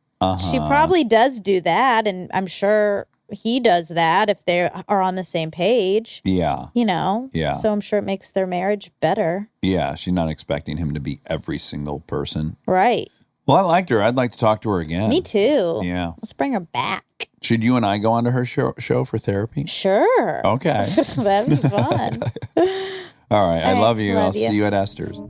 She probably does do that, and I'm sure he does that if they are on the same page. Yeah. You know? Yeah. So I'm sure it makes their marriage better. Yeah. She's not expecting him to be every single person. Right. Well, I liked her. I'd like to talk to her again. Me too. Yeah. Let's bring her back. Should you and I go on to her show for therapy? Sure. Okay. That'd be fun. All right. I right, love you. love I'll you. see you at Esther's.